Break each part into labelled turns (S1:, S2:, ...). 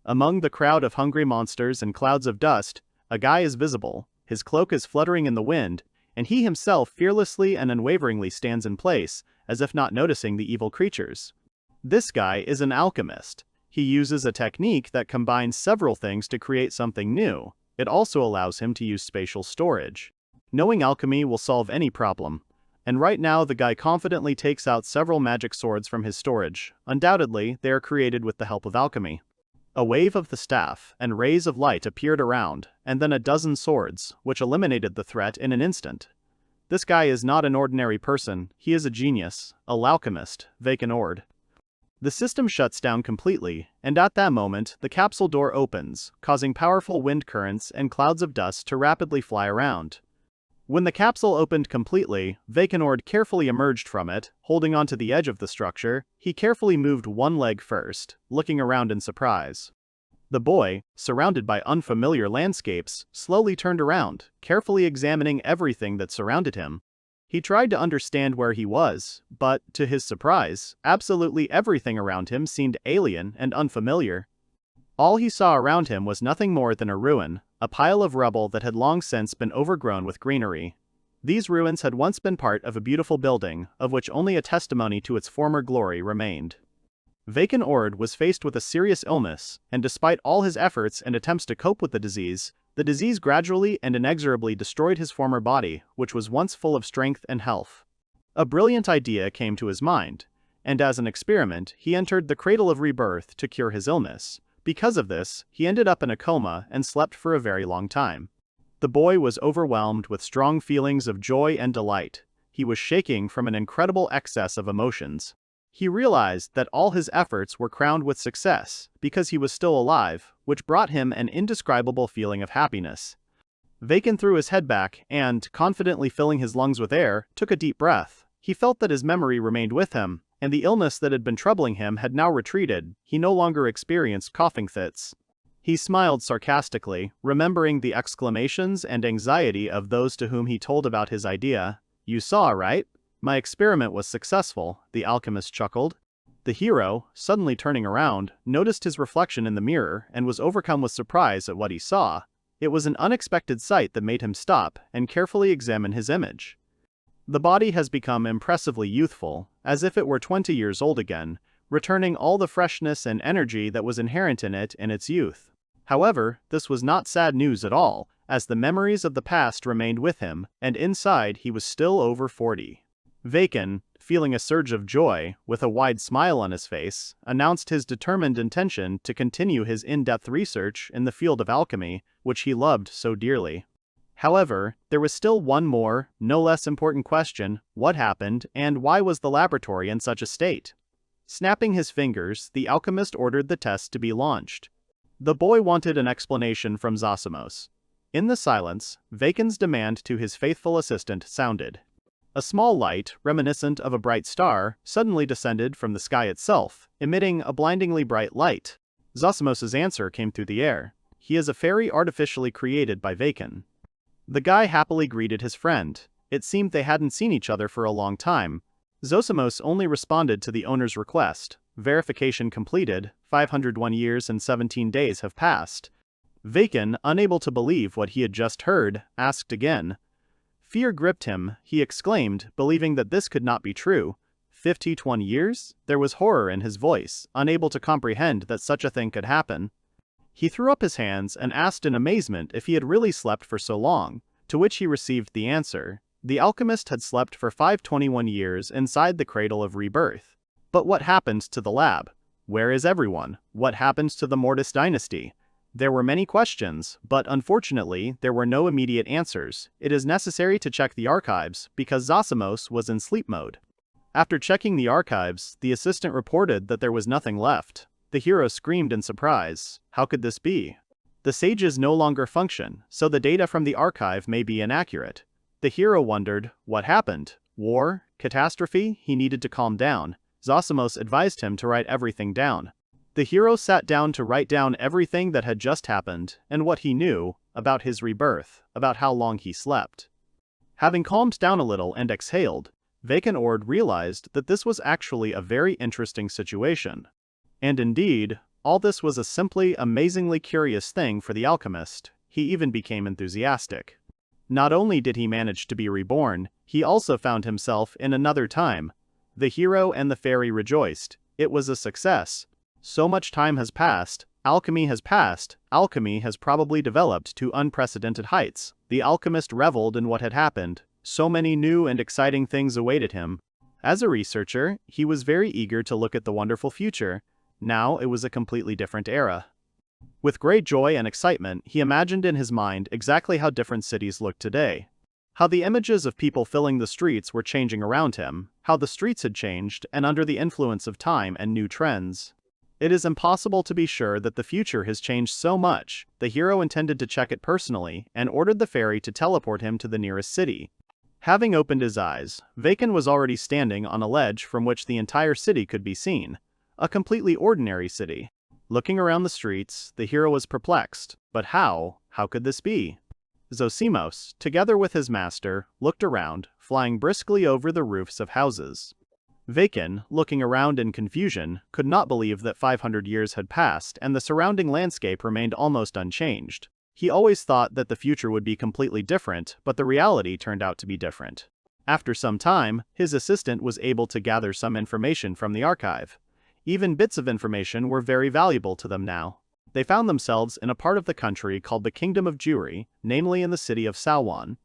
S1: Among the crowd of hungry monsters and clouds of dust, a guy is visible, his cloak is fluttering in the wind, and he himself fearlessly and unwaveringly stands in place, as if not noticing the evil creatures. This guy is an alchemist. He uses a technique that combines several things to create something new. It also allows him to use spatial storage. Knowing alchemy will solve any problem. And right now the guy confidently takes out several magic swords from his storage. Undoubtedly, they are created with the help of alchemy. A wave of the staff and rays of light appeared around, and then a dozen swords, which eliminated the threat in an instant. This guy is not an ordinary person, he is a genius, a alchemist, Vayken Ordo. The system shuts down completely, and at that moment, the capsule door opens, causing powerful wind currents and clouds of dust to rapidly fly around. When the capsule opened completely, Vayken Ordo carefully emerged from it, holding onto the edge of the structure. He carefully moved one leg first, looking around in surprise. The boy, surrounded by unfamiliar landscapes, slowly turned around, carefully examining everything that surrounded him. He tried to understand where he was, but, to his surprise, absolutely everything around him seemed alien and unfamiliar. All he saw around him was nothing more than a ruin, a pile of rubble that had long since been overgrown with greenery. These ruins had once been part of a beautiful building, of which only a testimony to its former glory remained. Vayken Ordo was faced with a serious illness, and despite all his efforts and attempts to cope with the disease gradually and inexorably destroyed his former body, which was once full of strength and health. A brilliant idea came to his mind, and as an experiment, he entered the cradle of rebirth to cure his illness. Because of this, he ended up in a coma and slept for a very long time. The boy was overwhelmed with strong feelings of joy and delight. He was shaking from an incredible excess of emotions. He realized that all his efforts were crowned with success, because he was still alive, which brought him an indescribable feeling of happiness. Vayken threw his head back and, confidently filling his lungs with air, took a deep breath. He felt that his memory remained with him, and the illness that had been troubling him had now retreated. He no longer experienced coughing fits. He smiled sarcastically, remembering the exclamations and anxiety of those to whom he told about his idea. "You saw, right? My experiment was successful," the alchemist chuckled. The hero, suddenly turning around, noticed his reflection in the mirror and was overcome with surprise at what he saw. It was an unexpected sight that made him stop and carefully examine his image. The body has become impressively youthful, as if it were 20 years old again, returning all the freshness and energy that was inherent in it in its youth. However, this was not sad news at all, as the memories of the past remained with him, and inside he was still over 40. Vayken, feeling a surge of joy, with a wide smile on his face, announced his determined intention to continue his in-depth research in the field of alchemy, which he loved so dearly. However, there was still one more, no less important question: what happened, and why was the laboratory in such a state? Snapping his fingers, the alchemist ordered the test to be launched. The boy wanted an explanation from Zosamos. In the silence, Vayken's demand to his faithful assistant sounded. A small light, reminiscent of a bright star, suddenly descended from the sky itself, emitting a blindingly bright light. Zosimos's answer came through the air. He is a fairy artificially created by Vayken. The guy happily greeted his friend. It seemed they hadn't seen each other for a long time. Zosimos only responded to the owner's request. Verification completed. 501 years and 17 days have passed. Vayken, unable to believe what he had just heard, asked again. Fear gripped him. He exclaimed, believing that this could not be true. 51 years? There was horror in his voice, unable to comprehend that such a thing could happen. He threw up his hands and asked in amazement if he had really slept for so long, to which he received the answer. The alchemist had slept for 521 years inside the cradle of rebirth. But what happened to the lab? Where is everyone? What happened to the Modus dynasty? There were many questions, but unfortunately, there were no immediate answers. It is necessary to check the archives, because Zosimos was in sleep mode. After checking the archives, the assistant reported that there was nothing left. The hero screamed in surprise. How could this be? The sages no longer function, so the data from the archive may be inaccurate. The hero wondered, what happened? War? Catastrophe? He needed to calm down. Zosimos advised him to write everything down. The hero sat down to write down everything that had just happened, and what he knew, about his rebirth, about how long he slept. Having calmed down a little and exhaled, Vayken Ordo realized that this was actually a very interesting situation. And indeed, All this was a simply amazingly curious thing for the alchemist. He even became enthusiastic. Not only did he manage to be reborn, he also found himself in another time. The hero and the fairy rejoiced. It was a success. So much time has passed, alchemy has probably developed to unprecedented heights. The alchemist reveled in what had happened. So many new and exciting things awaited him. As a researcher, he was very eager to look at the wonderful future. Now it was a completely different era. With great joy and excitement, he imagined in his mind exactly how different cities looked today. How the images of people filling the streets were changing around him, how the streets had changed and under the influence of time and new trends. It is impossible to be sure that the future has changed so much. The hero intended to check it personally and ordered the fairy to teleport him to the nearest city. Having opened his eyes, Vayken was already standing on a ledge from which the entire city could be seen. A completely ordinary city. Looking around the streets, the hero was perplexed. But how could this be? Zosimos, together with his master, looked around, flying briskly over the roofs of houses. Vayken, looking around in confusion, could not believe that 500 years had passed and the surrounding landscape remained almost unchanged. He always thought that the future would be completely different, but the reality turned out to be different. After some time, his assistant was able to gather some information from the archive. Even bits of information were very valuable to them now. They found themselves in a part of the country called the Kingdom of Jewry, namely in the city of Salwan.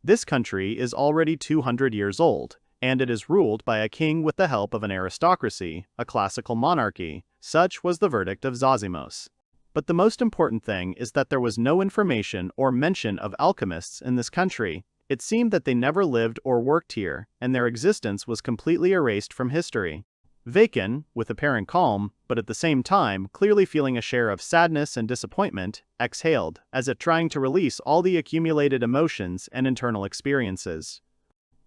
S1: This country is already 200 years old, and it is ruled by a king with the help of an aristocracy, a classical monarchy. Such was the verdict of Zosimos. But the most important thing is that there was no information or mention of alchemists in this country. It seemed that they never lived or worked here, and their existence was completely erased from history. Vayken, with apparent calm, but at the same time clearly feeling a share of sadness and disappointment, exhaled, as if trying to release all the accumulated emotions and internal experiences.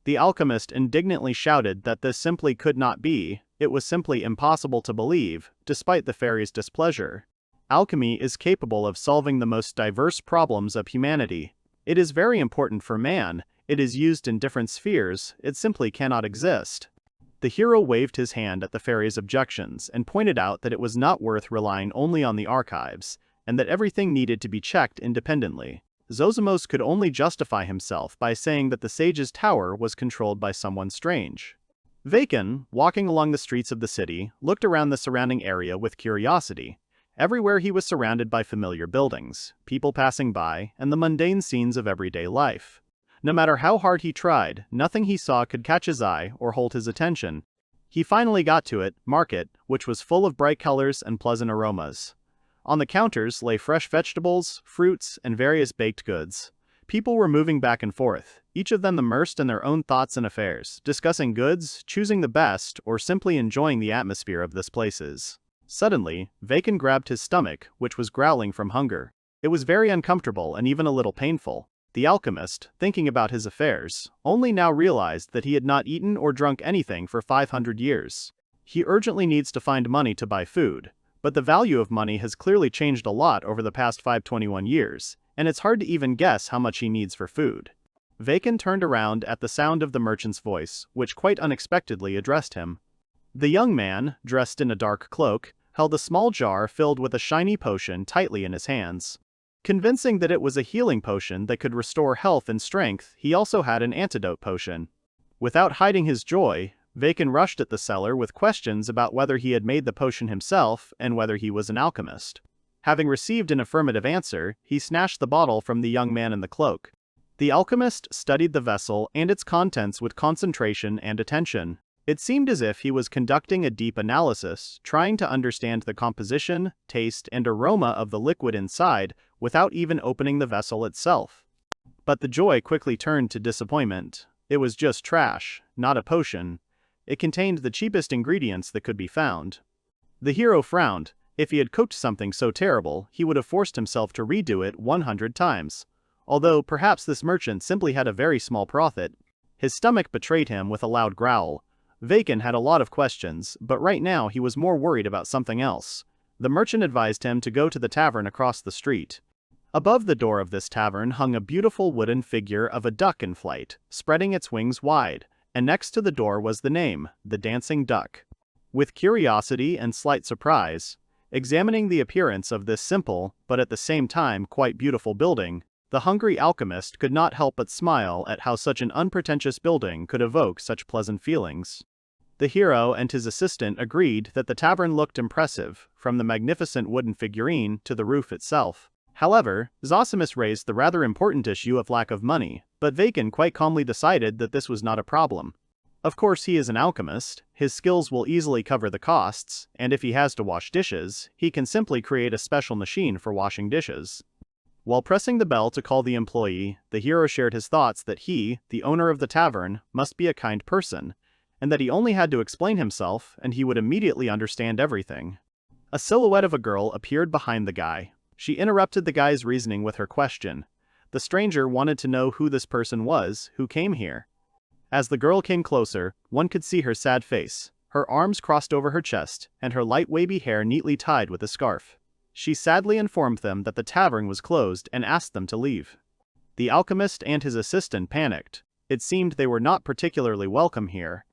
S1: The alchemist indignantly shouted that this simply could not be. It was simply impossible to believe, despite the fairy's displeasure. Alchemy is capable of solving the most diverse problems of humanity. It is very important for man. It is used in different spheres. It simply cannot exist. The hero waved his hand at the fairy's objections and pointed out that it was not worth relying only on the archives, and that everything needed to be checked independently. Zosimos could only justify himself by saying that the sage's tower was controlled by someone strange. Vayken, walking along the streets of the city, looked around the surrounding area with curiosity. Everywhere he was surrounded by familiar buildings, people passing by, and the mundane scenes of everyday life. No matter how hard he tried, nothing he saw could catch his eye or hold his attention. He finally got to it, market, which was full of bright colors and pleasant aromas. On the counters lay fresh vegetables, fruits, and various baked goods. People were moving back and forth, each of them immersed in their own thoughts and affairs, discussing goods, choosing the best, or simply enjoying the atmosphere of this places. Suddenly, Vayken grabbed his stomach, which was growling from hunger. It was very uncomfortable and even a little painful. The alchemist, thinking about his affairs, only now realized that he had not eaten or drunk anything for 500 years. He urgently needs to find money to buy food, but the value of money has clearly changed a lot over the past 521 years, and it's hard to even guess how much he needs for food. Vayken turned around at the sound of the merchant's voice, which quite unexpectedly addressed him. The young man, dressed in a dark cloak, held a small jar filled with a shiny potion tightly in his hands. Convincing that it was a healing potion that could restore health and strength, he also had an antidote potion. Without hiding his joy, Vayken rushed at the seller with questions about whether he had made the potion himself and whether he was an alchemist. Having received an affirmative answer, he snatched the bottle from the young man in the cloak. The alchemist studied the vessel and its contents with concentration and attention. It seemed as if he was conducting a deep analysis, trying to understand the composition, taste, and aroma of the liquid inside without even opening the vessel itself. But the joy quickly turned to disappointment. It was just trash, not a potion. It contained the cheapest ingredients that could be found. The hero frowned. If he had cooked something so terrible, he would have forced himself to redo it 100 times. Although perhaps this merchant simply had a very small profit. His stomach betrayed him with a loud growl. Vayken had a lot of questions, but right now he was more worried about something else. The merchant advised him to go to the tavern across the street. Above the door of this tavern hung a beautiful wooden figure of a duck in flight, spreading its wings wide, and next to the door was the name, the Dancing Duck. With curiosity and slight surprise, Examining the appearance of this simple, but at the same time quite beautiful building, the hungry alchemist could not help but smile at how such an unpretentious building could evoke such pleasant feelings. The hero and his assistant agreed that the tavern looked impressive, from the magnificent wooden figurine to the roof itself. However, Zosimus raised the rather important issue of lack of money, but Vayken quite calmly decided that this was not a problem. Of course, he is an alchemist, his skills will easily cover the costs, and if he has to wash dishes, he can simply create a special machine for washing dishes. While pressing the bell to call the employee, the hero shared his thoughts that he, the owner of the tavern, must be a kind person, and that he only had to explain himself and he would immediately understand everything. A silhouette of a girl appeared behind the guy. She interrupted the guy's reasoning with her question. The stranger wanted to know who this person was who came here. As the girl came closer, one could see her sad face, her arms crossed over her chest, and her light wavy hair neatly tied with a scarf. She sadly informed them that the tavern was closed and asked them to leave. The alchemist and his assistant panicked. It seemed they were not particularly welcome here.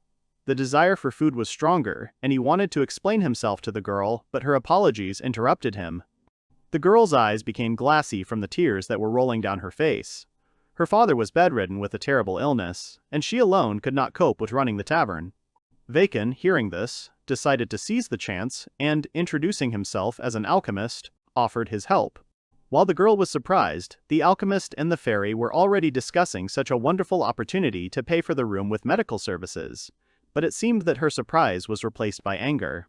S1: The desire for food was stronger, and he wanted to explain himself to the girl, but her apologies interrupted him. The girl's eyes became glassy from the tears that were rolling down her face. Her father was bedridden with a terrible illness, and she alone could not cope with running the tavern. Vayken, hearing this, decided to seize the chance and, introducing himself as an alchemist, offered his help. While the girl was surprised, the alchemist and the fairy were already discussing such a wonderful opportunity to pay for the room with medical services, but it seemed that her surprise was replaced by anger.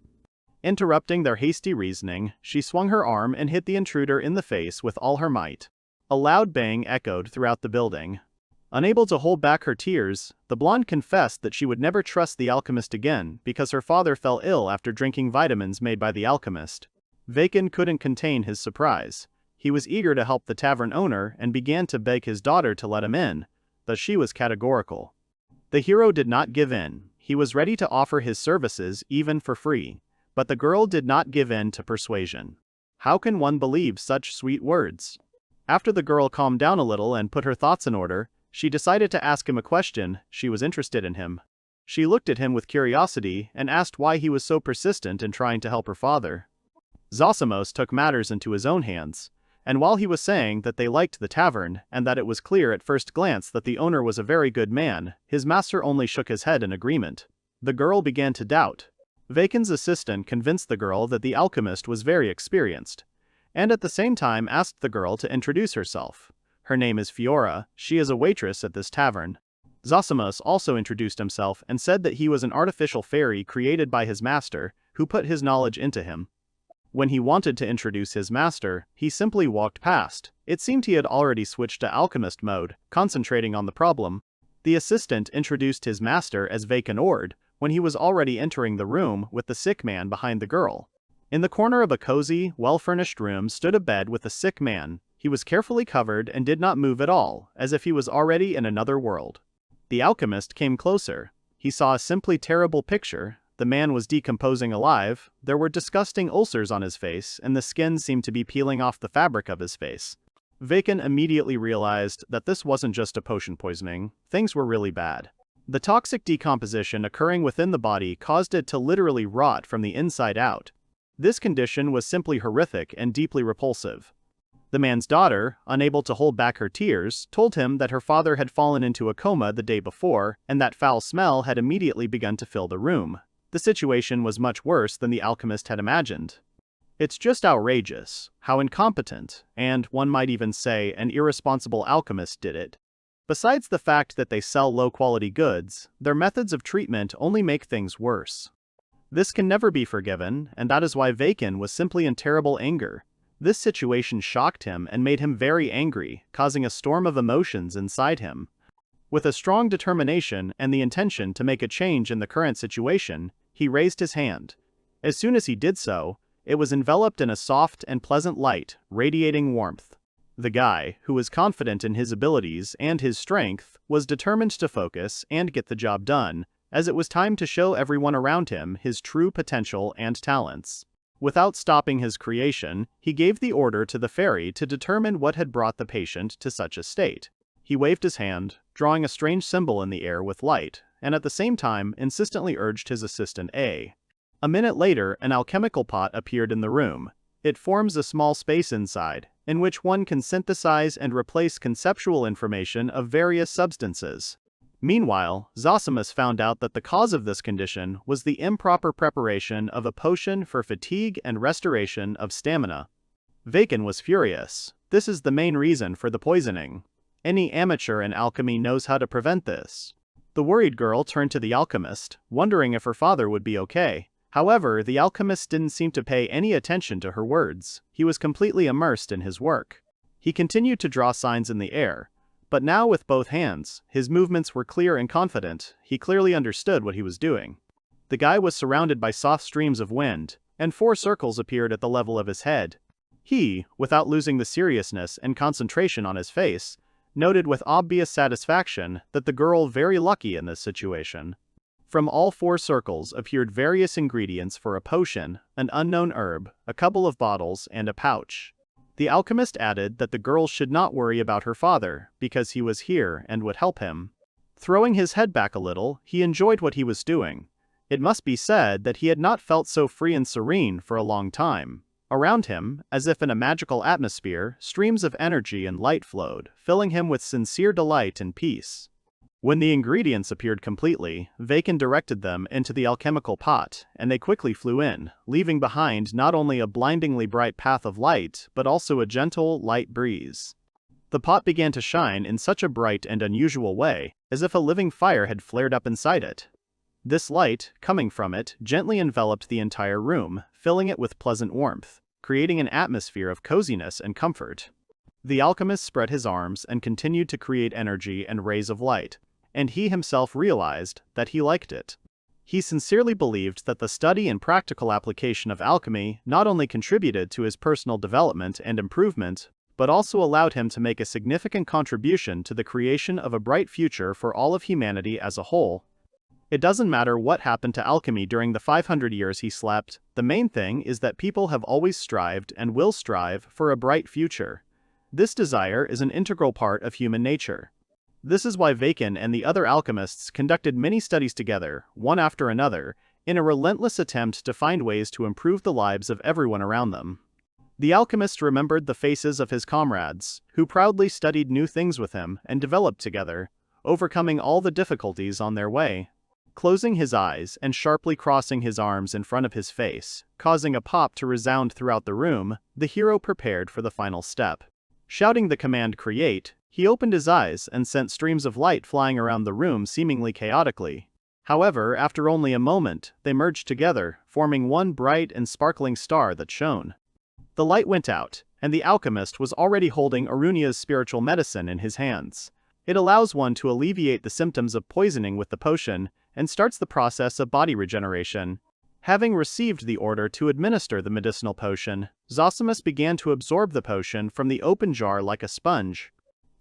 S1: Interrupting their hasty reasoning, she swung her arm and hit the intruder in the face with all her might. A loud bang echoed throughout the building. Unable to hold back her tears, the blonde confessed that she would never trust the alchemist again because her father fell ill after drinking vitamins made by the alchemist. Vayken couldn't contain his surprise. He was eager to help the tavern owner and began to beg his daughter to let him in, though she was categorical. The hero did not give in. He was ready to offer his services even for free, but the girl did not give in to persuasion. How can one believe such sweet words? After the girl calmed down a little and put her thoughts in order, she decided to ask him a question. She was interested in him. She looked at him with curiosity and asked why he was so persistent in trying to help her father. Zosimus took matters into his own hands, and while he was saying that they liked the tavern and that it was clear at first glance that the owner was a very good man, his master only shook his head in agreement. The girl began to doubt. Vayken's assistant convinced the girl that the alchemist was very experienced, and at the same time asked the girl to introduce herself. Her name is Fiora, she is a waitress at this tavern. Zosimus also introduced himself and said that he was an artificial fairy created by his master, who put his knowledge into him. When he wanted to introduce his master, he simply walked past. It seemed he had already switched to alchemist mode, concentrating on the problem. The assistant introduced his master as Vayken Ordo when he was already entering the room with the sick man behind the girl. In the corner of a cozy, well-furnished room stood a bed with a sick man. He was carefully covered and did not move at all, as if he was already in another world. The alchemist came closer. He saw a simply terrible picture. The man was decomposing alive, there were disgusting ulcers on his face, and the skin seemed to be peeling off the fabric of his face. Vayken immediately realized that this wasn't just a potion poisoning, things were really bad. The toxic decomposition occurring within the body caused it to literally rot from the inside out. This condition was simply horrific and deeply repulsive. The man's daughter, unable to hold back her tears, told him that her father had fallen into a coma the day before, and that foul smell had immediately begun to fill the room. The situation was much worse than the alchemist had imagined. It's just outrageous, how incompetent, and one might even say an irresponsible alchemist did it. Besides the fact that they sell low-quality goods, their methods of treatment only make things worse. This can never be forgiven, and that is why Vayken was simply in terrible anger. This situation shocked him and made him very angry, causing a storm of emotions inside him. With a strong determination and the intention to make a change in the current situation, he raised his hand. As soon as he did so, it was enveloped in a soft and pleasant light, radiating warmth. The guy, who was confident in his abilities and his strength, was determined to focus and get the job done, as it was time to show everyone around him his true potential and talents. Without stopping his creation, he gave the order to the fairy to determine what had brought the patient to such a state. He waved his hand, drawing a strange symbol in the air with light, and at the same time insistently urged his assistant A. A minute later, an alchemical pot appeared in the room. It forms a small space inside, in which one can synthesize and replace conceptual information of various substances. Meanwhile, Zosimus found out that the cause of this condition was the improper preparation of a potion for fatigue and restoration of stamina. Vayken was furious. This is the main reason for the poisoning. Any amateur in alchemy knows how to prevent this. The worried girl turned to the alchemist, wondering if her father would be okay. However, the alchemist didn't seem to pay any attention to her words. He was completely immersed in his work. He continued to draw signs in the air. But now with both hands, his movements were clear and confident. He clearly understood what he was doing. The guy was surrounded by soft streams of wind, and 4 circles appeared at the level of his head. He, without losing the seriousness and concentration on his face, noted with obvious satisfaction that the girl very lucky in this situation. From all 4 circles appeared various ingredients for a potion, an unknown herb, a couple of bottles, and a pouch. The alchemist added that the girl should not worry about her father, because he was here and would help him. Throwing his head back a little, he enjoyed what he was doing. It must be said that he had not felt so free and serene for a long time. Around him, as if in a magical atmosphere, streams of energy and light flowed, filling him with sincere delight and peace. When the ingredients appeared completely, Vayken directed them into the alchemical pot, and they quickly flew in, leaving behind not only a blindingly bright path of light, but also a gentle, light breeze. The pot began to shine in such a bright and unusual way, as if a living fire had flared up inside it. This light, coming from it, gently enveloped the entire room, filling it with pleasant warmth, creating an atmosphere of coziness and comfort. The alchemist spread his arms and continued to create energy and rays of light, and he himself realized that he liked it. He sincerely believed that the study and practical application of alchemy not only contributed to his personal development and improvement, but also allowed him to make a significant contribution to the creation of a bright future for all of humanity as a whole. It doesn't matter what happened to alchemy during the 500 years he slept, the main thing is that people have always strived and will strive for a bright future. This desire is an integral part of human nature. This is why Vayken and the other alchemists conducted many studies together, one after another, in a relentless attempt to find ways to improve the lives of everyone around them. The alchemist remembered the faces of his comrades, who proudly studied new things with him and developed together, overcoming all the difficulties on their way. Closing his eyes and sharply crossing his arms in front of his face, causing a pop to resound throughout the room, the hero prepared for the final step. Shouting the command "Create," he opened his eyes and sent streams of light flying around the room seemingly chaotically. However, after only a moment, they merged together, forming one bright and sparkling star that shone. The light went out, and the alchemist was already holding Arunia's spiritual medicine in his hands. It allows one to alleviate the symptoms of poisoning with the potion, and starts the process of body regeneration. Having received the order to administer the medicinal potion, Zosimus began to absorb the potion from the open jar like a sponge.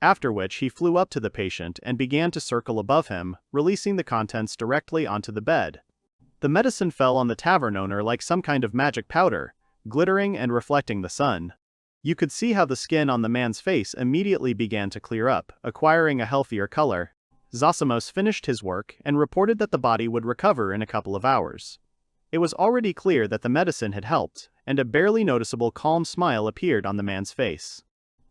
S1: After which he flew up to the patient and began to circle above him, releasing the contents directly onto the bed. The medicine fell on the tavern owner like some kind of magic powder, glittering and reflecting the sun. You could see how the skin on the man's face immediately began to clear up, acquiring a healthier color. Zosimus finished his work and reported that the body would recover in a couple of hours. It was already clear that the medicine had helped, and a barely noticeable calm smile appeared on the man's face.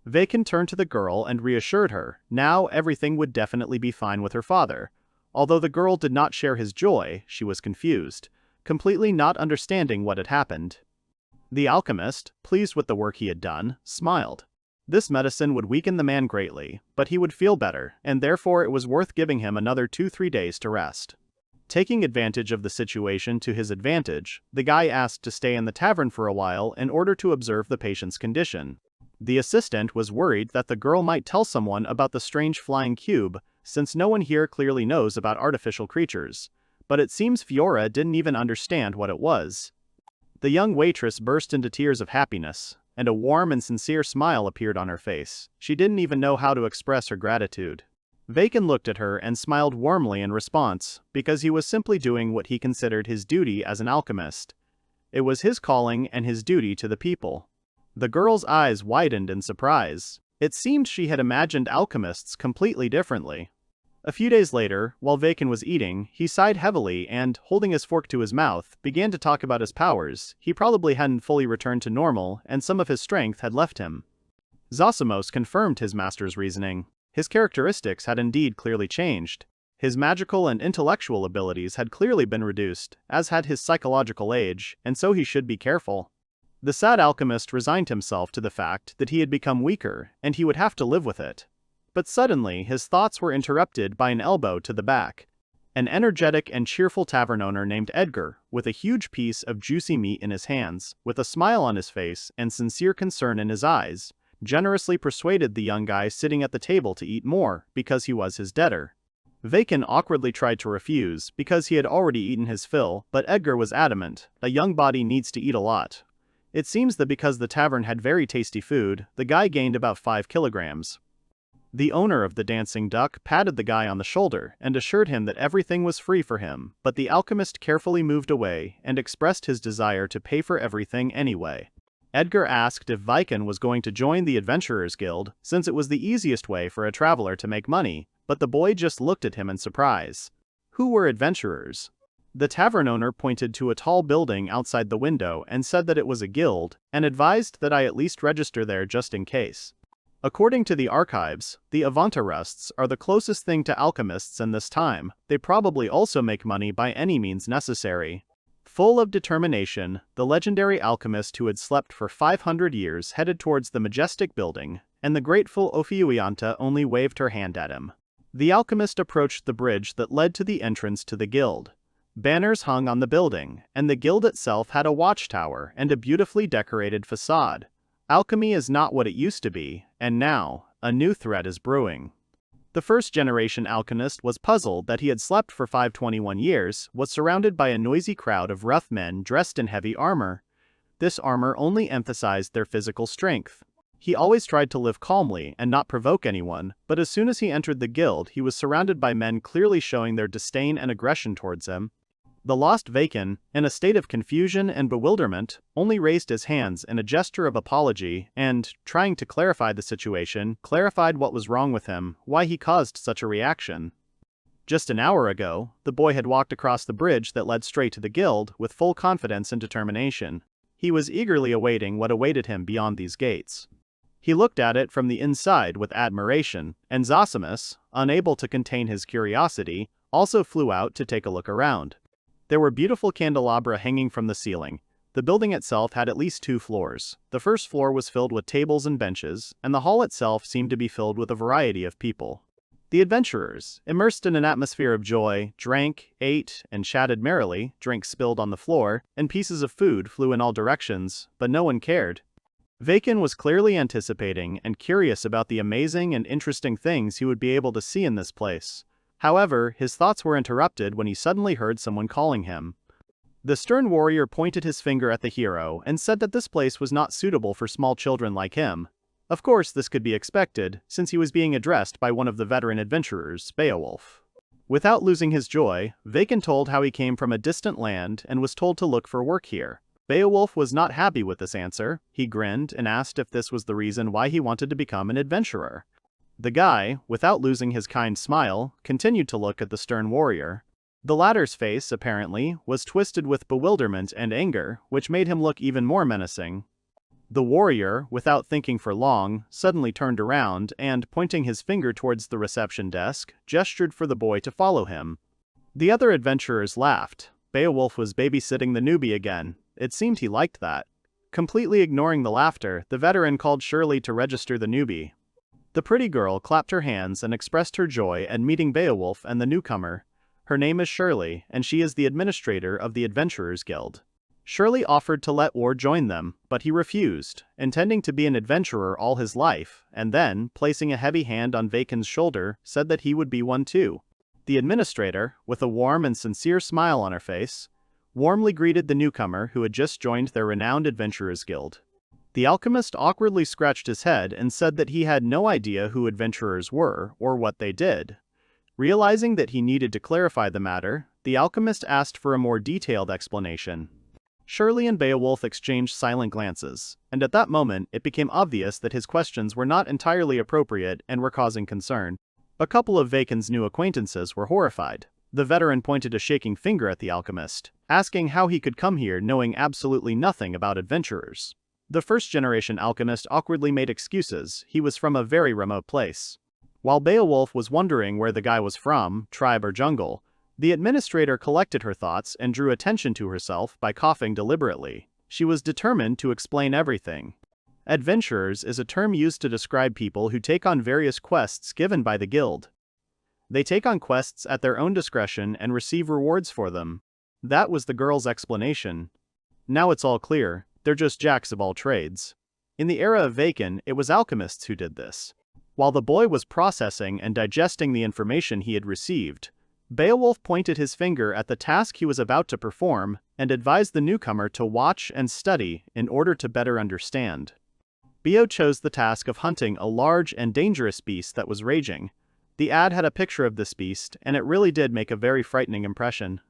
S1: Vayken turned to the girl and reassured her, now everything would definitely be fine with her father. Although the girl did not share his joy, she was confused, completely not understanding what had happened. The alchemist, pleased with the work he had done, smiled. This medicine would weaken the man greatly, but he would feel better, and therefore it was worth giving him another 2-3 days to rest. Taking advantage of the situation to his advantage, the guy asked to stay in the tavern for a while in order to observe the patient's condition. The assistant was worried that the girl might tell someone about the strange flying cube, since no one here clearly knows about artificial creatures. But it seems Fiora didn't even understand what it was. The young waitress burst into tears of happiness, and a warm and sincere smile appeared on her face. She didn't even know how to express her gratitude. Vayken looked at her and smiled warmly in response, because he was simply doing what he considered his duty as an alchemist. It was his calling and his duty to the people. The girl's eyes widened in surprise. It seemed she had imagined alchemists completely differently. A few days later, while Vayken was eating, he sighed heavily and, holding his fork to his mouth, began to talk about his powers. He probably hadn't fully returned to normal, and some of his strength had left him. Zosimos confirmed his master's reasoning. His characteristics had indeed clearly changed. His magical and intellectual abilities had clearly been reduced, as had his psychological age, and so he should be careful. The sad alchemist resigned himself to the fact that he had become weaker, and he would have to live with it. But suddenly his thoughts were interrupted by an elbow to the back. An energetic and cheerful tavern owner named Edgar, with a huge piece of juicy meat in his hands, with a smile on his face and sincere concern in his eyes, generously persuaded the young guy sitting at the table to eat more, because he was his debtor. Vayken awkwardly tried to refuse, because he had already eaten his fill, but Edgar was adamant. A young body needs to eat a lot. It seems that because the tavern had very tasty food, the guy gained about 5 kilograms. The owner of the dancing duck patted the guy on the shoulder and assured him that everything was free for him, but the alchemist carefully moved away and expressed his desire to pay for everything anyway. Edgar asked if Vayken was going to join the Adventurers Guild, since it was the easiest way for a traveler to make money, but the boy just looked at him in surprise. Who were adventurers? The tavern owner pointed to a tall building outside the window and said that it was a guild, and advised that I at least register there just in case. According to the archives, the Avantarusts are the closest thing to alchemists in this time. They probably also make money by any means necessary. Full of determination, the legendary alchemist who had slept for 500 years headed towards the majestic building, and the grateful Ophiuianta only waved her hand at him. The alchemist approached the bridge that led to the entrance to the guild. Banners hung on the building, and the guild itself had a watchtower and a beautifully decorated facade. Alchemy is not what it used to be, and now, a new threat is brewing. The first-generation alchemist was puzzled that he had slept for 521 years, was surrounded by a noisy crowd of rough men dressed in heavy armor. This armor only emphasized their physical strength. He always tried to live calmly and not provoke anyone, but as soon as he entered the guild he was surrounded by men clearly showing their disdain and aggression towards him. The lost Vayken, in a state of confusion and bewilderment, only raised his hands in a gesture of apology and, trying to clarify the situation, clarified what was wrong with him, why he caused such a reaction. Just an hour ago, the boy had walked across the bridge that led straight to the guild with full confidence and determination. He was eagerly awaiting what awaited him beyond these gates. He looked at it from the inside with admiration, and Zosimos, unable to contain his curiosity, also flew out to take a look around. There were beautiful candelabra hanging from the ceiling. The building itself had at least 2 floors. The first floor was filled with tables and benches, and the hall itself seemed to be filled with a variety of people. The adventurers, immersed in an atmosphere of joy, drank, ate, and chatted merrily. Drinks spilled on the floor, and pieces of food flew in all directions, but no one cared. Vayken was clearly anticipating and curious about the amazing and interesting things he would be able to see in this place. However, his thoughts were interrupted when he suddenly heard someone calling him. The stern warrior pointed his finger at the hero and said that this place was not suitable for small children like him. Of course, this could be expected, since he was being addressed by one of the veteran adventurers, Beowulf. Without losing his joy, Vayken told how he came from a distant land and was told to look for work here. Beowulf was not happy with this answer. He grinned and asked if this was the reason why he wanted to become an adventurer. The guy, without losing his kind smile, continued to look at the stern warrior. The latter's face, apparently, was twisted with bewilderment and anger, which made him look even more menacing. The warrior, without thinking for long, suddenly turned around and, pointing his finger towards the reception desk, gestured for the boy to follow him. The other adventurers laughed. Beowulf was babysitting the newbie again. It seemed he liked that. Completely ignoring the laughter, the veteran called Shirley to register the newbie. The pretty girl clapped her hands and expressed her joy at meeting Beowulf and the newcomer. Her name is Shirley, and she is the administrator of the Adventurers Guild. Shirley offered to let War join them, but he refused, intending to be an adventurer all his life, and then, placing a heavy hand on Vayken's shoulder, said that he would be one too. The administrator, with a warm and sincere smile on her face, warmly greeted the newcomer who had just joined their renowned Adventurers Guild. The alchemist awkwardly scratched his head and said that he had no idea who adventurers were or what they did. Realizing that he needed to clarify the matter, the alchemist asked for a more detailed explanation. Shirley and Beowulf exchanged silent glances, and at that moment it became obvious that his questions were not entirely appropriate and were causing concern. A couple of Vayken's new acquaintances were horrified. The veteran pointed a shaking finger at the alchemist, asking how he could come here knowing absolutely nothing about adventurers. The first-generation alchemist awkwardly made excuses. He was from a very remote place. While Beowulf was wondering where the guy was from, tribe or jungle, the administrator collected her thoughts and drew attention to herself by coughing deliberately. She was determined to explain everything. Adventurers is a term used to describe people who take on various quests given by the guild. They take on quests at their own discretion and receive rewards for them. That was the girl's explanation. Now it's all clear, they're just jacks of all trades. In the era of Vayken, it was alchemists who did this. While the boy was processing and digesting the information he had received, Beowulf pointed his finger at the task he was about to perform and advised the newcomer to watch and study in order to better understand. Beo chose the task of hunting a large and dangerous beast that was raging. The ad had a picture of this beast, and it really did make a very frightening impression.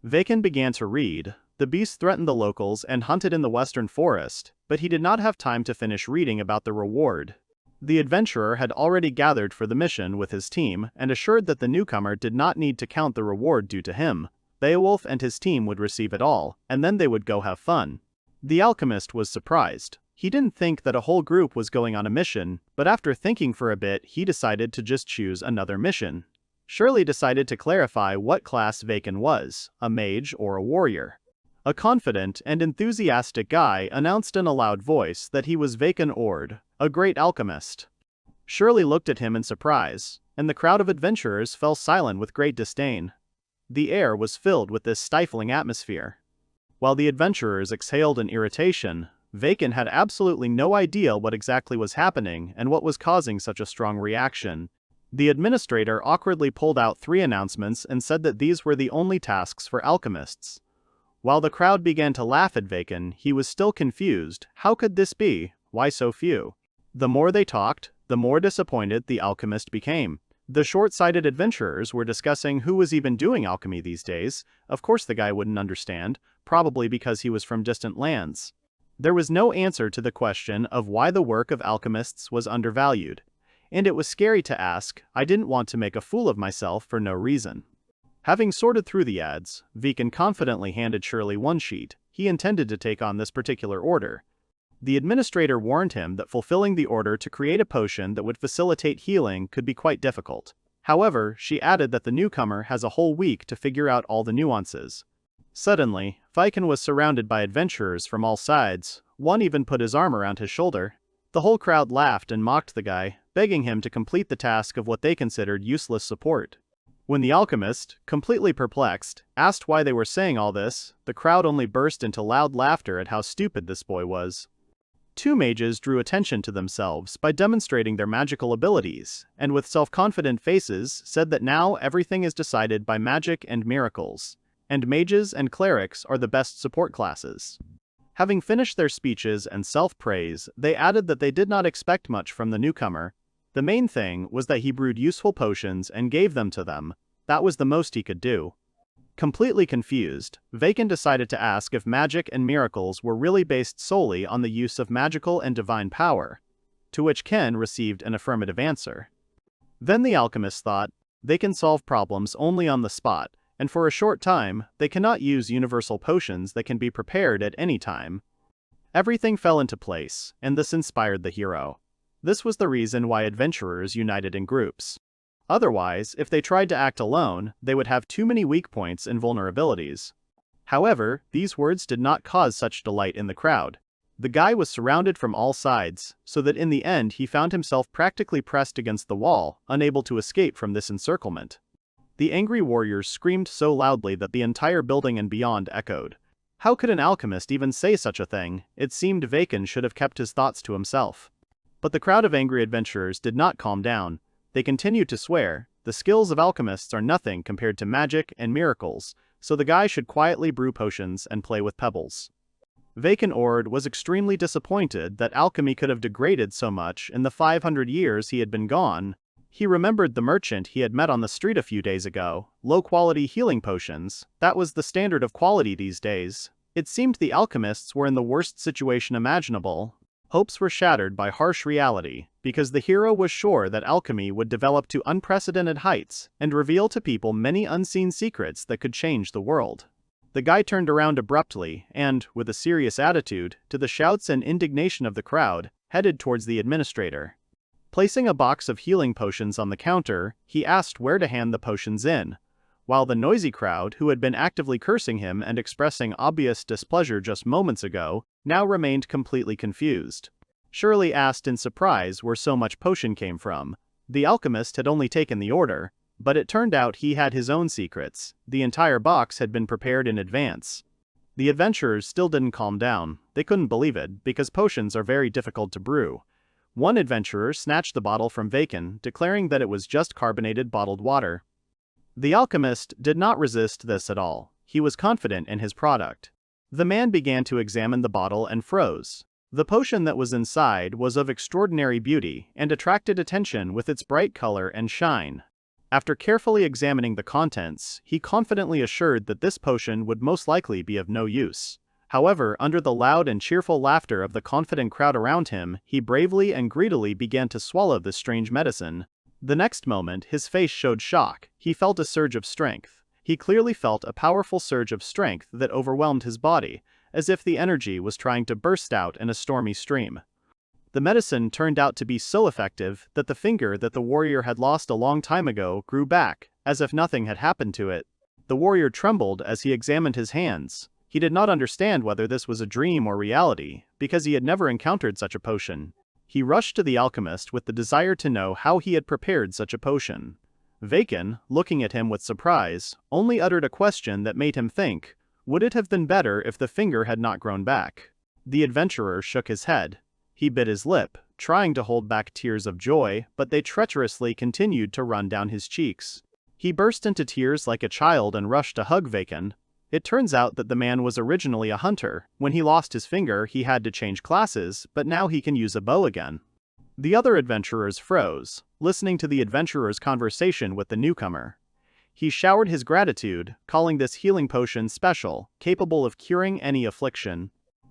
S1: Vayken began to read. The beast threatened the locals and hunted in the western forest, but he did not have time to finish reading about the reward. The adventurer had already gathered for the mission with his team and assured that the newcomer did not need to count the reward due to him. Beowulf and his team would receive it all, and then they would go have fun. The alchemist was surprised. He didn't think that a whole group was going on a mission, but after thinking for a bit he decided to just choose another mission. Shirley decided to clarify what class Vayken was, a mage or a warrior. A confident and enthusiastic guy announced in a loud voice that he was Vayken Ordo, a great alchemist. Shirley looked at him in surprise, and the crowd of adventurers fell silent with great disdain. The air was filled with this stifling atmosphere. While the adventurers exhaled in irritation, Vayken had absolutely no idea what exactly was happening and what was causing such a strong reaction. The administrator awkwardly pulled out 3 announcements and said that these were the only tasks for alchemists. While the crowd began to laugh at Vayken, he was still confused. How could this be? Why so few? The more they talked, the more disappointed the alchemist became. The short-sighted adventurers were discussing who was even doing alchemy these days. Of course the guy wouldn't understand, probably because he was from distant lands. There was no answer to the question of why the work of alchemists was undervalued. And it was scary to ask. I didn't want to make a fool of myself for no reason. Having sorted through the ads, Vayken confidently handed Shirley one sheet. He intended to take on this particular order. The administrator warned him that fulfilling the order to create a potion that would facilitate healing could be quite difficult. However, she added that the newcomer has a whole week to figure out all the nuances. Suddenly, Vayken was surrounded by adventurers from all sides. One even put his arm around his shoulder. The whole crowd laughed and mocked the guy, begging him to complete the task of what they considered useless support. When the alchemist, completely perplexed, asked why they were saying all this, the crowd only burst into loud laughter at how stupid this boy was. 2 mages drew attention to themselves by demonstrating their magical abilities, and with self-confident faces said that now everything is decided by magic and miracles, and mages and clerics are the best support classes. Having finished their speeches and self-praise, they added that they did not expect much from the newcomer. The main thing was that he brewed useful potions and gave them to them. That was the most he could do. Completely confused, Vayken decided to ask if magic and miracles were really based solely on the use of magical and divine power, to which Ken received an affirmative answer. Then the alchemist thought, they can solve problems only on the spot, and for a short time, they cannot use universal potions that can be prepared at any time. Everything fell into place, and this inspired the hero. This was the reason why adventurers united in groups. Otherwise, if they tried to act alone, they would have too many weak points and vulnerabilities. However, these words did not cause such delight in the crowd. The guy was surrounded from all sides, so that in the end he found himself practically pressed against the wall, unable to escape from this encirclement. The angry warriors screamed so loudly that the entire building and beyond echoed. How could an alchemist even say such a thing? It seemed Vayken should have kept his thoughts to himself. But the crowd of angry adventurers did not calm down. They continued to swear, the skills of alchemists are nothing compared to magic and miracles, so the guy should quietly brew potions and play with pebbles. Vayken Ordo was extremely disappointed that alchemy could have degraded so much in the 500 years he had been gone. He remembered the merchant he had met on the street a few days ago. Low-quality healing potions, that was the standard of quality these days. It seemed the alchemists were in the worst situation imaginable. Hopes were shattered by harsh reality, because the hero was sure that alchemy would develop to unprecedented heights and reveal to people many unseen secrets that could change the world. The guy turned around abruptly and, with a serious attitude, to the shouts and indignation of the crowd, headed towards the administrator. Placing a box of healing potions on the counter, he asked where to hand the potions in, while the noisy crowd, who had been actively cursing him and expressing obvious displeasure just moments ago, now remained completely confused. Shirley asked in surprise where so much potion came from. The alchemist had only taken the order, but it turned out he had his own secrets. The entire box had been prepared in advance. The adventurers still didn't calm down. They couldn't believe it, because potions are very difficult to brew. One adventurer snatched the bottle from Vayken, declaring that it was just carbonated bottled water. The alchemist did not resist this at all. He was confident in his product. The man began to examine the bottle and froze. The potion that was inside was of extraordinary beauty and attracted attention with its bright color and shine. After carefully examining the contents, he confidently assured that this potion would most likely be of no use. However, under the loud and cheerful laughter of the confident crowd around him, he bravely and greedily began to swallow this strange medicine. The next moment, his face showed shock. He felt a surge of strength. He clearly felt a powerful surge of strength that overwhelmed his body, as if the energy was trying to burst out in a stormy stream. The medicine turned out to be so effective that the finger that the warrior had lost a long time ago grew back, as if nothing had happened to it. The warrior trembled as he examined his hands. He did not understand whether this was a dream or reality, because he had never encountered such a potion. He rushed to the alchemist with the desire to know how he had prepared such a potion. Vayken, looking at him with surprise, only uttered a question that made him think, would it have been better if the finger had not grown back? The adventurer shook his head. He bit his lip, trying to hold back tears of joy, but they treacherously continued to run down his cheeks. He burst into tears like a child and rushed to hug Vayken. It turns out that the man was originally a hunter. When he lost his finger, he had to change classes, but now he can use a bow again. The other adventurers froze, listening to the adventurer's conversation with the newcomer. He showered his gratitude, calling this healing potion special, capable of curing any affliction.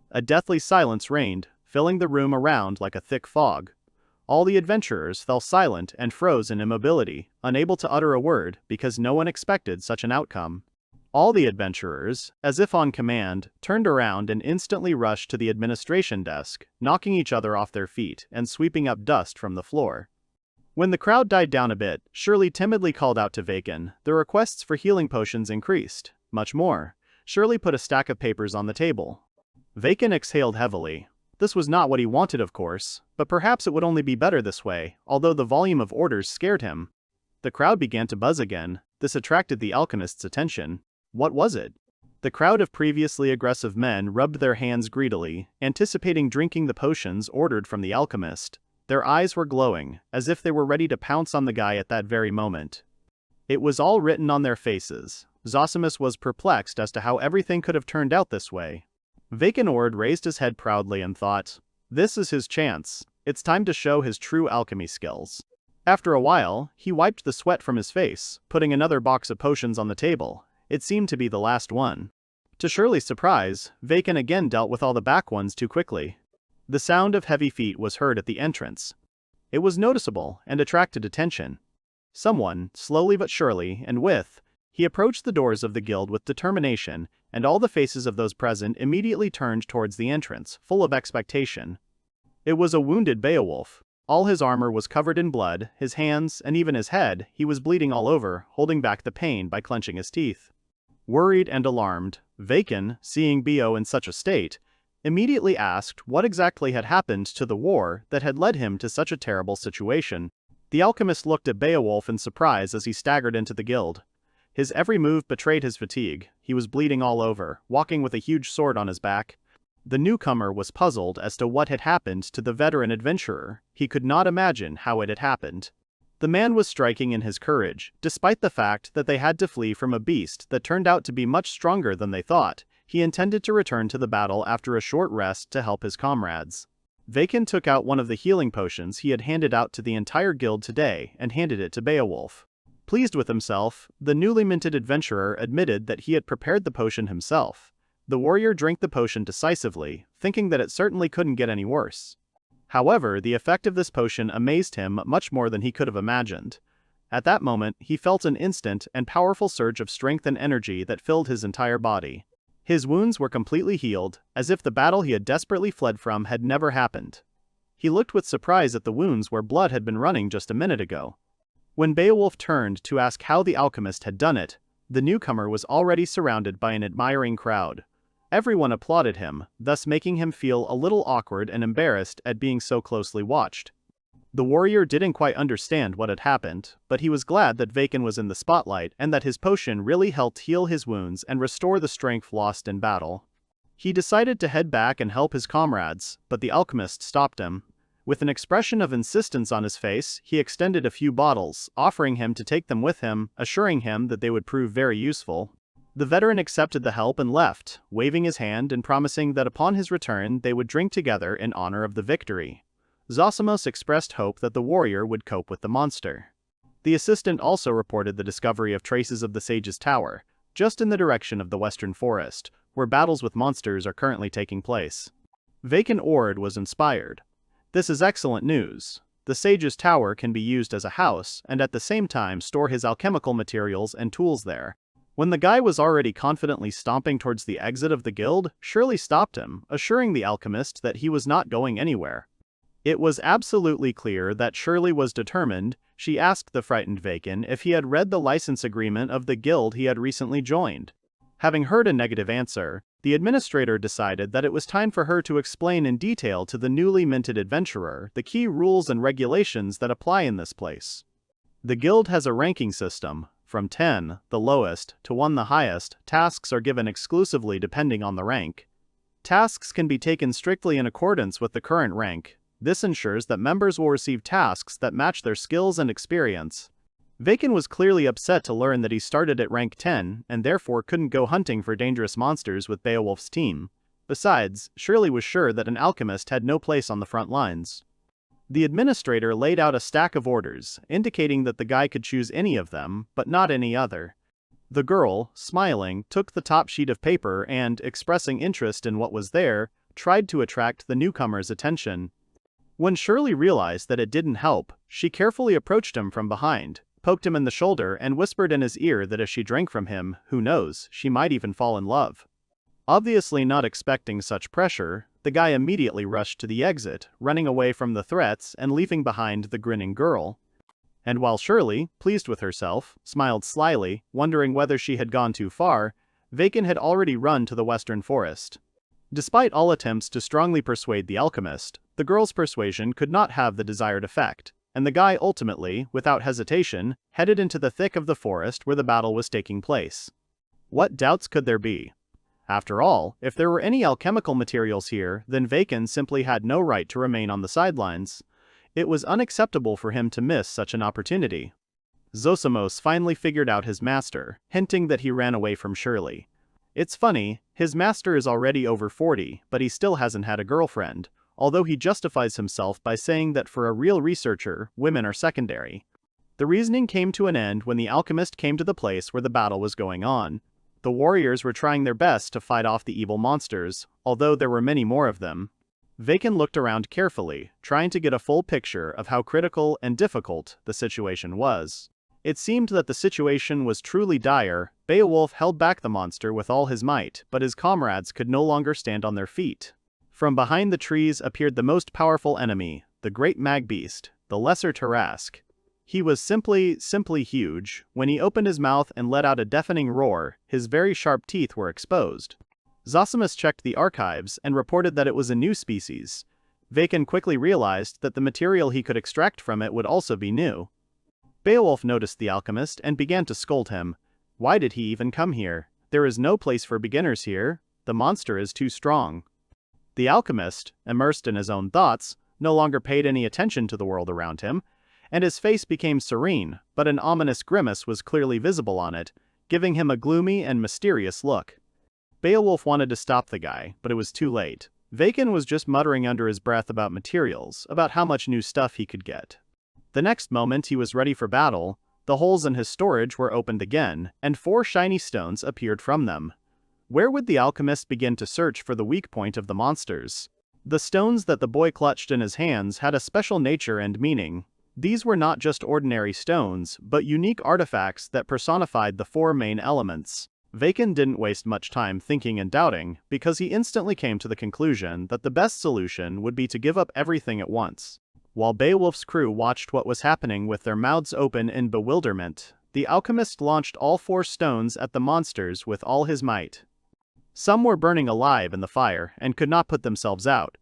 S1: A deathly silence reigned, filling the room around like a thick fog. All the adventurers fell silent and froze in immobility, unable to utter a word because no one expected such an outcome. All the adventurers, as if on command, turned around and instantly rushed to the administration desk, knocking each other off their feet and sweeping up dust from the floor. When the crowd died down a bit, Shirley timidly called out to Vayken. The requests for healing potions increased. Much more. Shirley put a stack of papers on the table. Vayken exhaled heavily. This was not what he wanted, of course, but perhaps it would only be better this way, although the volume of orders scared him. The crowd began to buzz again. This attracted the alchemist's attention. What was it? The crowd of previously aggressive men rubbed their hands greedily, anticipating drinking the potions ordered from the alchemist. Their eyes were glowing, as if they were ready to pounce on the guy at that very moment. It was all written on their faces. Zosimus was perplexed as to how everything could have turned out this way. Vayken Ordo raised his head proudly and thought, this is his chance. It's time to show his true alchemy skills. After a while, he wiped the sweat from his face, putting another box of potions on the table. It seemed to be the last one. To Shirley's surprise, Vayken again dealt with all the back ones too quickly. The sound of heavy feet was heard at the entrance. It was noticeable and attracted attention. Someone, slowly but surely, and he approached the doors of the guild with determination, and all the faces of those present immediately turned towards the entrance, full of expectation. It was a wounded Beowulf. All his armor was covered in blood, his hands, and even his head, he was bleeding all over, holding back the pain by clenching his teeth. Worried and alarmed, Vayken, seeing Beo in such a state, immediately asked what exactly had happened to the war that had led him to such a terrible situation. The alchemist looked at Beowulf in surprise as he staggered into the guild. His every move betrayed his fatigue. He was bleeding all over, walking with a huge sword on his back. The newcomer was puzzled as to what had happened to the veteran adventurer. He could not imagine how it had happened. The man was striking in his courage, despite the fact that they had to flee from a beast that turned out to be much stronger than they thought. He intended to return to the battle after a short rest to help his comrades. Vayken took out one of the healing potions he had handed out to the entire guild today and handed it to Beowulf. Pleased with himself, the newly minted adventurer admitted that he had prepared the potion himself. The warrior drank the potion decisively, thinking that it certainly couldn't get any worse. However, the effect of this potion amazed him much more than he could have imagined. At that moment, he felt an instant and powerful surge of strength and energy that filled his entire body. His wounds were completely healed, as if the battle he had desperately fled from had never happened. He looked with surprise at the wounds where blood had been running just a minute ago. When Beowulf turned to ask how the alchemist had done it, the newcomer was already surrounded by an admiring crowd. Everyone applauded him, thus making him feel a little awkward and embarrassed at being so closely watched. The warrior didn't quite understand what had happened, but he was glad that Vayken was in the spotlight and that his potion really helped heal his wounds and restore the strength lost in battle. He decided to head back and help his comrades, but the alchemist stopped him. With an expression of insistence on his face, he extended a few bottles, offering him to take them with him, assuring him that they would prove very useful. The veteran accepted the help and left, waving his hand and promising that upon his return they would drink together in honor of the victory. Zosimos expressed hope that the warrior would cope with the monster. The assistant also reported the discovery of traces of the sage's tower, just in the direction of the western forest, where battles with monsters are currently taking place. Vayken Ordo was inspired. This is excellent news. The sage's tower can be used as a house and at the same time store his alchemical materials and tools there. When the guy was already confidently stomping towards the exit of the guild, Shirley stopped him, assuring the alchemist that he was not going anywhere. It was absolutely clear that Shirley was determined. She asked the frightened Vayken if he had read the license agreement of the guild he had recently joined. Having heard a negative answer, the administrator decided that it was time for her to explain in detail to the newly minted adventurer the key rules and regulations that apply in this place. The guild has a ranking system. From 10, the lowest, to 1, the highest. Tasks are given exclusively depending on the rank. Tasks can be taken strictly in accordance with the current rank. This ensures that members will receive tasks that match their skills and experience. Vayken was clearly upset to learn that he started at rank 10 and therefore couldn't go hunting for dangerous monsters with Beowulf's team. Besides, Shirley was sure that an alchemist had no place on the front lines. The administrator laid out a stack of orders, indicating that the guy could choose any of them, but not any other. The girl, smiling, took the top sheet of paper and, expressing interest in what was there, tried to attract the newcomer's attention. When Shirley realized that it didn't help, she carefully approached him from behind, poked him in the shoulder and whispered in his ear that if she drank from him, who knows, she might even fall in love. Obviously not expecting such pressure, the guy immediately rushed to the exit, running away from the threats and leaving behind the grinning girl. And while Shirley, pleased with herself, smiled slyly, wondering whether she had gone too far, Vayken had already run to the western forest. Despite all attempts to strongly persuade the alchemist, the girl's persuasion could not have the desired effect, and the guy ultimately, without hesitation, headed into the thick of the forest where the battle was taking place. What doubts could there be? After all, if there were any alchemical materials here, then Vayken simply had no right to remain on the sidelines. It was unacceptable for him to miss such an opportunity. Zosimos finally figured out his master, hinting that he ran away from Shirley. It's funny, his master is already over 40, but he still hasn't had a girlfriend, although he justifies himself by saying that for a real researcher, women are secondary. The reasoning came to an end when the alchemist came to the place where the battle was going on. The warriors were trying their best to fight off the evil monsters, although there were many more of them. Vayken looked around carefully, trying to get a full picture of how critical and difficult the situation was. It seemed that the situation was truly dire. Beowulf held back the monster with all his might, but his comrades could no longer stand on their feet. From behind the trees appeared the most powerful enemy, the great mag-beast, the lesser Terrasque. He was simply huge. When he opened his mouth and let out a deafening roar, his very sharp teeth were exposed. Zosimos checked the archives and reported that it was a new species. Vayken quickly realized that the material he could extract from it would also be new. Beowulf noticed the alchemist and began to scold him. Why did he even come here? There is no place for beginners here. The monster is too strong. The alchemist, immersed in his own thoughts, no longer paid any attention to the world around him, and his face became serene, but an ominous grimace was clearly visible on it, giving him a gloomy and mysterious look. Beowulf wanted to stop the guy, but it was too late. Vayken was just muttering under his breath about materials, about how much new stuff he could get. The next moment he was ready for battle, the holes in his storage were opened again, and 4 shiny stones appeared from them. Where would the alchemist begin to search for the weak point of the monsters? The stones that the boy clutched in his hands had a special nature and meaning. These were not just ordinary stones, but unique artifacts that personified the four main elements. Vayken didn't waste much time thinking and doubting, because he instantly came to the conclusion that the best solution would be to give up everything at once. While Beowulf's crew watched what was happening with their mouths open in bewilderment, the alchemist launched all four stones at the monsters with all his might. Some were burning alive in the fire and could not put themselves out.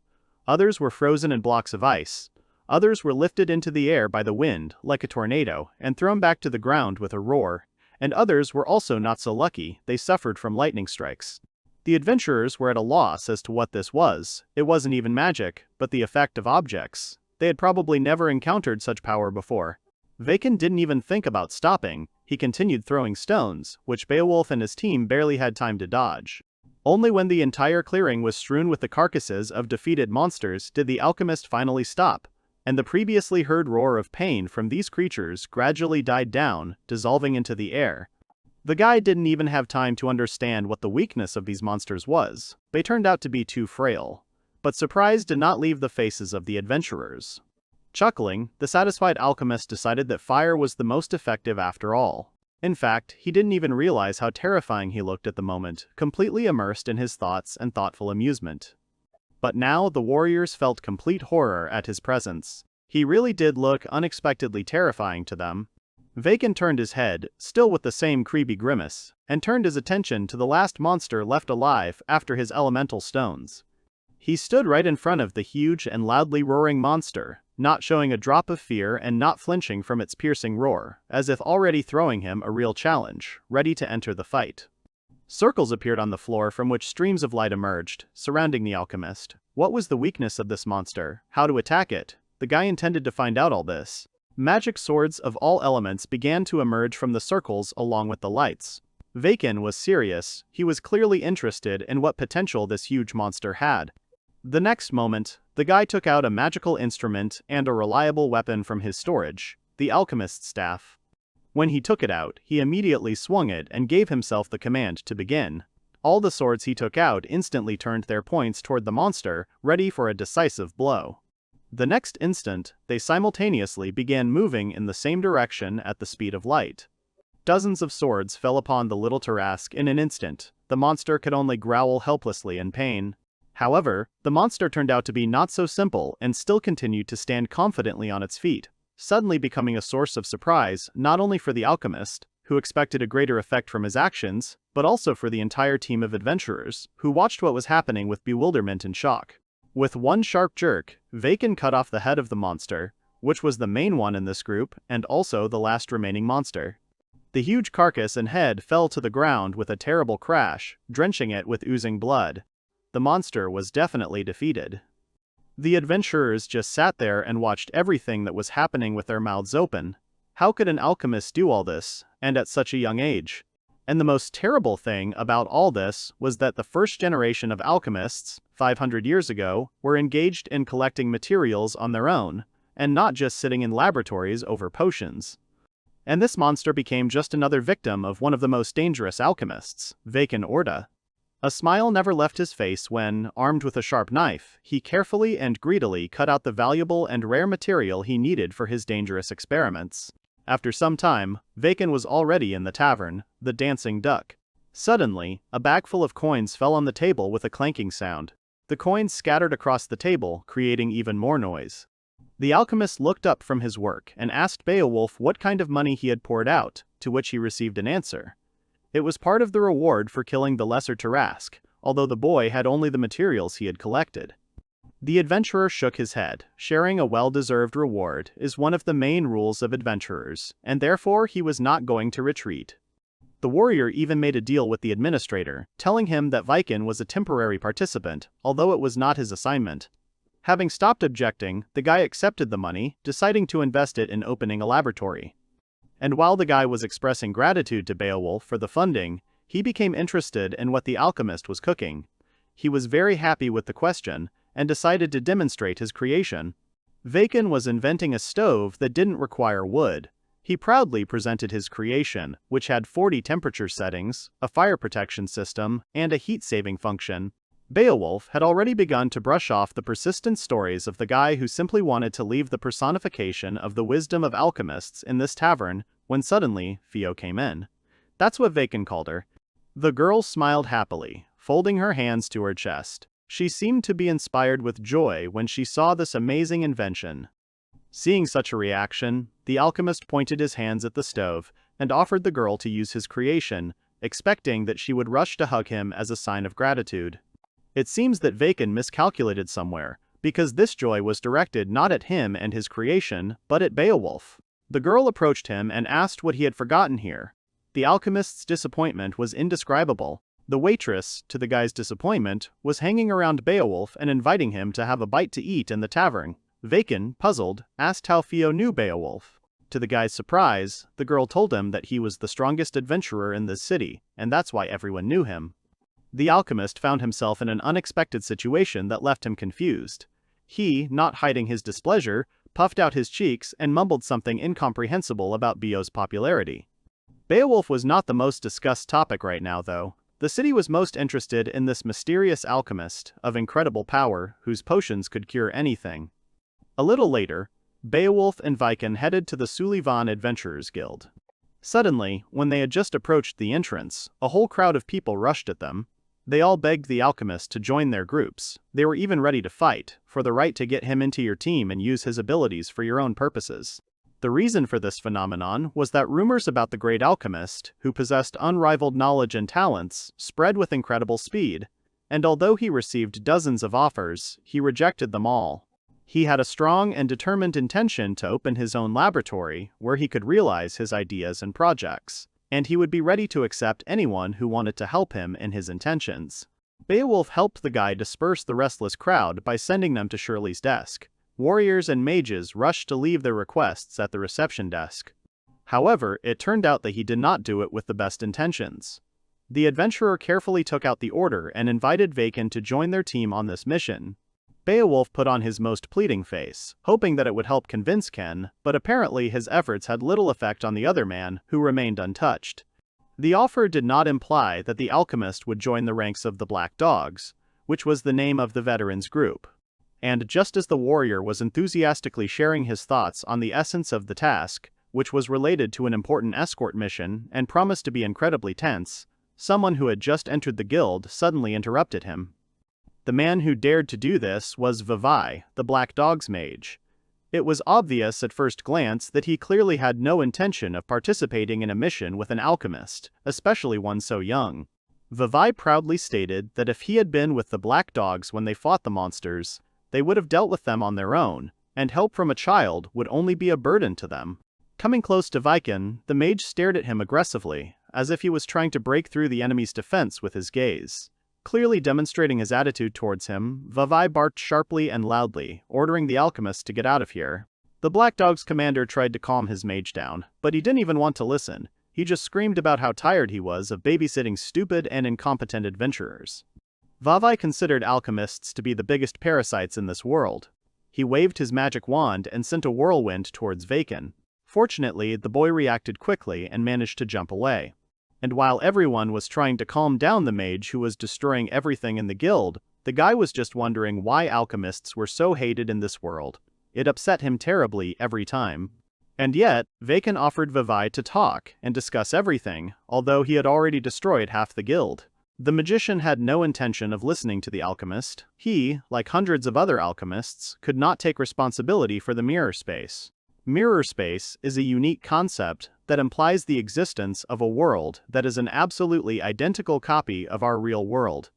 S1: Others were frozen in blocks of ice. Others were lifted into the air by the wind, like a tornado, and thrown back to the ground with a roar. And others were also not so lucky, they suffered from lightning strikes. The adventurers were at a loss as to what this was. It wasn't even magic, but the effect of objects. They had probably never encountered such power before. Vayken didn't even think about stopping. He continued throwing stones, which Beowulf and his team barely had time to dodge. Only when the entire clearing was strewn with the carcasses of defeated monsters did the alchemist finally stop, and the previously heard roar of pain from these creatures gradually died down, dissolving into the air. The guy didn't even have time to understand what the weakness of these monsters was. They turned out to be too frail. But surprise did not leave the faces of the adventurers. Chuckling, the satisfied alchemist decided that fire was the most effective after all. In fact, he didn't even realize how terrifying he looked at the moment, completely immersed in his thoughts and thoughtful amusement. But now the warriors felt complete horror at his presence. He really did look unexpectedly terrifying to them. Vayken turned his head, still with the same creepy grimace, and turned his attention to the last monster left alive after his elemental stones. He stood right in front of the huge and loudly roaring monster, not showing a drop of fear and not flinching from its piercing roar, as if already throwing him a real challenge, ready to enter the fight. Circles appeared on the floor from which streams of light emerged, surrounding the alchemist. What was the weakness of this monster? How to attack it? The guy intended to find out all this. Magic swords of all elements began to emerge from the circles along with the lights. Vayken was serious. He was clearly interested in what potential this huge monster had. The next moment, the guy took out a magical instrument and a reliable weapon from his storage, the alchemist's staff. When he took it out, he immediately swung it and gave himself the command to begin. All the swords he took out instantly turned their points toward the monster, ready for a decisive blow. The next instant, they simultaneously began moving in the same direction at the speed of light. Dozens of swords fell upon the little Terrasque in an instant. The monster could only growl helplessly in pain. However, the monster turned out to be not so simple and still continued to stand confidently on its feet, suddenly becoming a source of surprise not only for the alchemist, who expected a greater effect from his actions, but also for the entire team of adventurers, who watched what was happening with bewilderment and shock. With one sharp jerk, Vayken cut off the head of the monster, which was the main one in this group and also the last remaining monster. The huge carcass and head fell to the ground with a terrible crash, drenching it with oozing blood. The monster was definitely defeated. The adventurers just sat there and watched everything that was happening with their mouths open. How could an alchemist do all this, and at such a young age? And the most terrible thing about all this was that the first generation of alchemists, 500 years ago, were engaged in collecting materials on their own, and not just sitting in laboratories over potions. And this monster became just another victim of one of the most dangerous alchemists, Vayken Ordo. A smile never left his face when, armed with a sharp knife, he carefully and greedily cut out the valuable and rare material he needed for his dangerous experiments. After some time, Vayken was already in the tavern, the Dancing Duck. Suddenly, a bag full of coins fell on the table with a clanking sound. The coins scattered across the table, creating even more noise. The alchemist looked up from his work and asked Beowulf what kind of money he had poured out, to which he received an answer. It was part of the reward for killing the lesser Terrasque, although the boy had only the materials he had collected. The adventurer shook his head. Sharing a well-deserved reward is one of the main rules of adventurers, and therefore he was not going to retreat. The warrior even made a deal with the administrator, telling him that Vayken was a temporary participant, although it was not his assignment. Having stopped objecting, the guy accepted the money, deciding to invest it in opening a laboratory. And while the guy was expressing gratitude to Beowulf for the funding, he became interested in what the alchemist was cooking. He was very happy with the question, and decided to demonstrate his creation. Vayken was inventing a stove that didn't require wood. He proudly presented his creation, which had 40 temperature settings, a fire protection system, and a heat-saving function. Beowulf had already begun to brush off the persistent stories of the guy who simply wanted to leave the personification of the wisdom of alchemists in this tavern when suddenly Theo came in. That's what Vayken called her. The girl smiled happily, folding her hands to her chest. She seemed to be inspired with joy when she saw this amazing invention. Seeing such a reaction, the alchemist pointed his hands at the stove and offered the girl to use his creation, expecting that she would rush to hug him as a sign of gratitude. It seems that Vayken miscalculated somewhere, because this joy was directed not at him and his creation, but at Beowulf. The girl approached him and asked what he had forgotten here. The alchemist's disappointment was indescribable. The waitress, to the guy's disappointment, was hanging around Beowulf and inviting him to have a bite to eat in the tavern. Vayken, puzzled, asked how Theo knew Beowulf. To the guy's surprise, the girl told him that he was the strongest adventurer in this city, and that's why everyone knew him. The alchemist found himself in an unexpected situation that left him confused. He, not hiding his displeasure, puffed out his cheeks and mumbled something incomprehensible about Beo's popularity. Beowulf was not the most discussed topic right now, though. The city was most interested in this mysterious alchemist, of incredible power, whose potions could cure anything. A little later, Beowulf and Vayken headed to the Sullivan Adventurers Guild. Suddenly, when they had just approached the entrance, a whole crowd of people rushed at them. They all begged the alchemist to join their groups. They were even ready to fight, for the right to get him into your team and use his abilities for your own purposes. The reason for this phenomenon was that rumors about the great alchemist, who possessed unrivaled knowledge and talents, spread with incredible speed, and although he received dozens of offers, he rejected them all. He had a strong and determined intention to open his own laboratory, where he could realize his ideas and projects, and he would be ready to accept anyone who wanted to help him in his intentions. Beowulf helped the guy disperse the restless crowd by sending them to Shirley's desk. Warriors and mages rushed to leave their requests at the reception desk. However, it turned out that he did not do it with the best intentions. The adventurer carefully took out the order and invited Vayken to join their team on this mission. Beowulf put on his most pleading face, hoping that it would help convince Ken, but apparently his efforts had little effect on the other man, who remained untouched. The offer did not imply that the alchemist would join the ranks of the Black Dogs, which was the name of the veterans group. And just as the warrior was enthusiastically sharing his thoughts on the essence of the task, which was related to an important escort mission and promised to be incredibly tense, someone who had just entered the guild suddenly interrupted him. The man who dared to do this was Vavai, the Black Dog's mage. It was obvious at first glance that he clearly had no intention of participating in a mission with an alchemist, especially one so young. Vavai proudly stated that if he had been with the Black Dogs when they fought the monsters, they would have dealt with them on their own, and help from a child would only be a burden to them. Coming close to Vayken, the mage stared at him aggressively, as if he was trying to break through the enemy's defense with his gaze. Clearly demonstrating his attitude towards him, Vavai barked sharply and loudly, ordering the alchemist to get out of here. The Black Dog's commander tried to calm his mage down, but he didn't even want to listen. He just screamed about how tired he was of babysitting stupid and incompetent adventurers. Vavai considered alchemists to be the biggest parasites in this world. He waved his magic wand and sent a whirlwind towards Vayken. Fortunately, the boy reacted quickly and managed to jump away. And while everyone was trying to calm down the mage who was destroying everything in the guild, the guy was just wondering why alchemists were so hated in this world. It upset him terribly every time. And yet, Vayken offered Vavai to talk and discuss everything, although he had already destroyed half the guild. The magician had no intention of listening to the alchemist. He, like hundreds of other alchemists, could not take responsibility for the mirror space. Mirror space is a unique concept that implies the existence of a world that is an absolutely identical copy of our real world.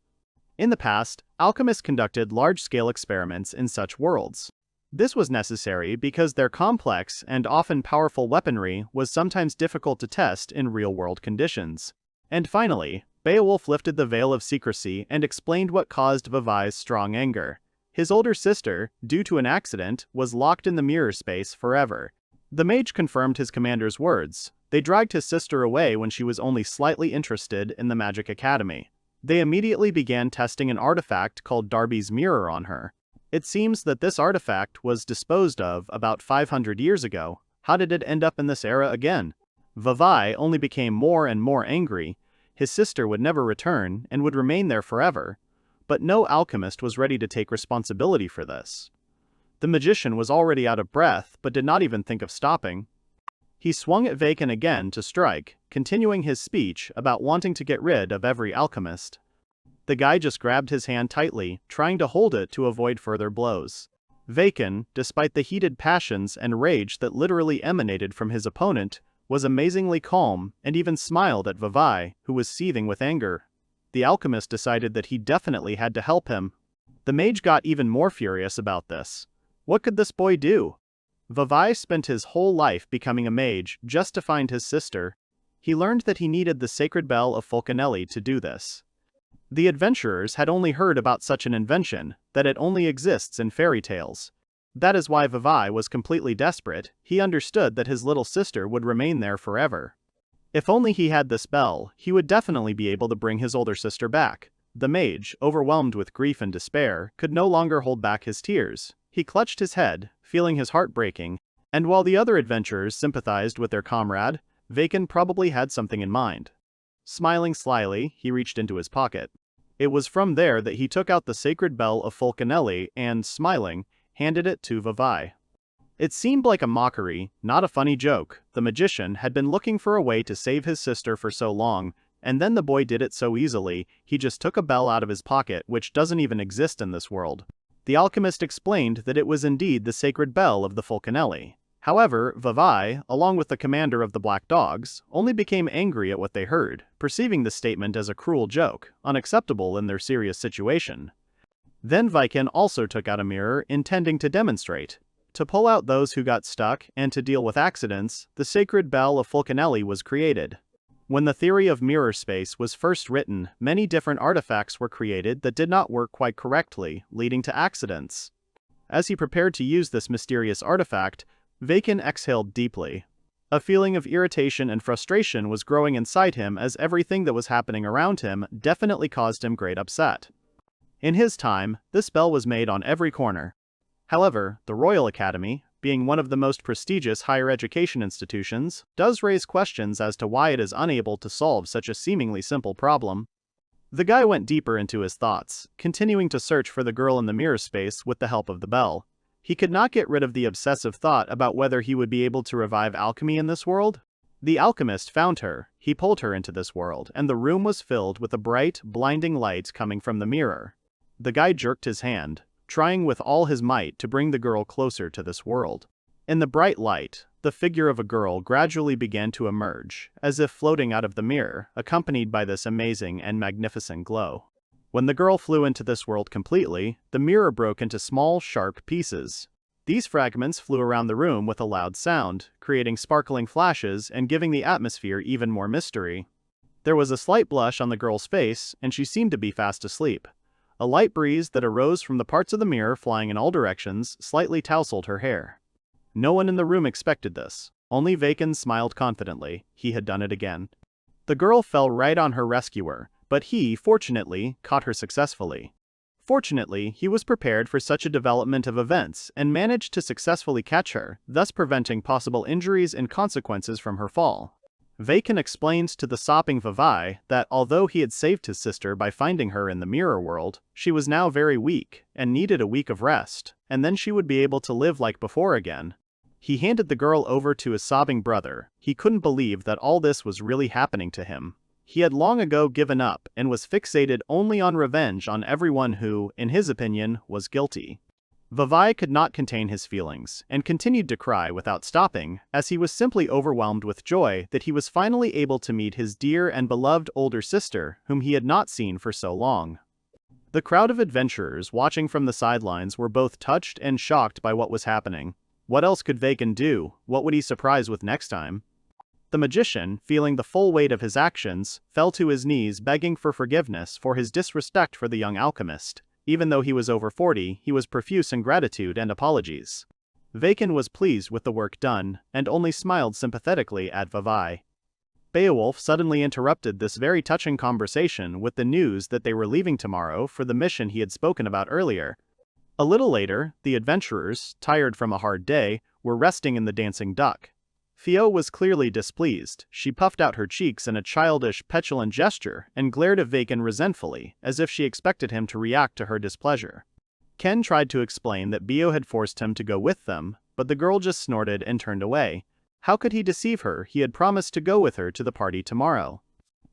S1: In the past, alchemists conducted large-scale experiments in such worlds. This was necessary because their complex and often powerful weaponry was sometimes difficult to test in real-world conditions. And finally, Beowulf lifted the veil of secrecy and explained what caused Vavai's strong anger. His older sister, due to an accident, was locked in the mirror space forever. The mage confirmed his commander's words. They dragged his sister away when she was only slightly interested in the Magic Academy. They immediately began testing an artifact called Darby's Mirror on her. It seems that this artifact was disposed of about 500 years ago. How did it end up in this era again? Vavai only became more and more angry. His sister would never return and would remain there forever. but no alchemist was ready to take responsibility for this. The magician was already out of breath but did not even think of stopping. He swung at Vayken again to strike, continuing his speech about wanting to get rid of every alchemist. The guy just grabbed his hand tightly, trying to hold it to avoid further blows. Vayken, despite the heated passions and rage that literally emanated from his opponent, was amazingly calm and even smiled at Vavai, who was seething with anger. The alchemist decided that he definitely had to help him. The mage got even more furious about this. What could this boy do? Vavai spent his whole life becoming a mage just to find his sister. He learned that he needed the sacred bell of Fulcanelli to do this. The adventurers had only heard about such an invention, that it only exists in fairy tales. That is why Vavai was completely desperate. He understood that his little sister would remain there forever. If only he had this bell, he would definitely be able to bring his older sister back. The mage, overwhelmed with grief and despair, could no longer hold back his tears. He clutched his head, feeling his heart breaking, and while the other adventurers sympathized with their comrade, Vayken probably had something in mind. Smiling slyly, he reached into his pocket. It was from there that he took out the sacred bell of Fulcanelli and, smiling, handed it to Vavai. It seemed like a mockery, not a funny joke. The magician had been looking for a way to save his sister for so long, and then the boy did it so easily. He just took a bell out of his pocket which doesn't even exist in this world. The alchemist explained that it was indeed the sacred bell of the Fulcanelli. However, Vavai, along with the commander of the Black Dogs, only became angry at what they heard, perceiving the statement as a cruel joke, unacceptable in their serious situation. Then Vayken also took out a mirror, intending to demonstrate. To pull out those who got stuck and to deal with accidents, the sacred bell of Fulcanelli was created. When the theory of mirror space was first written, many different artifacts were created that did not work quite correctly, leading to accidents. As he prepared to use this mysterious artifact, Vayken exhaled deeply. A feeling of irritation and frustration was growing inside him as everything that was happening around him definitely caused him great upset. In his time, this bell was made on every corner. However, the Royal Academy, being one of the most prestigious higher education institutions, does raise questions as to why it is unable to solve such a seemingly simple problem. The guy went deeper into his thoughts, continuing to search for the girl in the mirror space with the help of the bell. He could not get rid of the obsessive thought about whether he would be able to revive alchemy in this world. The alchemist found her, he pulled her into this world, and the room was filled with a bright, blinding light coming from the mirror. The guy jerked his hand, trying with all his might to bring the girl closer to this world. In the bright light, the figure of a girl gradually began to emerge, as if floating out of the mirror, accompanied by this amazing and magnificent glow. When the girl flew into this world completely, the mirror broke into small, sharp pieces. These fragments flew around the room with a loud sound, creating sparkling flashes and giving the atmosphere even more mystery. There was a slight blush on the girl's face, and she seemed to be fast asleep. A light breeze that arose from the parts of the mirror flying in all directions slightly tousled her hair. No one in the room expected this. Only Vayken smiled confidently. He had done it again. The girl fell right on her rescuer, but he, fortunately, caught her successfully. Fortunately, he was prepared for such a development of events and managed to successfully catch her, thus preventing possible injuries and consequences from her fall. Vayken explains to the sopping Vavai that although he had saved his sister by finding her in the mirror world, she was now very weak and needed a week of rest, and then she would be able to live like before again. He handed the girl over to his sobbing brother. He couldn't believe that all this was really happening to him. He had long ago given up and was fixated only on revenge on everyone who, in his opinion, was guilty. Vavai could not contain his feelings, and continued to cry without stopping, as he was simply overwhelmed with joy that he was finally able to meet his dear and beloved older sister, whom he had not seen for so long. The crowd of adventurers watching from the sidelines were both touched and shocked by what was happening. What else could Vayken do? What would he surprise with next time? The magician, feeling the full weight of his actions, fell to his knees begging for forgiveness for his disrespect for the young alchemist. Even though he was over 40, he was profuse in gratitude and apologies. Vayken was pleased with the work done, and only smiled sympathetically at Vavai. Beowulf suddenly interrupted this very touching conversation with the news that they were leaving tomorrow for the mission he had spoken about earlier. A little later, the adventurers, tired from a hard day, were resting in the Dancing Duck. Theo was clearly displeased. She puffed out her cheeks in a childish, petulant gesture and glared at Vayken resentfully, as if she expected him to react to her displeasure. Ken tried to explain that Bio had forced him to go with them, but the girl just snorted and turned away. How could he deceive her? He had promised to go with her to the party tomorrow.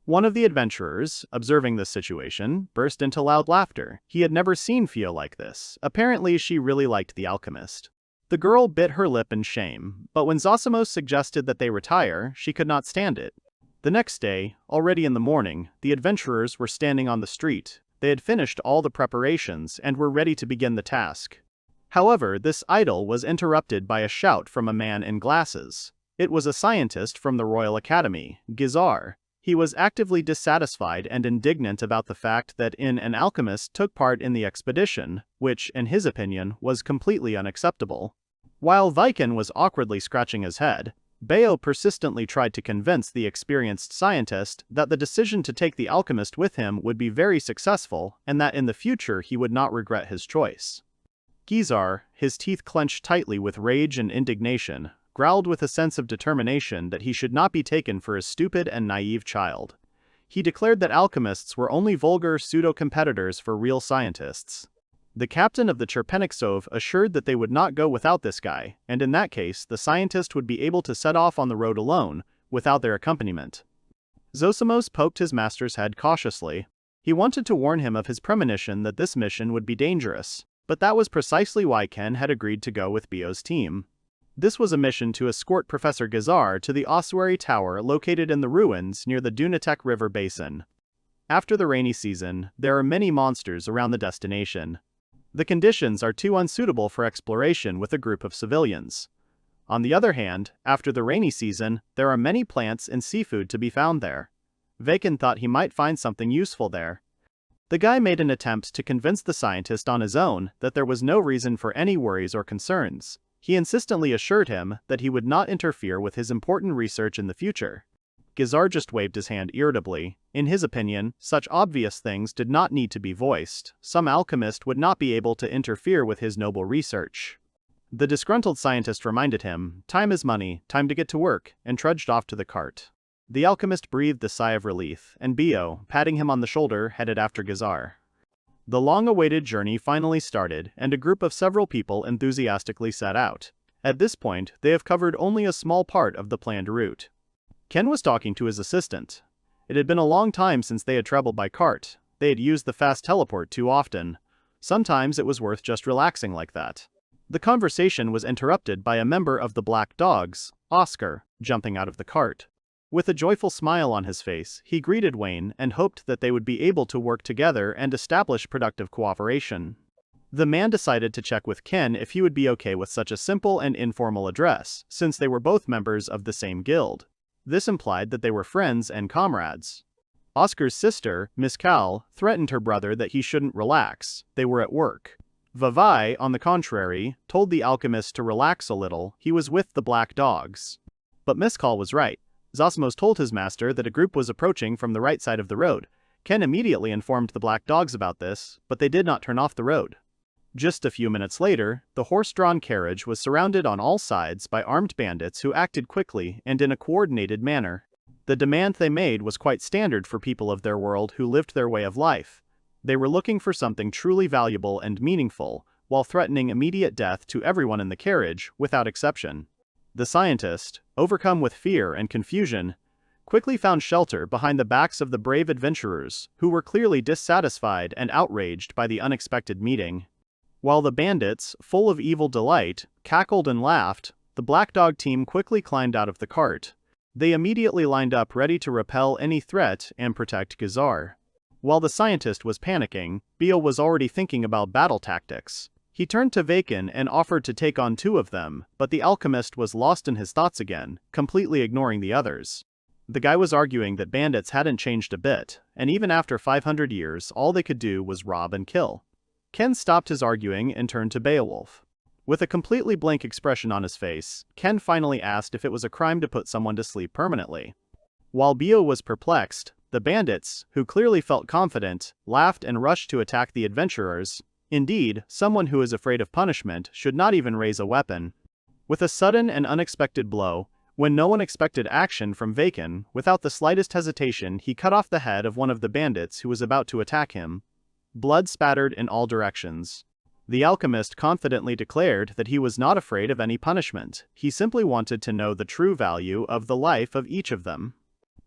S1: One of the adventurers, observing this situation, burst into loud laughter. He had never seen Theo like this. Apparently she really liked the alchemist. The girl bit her lip in shame, but when Zosimo suggested that they retire, she could not stand it. The next day, already in the morning, the adventurers were standing on the street. They had finished all the preparations and were ready to begin the task. However, this idyll was interrupted by a shout from a man in glasses. It was a scientist from the Royal Academy, Gizar. He was actively dissatisfied and indignant about the fact that an alchemist took part in the expedition, which, in his opinion, was completely unacceptable. While Vayken was awkwardly scratching his head, Bayo persistently tried to convince the experienced scientist that the decision to take the alchemist with him would be very successful and that in the future he would not regret his choice. Gizar, his teeth clenched tightly with rage and indignation, growled with a sense of determination that he should not be taken for a stupid and naive child. He declared that alchemists were only vulgar pseudo-competitors for real scientists. The captain of the Cherpeniksov assured that they would not go without this guy, and in that case the scientist would be able to set off on the road alone, without their accompaniment. Zosimos poked his master's head cautiously. He wanted to warn him of his premonition that this mission would be dangerous, but that was precisely why Ken had agreed to go with Bio's team. This was a mission to escort Professor Gizar to the ossuary tower located in the ruins near the Dunatek River basin. After the rainy season, there are many monsters around the destination. The conditions are too unsuitable for exploration with a group of civilians. On the other hand, after the rainy season, there are many plants and seafood to be found there. Vayken thought he might find something useful there. The guy made an attempt to convince the scientist on his own that there was no reason for any worries or concerns. He insistently assured him that he would not interfere with his important research in the future. Gizar just waved his hand irritably. In his opinion, such obvious things did not need to be voiced. Some alchemist would not be able to interfere with his noble research. The disgruntled scientist reminded him, "Time is money, time to get to work," and trudged off to the cart. The alchemist breathed a sigh of relief, and Bio, patting him on the shoulder, headed after Gizar. The long-awaited journey finally started, and a group of several people enthusiastically set out. At this point, they have covered only a small part of the planned route. Ken was talking to his assistant. It had been a long time since they had traveled by cart. They had used the fast teleport too often. Sometimes it was worth just relaxing like that. The conversation was interrupted by a member of the Black Dogs, Oscar, jumping out of the cart. With a joyful smile on his face, he greeted Wayne and hoped that they would be able to work together and establish productive cooperation. The man decided to check with Ken if he would be okay with such a simple and informal address, since they were both members of the same guild. This implied that they were friends and comrades. Oscar's sister, Miss Cal, threatened her brother that he shouldn't relax. They were at work. Vavai, on the contrary, told the alchemist to relax a little. He was with the Black Dogs. But Miss Cal was right. Zosimos told his master that a group was approaching from the right side of the road. Ken immediately informed the Black Dogs about this, but they did not turn off the road. Just a few minutes later, the horse-drawn carriage was surrounded on all sides by armed bandits who acted quickly and in a coordinated manner. The demand they made was quite standard for people of their world who lived their way of life. They were looking for something truly valuable and meaningful, while threatening immediate death to everyone in the carriage, without exception. The scientist, overcome with fear and confusion, quickly found shelter behind the backs of the brave adventurers, who were clearly dissatisfied and outraged by the unexpected meeting. While the bandits, full of evil delight, cackled and laughed, the Black Dog team quickly climbed out of the cart. They immediately lined up ready to repel any threat and protect Gizar. While the scientist was panicking, Beale was already thinking about battle tactics. He turned to Vayken and offered to take on two of them, but the alchemist was lost in his thoughts again, completely ignoring the others. The guy was arguing that bandits hadn't changed a bit, and even after 500 years all they could do was rob and kill. Ken stopped his arguing and turned to Beowulf. With a completely blank expression on his face, Ken finally asked if it was a crime to put someone to sleep permanently. While Beo was perplexed, the bandits, who clearly felt confident, laughed and rushed to attack the adventurers. Indeed, someone who is afraid of punishment should not even raise a weapon. With a sudden and unexpected blow, When no one expected action from Vayken, without the slightest hesitation he cut off the head of one of the bandits who was about to attack him. Blood spattered in all directions. The alchemist confidently declared that he was not afraid of any punishment, he simply wanted to know the true value of the life of each of them.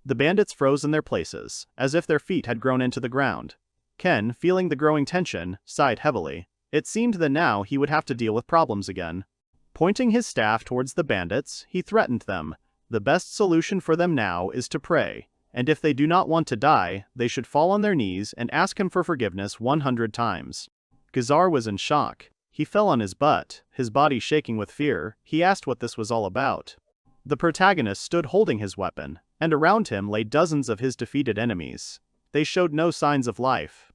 S1: The bandits froze in their places, as if their feet had grown into the ground. Ken, feeling the growing tension, sighed heavily. It seemed that now he would have to deal with problems again. Pointing his staff towards the bandits, he threatened them. The best solution for them now is to pray, and if they do not want to die, they should fall on their knees and ask him for forgiveness 100 times. Gazar was in shock. He fell on his butt, his body shaking with fear. He asked what this was all about. The protagonist stood holding his weapon, and around him lay dozens of his defeated enemies. They showed no signs of life.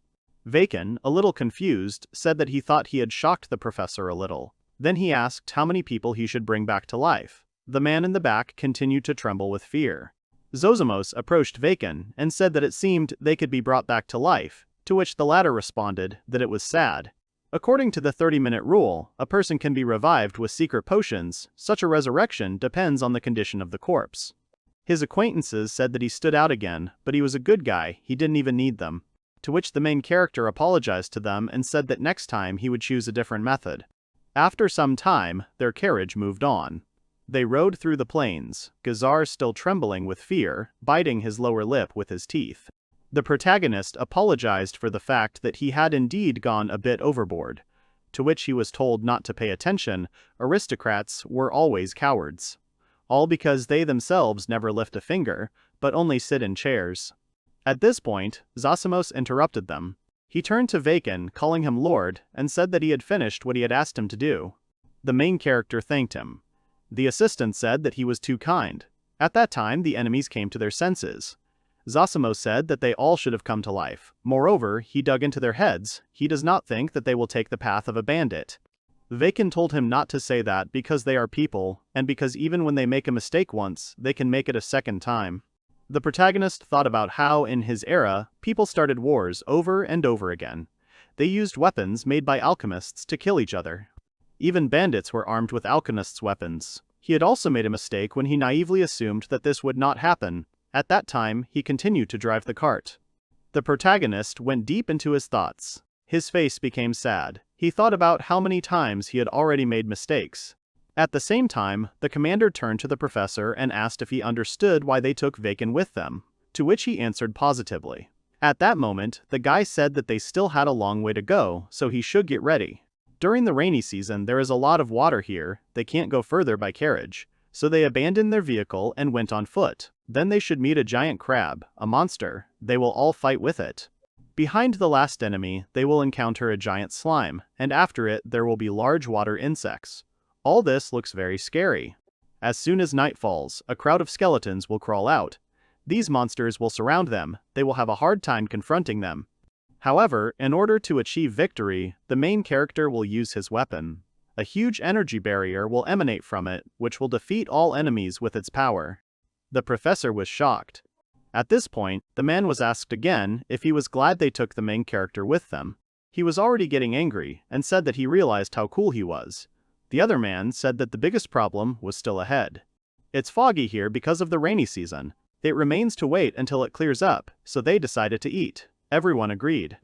S1: Vayken, a little confused, said that he thought he had shocked the professor a little. Then he asked how many people he should bring back to life. The man in the back continued to tremble with fear. Zozimos approached Vayken and said that it seemed they could be brought back to life, to which the latter responded that it was sad. According to the 30-minute rule, a person can be revived with secret potions. Such a resurrection depends on the condition of the corpse. His acquaintances said that he stood out again, but he was a good guy, he didn't even need them. To which the main character apologized to them and said that next time he would choose a different method. After some time, their carriage moved on. They rode through the plains, Gazar still trembling with fear, biting his lower lip with his teeth. The protagonist apologized for the fact that he had indeed gone a bit overboard, to which he was told not to pay attention. Aristocrats were always cowards. All because they themselves never lift a finger, but only sit in chairs. At this point, Zozimos interrupted them. He turned to Vayken, calling him Lord, and said that he had finished what he had asked him to do. The main character thanked him. The assistant said that he was too kind. At that time the enemies came to their senses. Zozimos said that they all should have come to life. Moreover, he dug into their heads. He does not think that they will take the path of a bandit. Vayken told him not to say that because they are people, and because even when they make a mistake once, they can make it a second time. The protagonist thought about how, in his era, people started wars over and over again. They used weapons made by alchemists to kill each other. Even bandits were armed with alchemists' weapons. He had also made a mistake when he naively assumed that this would not happen. At that time, he continued to drive the cart. The protagonist went deep into his thoughts. His face became sad. He thought about how many times he had already made mistakes. At the same time, the commander turned to the professor and asked if he understood why they took Vayken with them, to which he answered positively. At that moment, the guy said that they still had a long way to go, so he should get ready. During the rainy season there is a lot of water here, they can't go further by carriage, so they abandoned their vehicle and went on foot. Then they should meet a giant crab, a monster, they will all fight with it. Behind the last enemy, they will encounter a giant slime, and after it there will be large water insects. All this looks very scary. As soon as night falls, a crowd of skeletons will crawl out. These monsters will surround them, they will have a hard time confronting them. However, in order to achieve victory, the main character will use his weapon. A huge energy barrier will emanate from it, which will defeat all enemies with its power. The professor was shocked. At this point, the man was asked again if he was glad they took the main character with them. He was already getting angry, and said that he realized how cool he was. The other man said that the biggest problem was still ahead. It's foggy here because of the rainy season. It remains to wait until it clears up, so they decided to eat. Everyone agreed.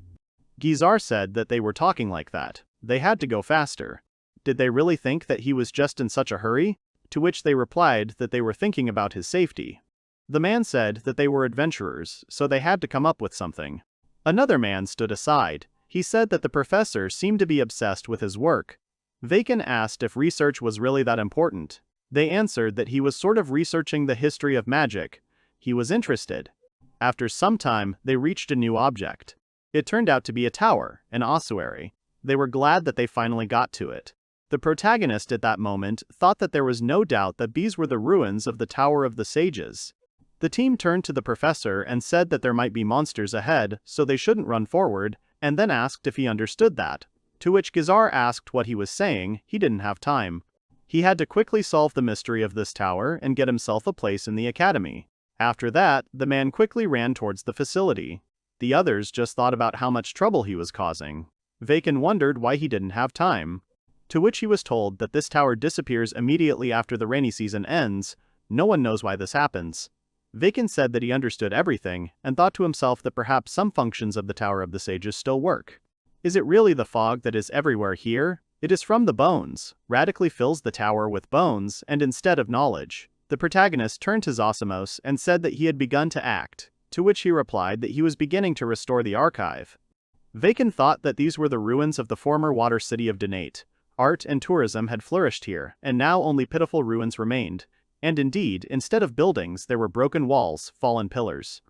S1: Gizar said that they were talking like that. They had to go faster. Did they really think that he was just in such a hurry? To which they replied that they were thinking about his safety. The man said that they were adventurers, so they had to come up with something. Another man stood aside. He said that the professor seemed to be obsessed with his work. Vayken asked if research was really that important. They answered that he was sort of researching the history of magic. He was interested. After some time, they reached a new object. It turned out to be a tower, an ossuary. They were glad that they finally got to it. The protagonist at that moment thought that there was no doubt that these were the ruins of the Tower of the Sages. The team turned to the professor and said that there might be monsters ahead, so they shouldn't run forward, and then asked if he understood that. To which Gizar asked what he was saying. He didn't have time. He had to quickly solve the mystery of this tower and get himself a place in the academy. After that, the man quickly ran towards the facility. The others just thought about how much trouble he was causing. Vayken wondered why he didn't have time. To which he was told that this tower disappears immediately after the rainy season ends. no one knows why this happens. Vayken said that he understood everything, and thought to himself that perhaps some functions of the Tower of the Sages still work. Is it really the fog that is everywhere here? It is from the bones, radically fills the tower with bones, and instead of knowledge. The protagonist turned to Zosimos and said that he had begun to act, to which he replied that he was beginning to restore the archive. Vayken thought that these were the ruins of the former water city of Donate. Art and tourism had flourished here, and now only pitiful ruins remained. And indeed, instead of buildings, there were broken walls, fallen pillars.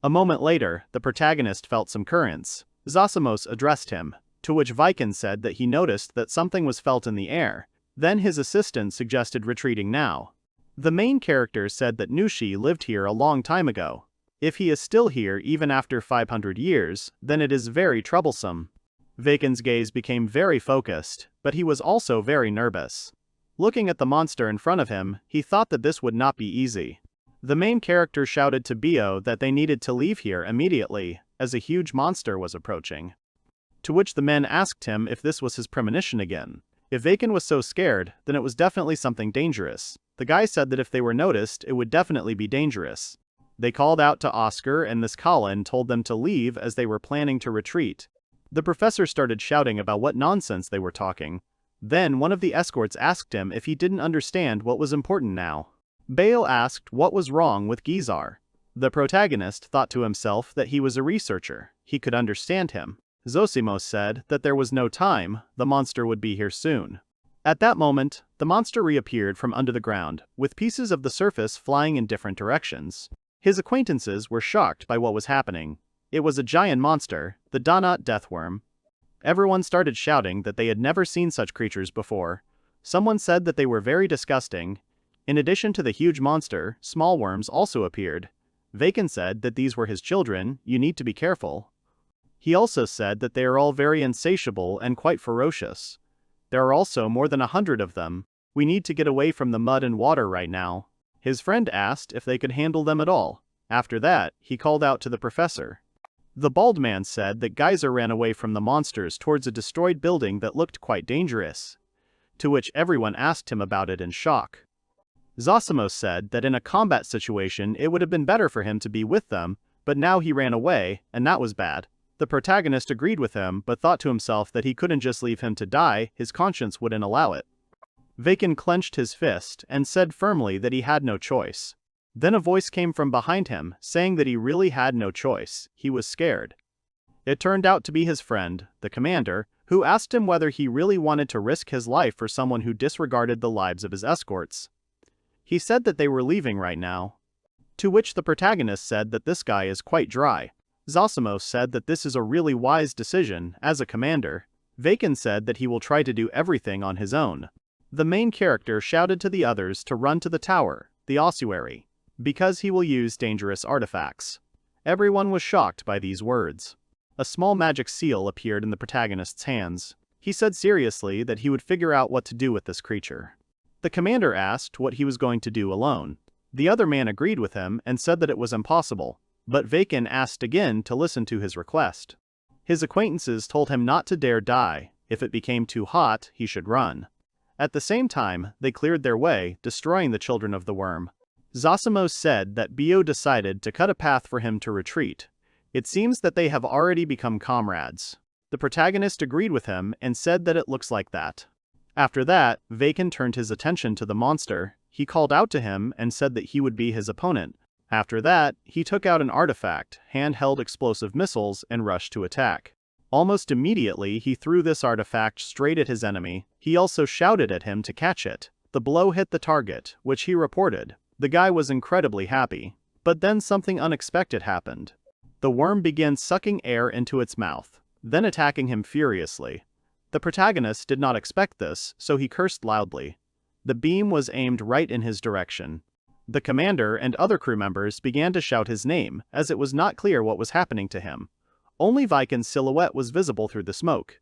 S1: A moment later, the protagonist felt some currents. Zosimos addressed him, to which Vayken said that he noticed that something was felt in the air. Then his assistant suggested retreating now. The main character said that Nushi lived here a long time ago. If he is still here even after 500 years, then it is very troublesome. Vayken's gaze became very focused, but he was also very nervous. Looking at the monster in front of him, he thought that this would not be easy. The main character shouted to Bio that they needed to leave here immediately, as a huge monster was approaching. To which the men asked him if this was his premonition again. If Vayken was so scared, then it was definitely something dangerous. The guy said that if they were noticed, it would definitely be dangerous. They called out to Oscar, and Miss Colin told them to leave as they were planning to retreat. The professor started shouting about what nonsense they were talking. Then one of the escorts asked him if he didn't understand what was important now. Bale asked what was wrong with Gizar. The protagonist thought to himself that he was a researcher. He could understand him. Zosimos said that there was no time, the monster would be here soon. At that moment, the monster reappeared from under the ground, with pieces of the surface flying in different directions. His acquaintances were shocked by what was happening. It was a giant monster, the Donat Deathworm. Everyone started shouting that they had never seen such creatures before. Someone said that they were very disgusting. In addition to the huge monster, small worms also appeared. Vayken said that these were his children, you need to be careful. He also said that they are all very insatiable and quite ferocious. There are also more than 100 of them. We need to get away from the mud and water right now. His friend asked if they could handle them at all. After that, he called out to the professor. The bald man said that Geyser ran away from the monsters towards a destroyed building that looked quite dangerous. To which everyone asked him about it in shock. Zosimos said that in a combat situation it would have been better for him to be with them, but now he ran away, and that was bad. The protagonist agreed with him but thought to himself that he couldn't just leave him to die, his conscience wouldn't allow it. Vayken clenched his fist and said firmly that he had no choice. Then a voice came from behind him, saying that he really had no choice, he was scared. It turned out to be his friend, the commander, who asked him whether he really wanted to risk his life for someone who disregarded the lives of his escorts. He said that they were leaving right now. To which the protagonist said that this guy is quite dry. Zosimos said that this is a really wise decision, as a commander. Vayken said that he will try to do everything on his own. The main character shouted to the others to run to the tower, the ossuary, because he will use dangerous artifacts. Everyone was shocked by these words. A small magic seal appeared in the protagonist's hands. He said seriously that he would figure out what to do with this creature. The commander asked what he was going to do alone. The other man agreed with him and said that it was impossible. But Vayken asked again to listen to his request. His acquaintances told him not to dare die. If it became too hot, he should run. At the same time, they cleared their way, destroying the children of the worm. Zosimos said that Bio decided to cut a path for him to retreat. It seems that they have already become comrades. The protagonist agreed with him and said that it looks like that. After that, Vayken turned his attention to the monster. He called out to him and said that he would be his opponent. After that, he took out an artifact, handheld explosive missiles, and rushed to attack. Almost immediately, he threw this artifact straight at his enemy. He also shouted at him to catch it. The blow hit the target, which he reported. The guy was incredibly happy. But then something unexpected happened. The worm began sucking air into its mouth, then attacking him furiously. The protagonist did not expect this, so he cursed loudly. The beam was aimed right in his direction. The commander and other crew members began to shout his name, as it was not clear what was happening to him. Only Vayken's silhouette was visible through the smoke.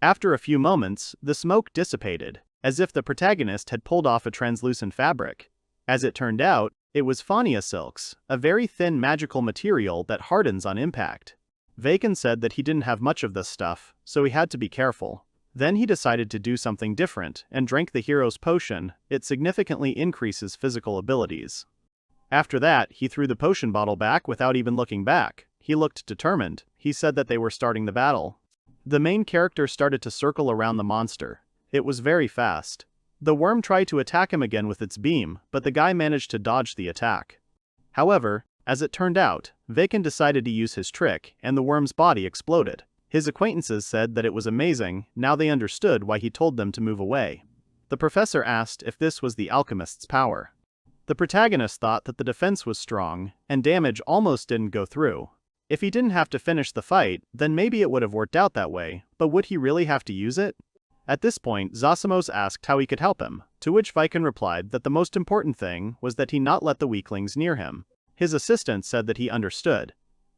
S1: After a few moments, the smoke dissipated, as if the protagonist had pulled off a translucent fabric. As it turned out, it was Faunia silks, a very thin magical material that hardens on impact. Vayken said that he didn't have much of this stuff, so he had to be careful. Then he decided to do something different and drank the hero's potion. It significantly increases physical abilities. After that, he threw the potion bottle back without even looking back. He looked determined. He said that they were starting the battle. The main character started to circle around the monster. It was very fast. The worm tried to attack him again with its beam, but the guy managed to dodge the attack. However, as it turned out, Vayken decided to use his trick, and the worm's body exploded. His acquaintances said that it was amazing. Now they understood why he told them to move away. The professor asked if this was the alchemist's power. The protagonist thought that the defense was strong, and damage almost didn't go through. If he didn't have to finish the fight, then maybe it would have worked out that way, but would he really have to use it? At this point, Zosimos asked how he could help him, to which Vayken replied that the most important thing was that he not let the weaklings near him. His assistant said that he understood.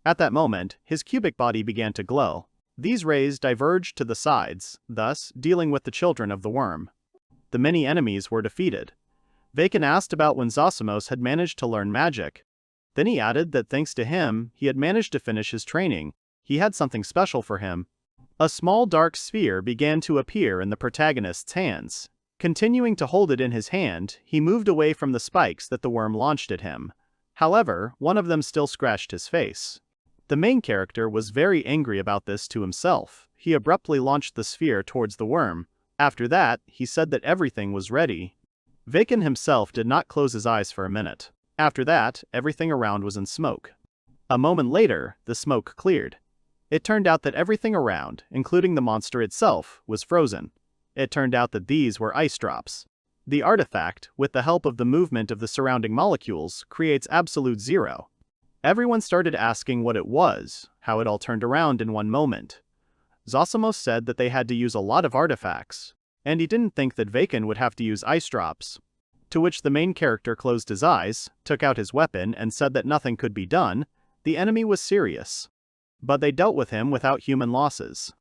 S1: At that moment, his cubic body began to glow. These rays diverged to the sides, thus dealing with the children of the worm. The many enemies were defeated. Vayken asked about when Zosimos had managed to learn magic. Then he added that thanks to him, he had managed to finish his training. He had something special for him. A small dark sphere began to appear in the protagonist's hands. Continuing to hold it in his hand, he moved away from the spikes that the worm launched at him. However, one of them still scratched his face. The main character was very angry about this to himself. He abruptly launched the sphere towards the worm. After that, he said that everything was ready. Vayken himself did not close his eyes for a minute. After that, everything around was in smoke. A moment later, the smoke cleared. It turned out that everything around, including the monster itself, was frozen. It turned out that these were ice drops. The artifact, with the help of the movement of the surrounding molecules, creates absolute zero. Everyone started asking what it was, how it all turned around in one moment. Zosimos said that they had to use a lot of artifacts, and he didn't think that Vayken would have to use ice drops. To which the main character closed his eyes, took out his weapon, and said that nothing could be done. The enemy was serious. But they dealt with him without human losses.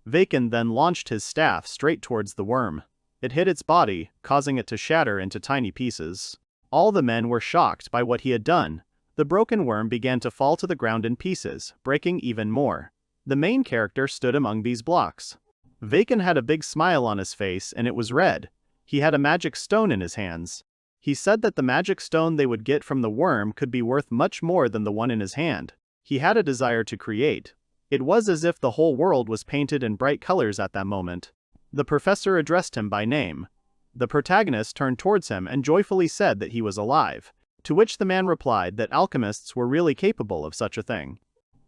S1: Vayken then launched his staff straight towards the worm. It hit its body, causing it to shatter into tiny pieces. All the men were shocked by what he had done. The broken worm began to fall to the ground in pieces, breaking even more. The main character stood among these blocks. Vayken had a big smile on his face, and it was red. He had a magic stone in his hands. He said that the magic stone they would get from the worm could be worth much more than the one in his hand. He had a desire to create. It was as if the whole world was painted in bright colors at that moment. The professor addressed him by name. The protagonist turned towards him and joyfully said that he was alive, to which the man replied that alchemists were really capable of such a thing.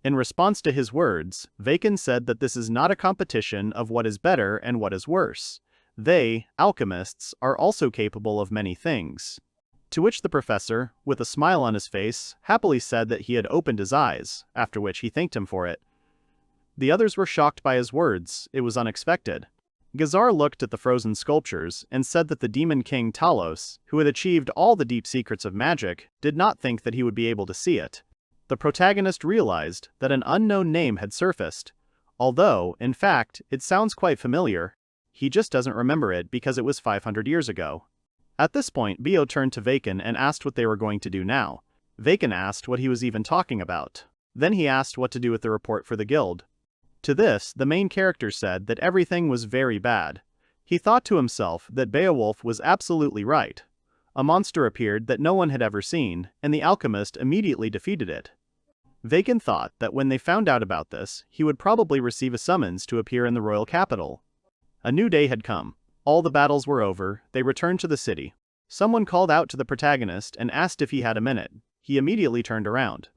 S1: In response to his words, Vayken said that this is not a competition of what is better and what is worse. They, alchemists, are also capable of many things. To which the professor, with a smile on his face, happily said that he had opened his eyes, after which he thanked him for it. The others were shocked by his words. It was unexpected. Gazar looked at the frozen sculptures and said that the demon king Talos, who had achieved all the deep secrets of magic, did not think that he would be able to see it. The protagonist realized that an unknown name had surfaced. Although, in fact, it sounds quite familiar. He just doesn't remember it because it was 500 years ago. At this point, Bio turned to Vayken and asked what they were going to do now. Vayken asked what he was even talking about. Then he asked what to do with the report for the guild. To this, the main character said that everything was very bad. He thought to himself that Beowulf was absolutely right. A monster appeared that no one had ever seen, and the alchemist immediately defeated it. Vayken thought that when they found out about this, he would probably receive a summons to appear in the royal capital. A new day had come. All the battles were over. They returned to the city. Someone called out to the protagonist and asked if he had a minute. He immediately turned around.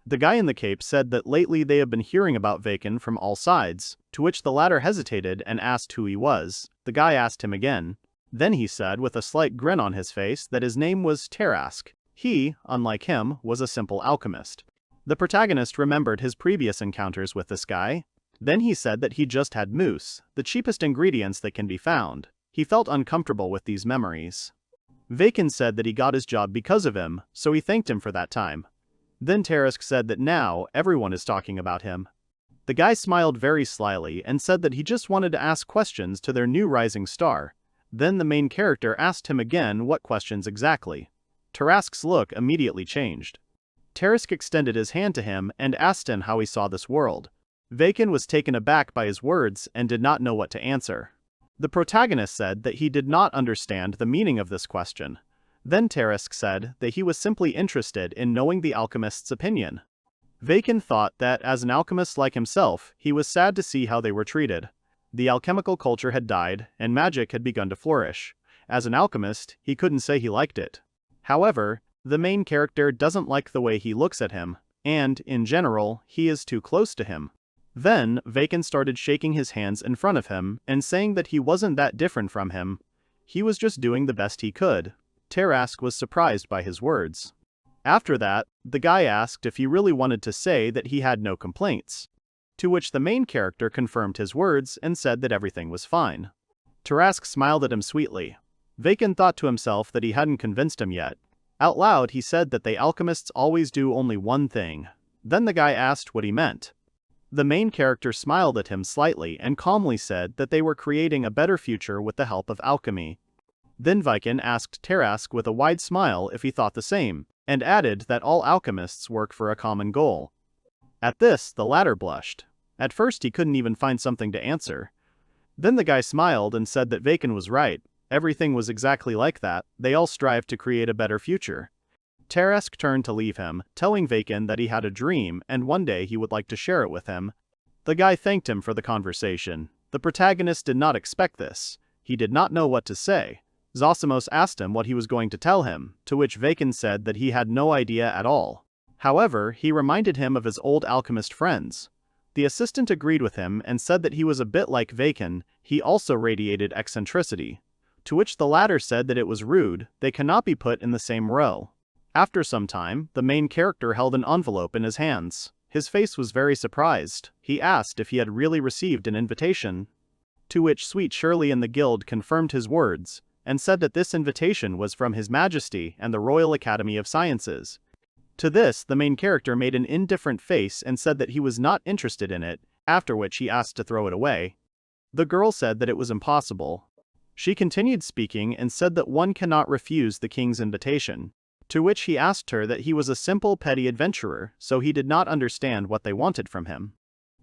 S1: The guy in the cape said that lately they had been hearing about Vayken from all sides, to which the latter hesitated and asked who he was. The guy asked him again. Then he said with a slight grin on his face that his name was Terrasque. He, unlike him, was a simple alchemist. The protagonist remembered his previous encounters with this guy. Then he said that he just had moose, the cheapest ingredients that can be found. He felt uncomfortable with these memories. Vayken said that he got his job because of him, so he thanked him for that time. Then Terrasque said that now everyone is talking about him. The guy smiled very slyly and said that he just wanted to ask questions to their new rising star. Then the main character asked him again what questions exactly. Terrasque's look immediately changed. Terrasque extended his hand to him and asked him how he saw this world. Vayken was taken aback by his words and did not know what to answer. The protagonist said that he did not understand the meaning of this question. Then Terrasque said that he was simply interested in knowing the alchemist's opinion. Vayken thought that as an alchemist like himself, he was sad to see how they were treated. The alchemical culture had died, and magic had begun to flourish. As an alchemist, he couldn't say he liked it. However, the main character doesn't like the way he looks at him, and, in general, he is too close to him. Then, Vayken started shaking his hands in front of him and saying that he wasn't that different from him. He was just doing the best he could. Terrasque was surprised by his words. After that, the guy asked if he really wanted to say that he had no complaints. To which the main character confirmed his words and said that everything was fine. Terrasque smiled at him sweetly. Vayken thought to himself that he hadn't convinced him yet. Out loud he said that the alchemists always do only one thing. Then the guy asked what he meant. The main character smiled at him slightly and calmly said that they were creating a better future with the help of alchemy. Then Vayken asked Terrasque with a wide smile if he thought the same, and added that all alchemists work for a common goal. At this, the latter blushed. At first he couldn't even find something to answer. Then the guy smiled and said that Vayken was right. Everything was exactly like that. They all strive to create a better future. Terrasque turned to leave him, telling Vayken that he had a dream and one day he would like to share it with him. The guy thanked him for the conversation. The protagonist did not expect this. He did not know what to say. Zosimos asked him what he was going to tell him, to which Vayken said that he had no idea at all. However, he reminded him of his old alchemist friends. The assistant agreed with him and said that he was a bit like Vayken. He also radiated eccentricity. To which the latter said that it was rude, they cannot be put in the same row. After some time, the main character held an envelope in his hands. His face was very surprised. He asked if he had really received an invitation. To which Sweet Shirley and the guild confirmed his words, and said that this invitation was from His Majesty and the Royal Academy of Sciences. To this, the main character made an indifferent face and said that he was not interested in it, after which he asked to throw it away. The girl said that it was impossible. She continued speaking and said that one cannot refuse the king's invitation. To which he asked her that he was a simple petty adventurer, so he did not understand what they wanted from him.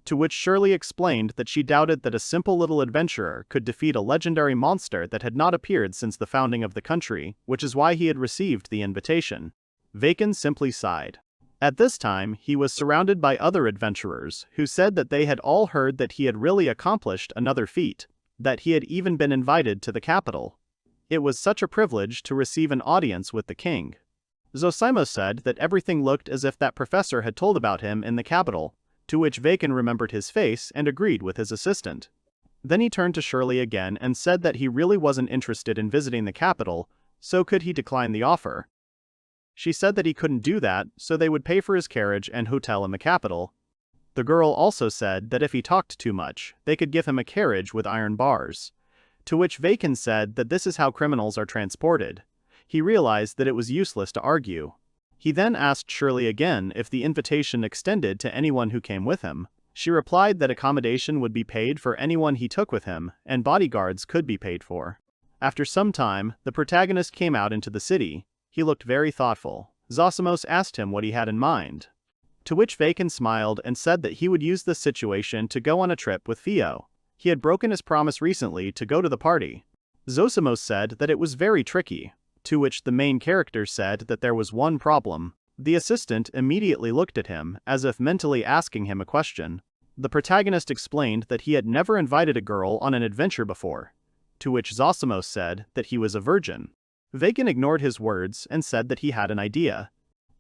S1: To which Shirley explained that she doubted that a simple little adventurer could defeat a legendary monster that had not appeared since the founding of the country, which is why he had received the invitation. Vayken simply sighed. At this time, he was surrounded by other adventurers, who said that they had all heard that he had really accomplished another feat, that he had even been invited to the capital. It was such a privilege to receive an audience with the king. Zosimos said that everything looked as if that professor had told about him in the capital, to which Vayken remembered his face and agreed with his assistant. Then he turned to Shirley again and said that he really wasn't interested in visiting the capital, so could he decline the offer. She said that he couldn't do that, so they would pay for his carriage and hotel in the capital. The girl also said that if he talked too much, they could give him a carriage with iron bars. To which Vayken said that this is how criminals are transported. He realized that it was useless to argue. He then asked Shirley again if the invitation extended to anyone who came with him. She replied that accommodation would be paid for anyone he took with him, and bodyguards could be paid for. After some time, the protagonist came out into the city. He looked very thoughtful. Zosimos asked him what he had in mind. To which Vayken smiled and said that he would use this situation to go on a trip with Theo. He had broken his promise recently to go to the party. Zosimos said that it was very tricky. To which the main character said that there was one problem. The assistant immediately looked at him, as if mentally asking him a question. The protagonist explained that he had never invited a girl on an adventure before. To which Zosimos said that he was a virgin. Vayken ignored his words and said that he had an idea.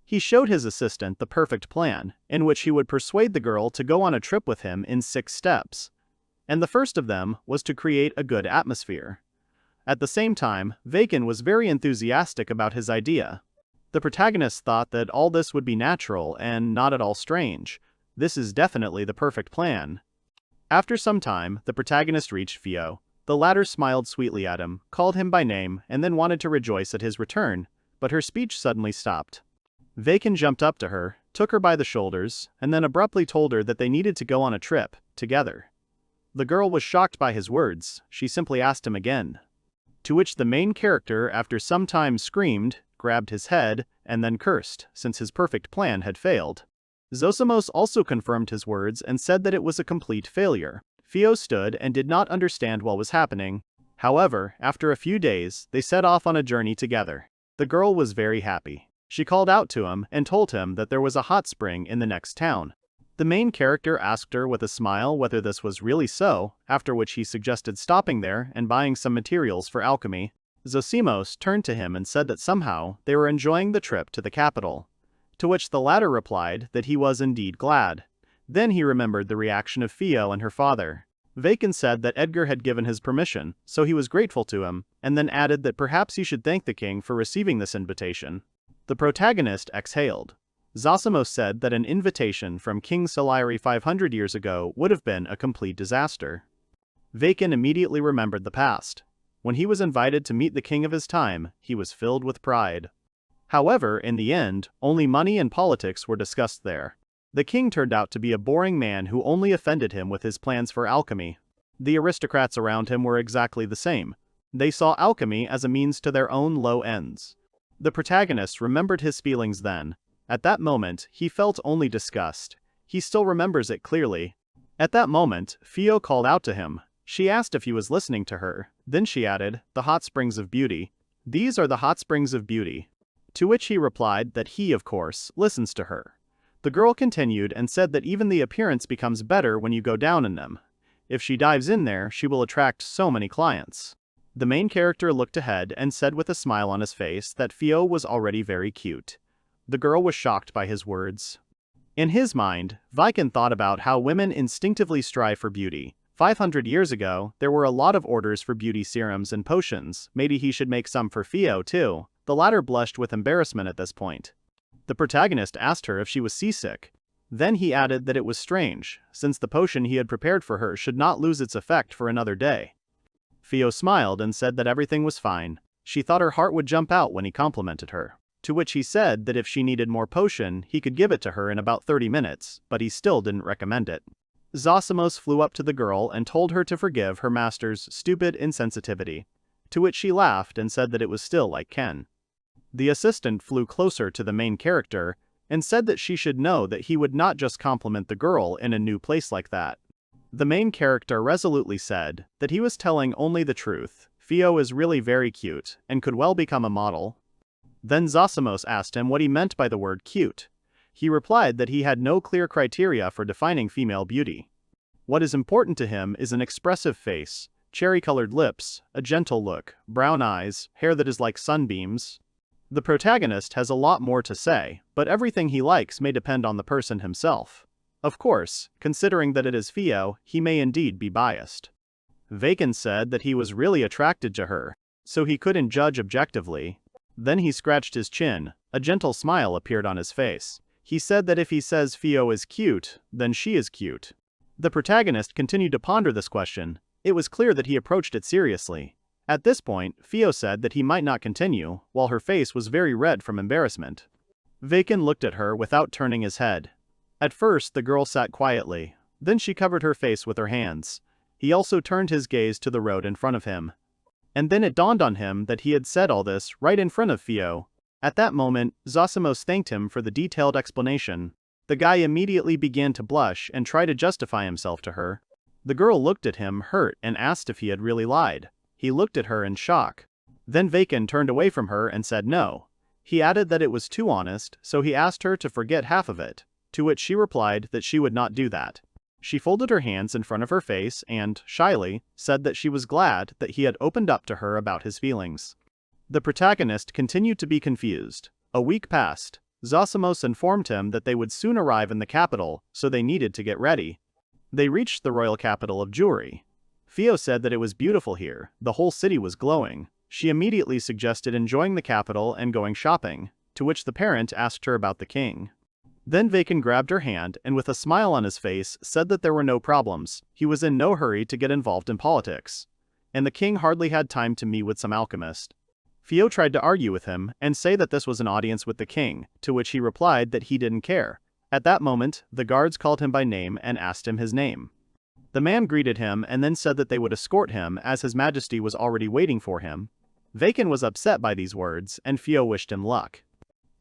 S1: He showed his assistant the perfect plan, in which he would persuade the girl to go on a trip with him in 6 steps. And the first of them was to create a good atmosphere. At the same time, Vayken was very enthusiastic about his idea. The protagonist thought that all this would be natural and not at all strange. This is definitely the perfect plan. After some time, the protagonist reached Theo. The latter smiled sweetly at him, called him by name, and then wanted to rejoice at his return, but her speech suddenly stopped. Vayken jumped up to her, took her by the shoulders, and then abruptly told her that they needed to go on a trip, together. The girl was shocked by his words. She simply asked him again. To which the main character after some time screamed, grabbed his head, and then cursed, since his perfect plan had failed. Zosimos also confirmed his words and said that it was a complete failure. Theo stood and did not understand what was happening. However, after a few days, they set off on a journey together. The girl was very happy. She called out to him and told him that there was a hot spring in the next town. The main character asked her with a smile whether this was really so, after which he suggested stopping there and buying some materials for alchemy. Zosimos turned to him and said that somehow they were enjoying the trip to the capital. To which the latter replied that he was indeed glad. Then he remembered the reaction of Theo and her father. Vayken said that Edgar had given his permission, so he was grateful to him, and then added that perhaps he should thank the king for receiving this invitation. The protagonist exhaled. Zosimos said that an invitation from King Salieri 500 years ago would have been a complete disaster. Vayken immediately remembered the past. When he was invited to meet the king of his time, he was filled with pride. However, in the end, only money and politics were discussed there. The king turned out to be a boring man who only offended him with his plans for alchemy. The aristocrats around him were exactly the same. They saw alchemy as a means to their own low ends. The protagonist remembered his feelings then. At that moment, he felt only disgust. He still remembers it clearly. At that moment, Theo called out to him. She asked if he was listening to her. Then she added, "The hot springs of beauty. These are the hot springs of beauty." To which he replied that he, of course, listens to her. The girl continued and said that even the appearance becomes better when you go down in them. If she dives in there, she will attract so many clients. The main character looked ahead and said with a smile on his face that Theo was already very cute. The girl was shocked by his words. In his mind, Vayken thought about how women instinctively strive for beauty. 500 years ago, there were a lot of orders for beauty serums and potions. Maybe he should make some for Theo too. The latter blushed with embarrassment at this point. The protagonist asked her if she was seasick. Then he added that it was strange, since the potion he had prepared for her should not lose its effect for another day. Theo smiled and said that everything was fine. She thought her heart would jump out when he complimented her. To which he said that if she needed more potion, he could give it to her in about 30 minutes, but he still didn't recommend it. Zosimos flew up to the girl and told her to forgive her master's stupid insensitivity. To which she laughed and said that it was still like Ken. The assistant flew closer to the main character and said that she should know that he would not just compliment the girl in a new place like that. The main character resolutely said that he was telling only the truth. Theo is really very cute and could well become a model. Then Zosimos asked him what he meant by the word cute. He replied that he had no clear criteria for defining female beauty. What is important to him is an expressive face, cherry-colored lips, a gentle look, brown eyes, hair that is like sunbeams. The protagonist has a lot more to say, but everything he likes may depend on the person himself. Of course, considering that it is Theo, he may indeed be biased. Vayken said that he was really attracted to her, so he couldn't judge objectively. Then he scratched his chin. A gentle smile appeared on his face. He said that if he says Theo is cute, then she is cute. The protagonist continued to ponder this question. It was clear that he approached it seriously. At this point, Theo said that he might not continue, while her face was very red from embarrassment. Vayken looked at her without turning his head. At first, the girl sat quietly. Then she covered her face with her hands. He also turned his gaze to the road in front of him. And then it dawned on him that he had said all this right in front of Theo. At that moment, Zosimos thanked him for the detailed explanation. The guy immediately began to blush and try to justify himself to her. The girl looked at him hurt and asked if he had really lied. He looked at her in shock. Then Vayken turned away from her and said no. He added that it was too honest, so he asked her to forget half of it, to which she replied that she would not do that. She folded her hands in front of her face and, shyly, said that she was glad that he had opened up to her about his feelings. The protagonist continued to be confused. A week passed. Zosimos informed him that they would soon arrive in the capital, so they needed to get ready. They reached the royal capital of Jewry. Theo said that it was beautiful here. The whole city was glowing. She immediately suggested enjoying the capital and going shopping, to which the parent asked her about the king. Then Vayken grabbed her hand and with a smile on his face said that there were no problems. He was in no hurry to get involved in politics. And the king hardly had time to meet with some alchemist. Theo tried to argue with him and say that this was an audience with the king, to which he replied that he didn't care. At that moment, the guards called him by name and asked him his name. The man greeted him and then said that they would escort him as his majesty was already waiting for him. Vayken was upset by these words and Theo wished him luck.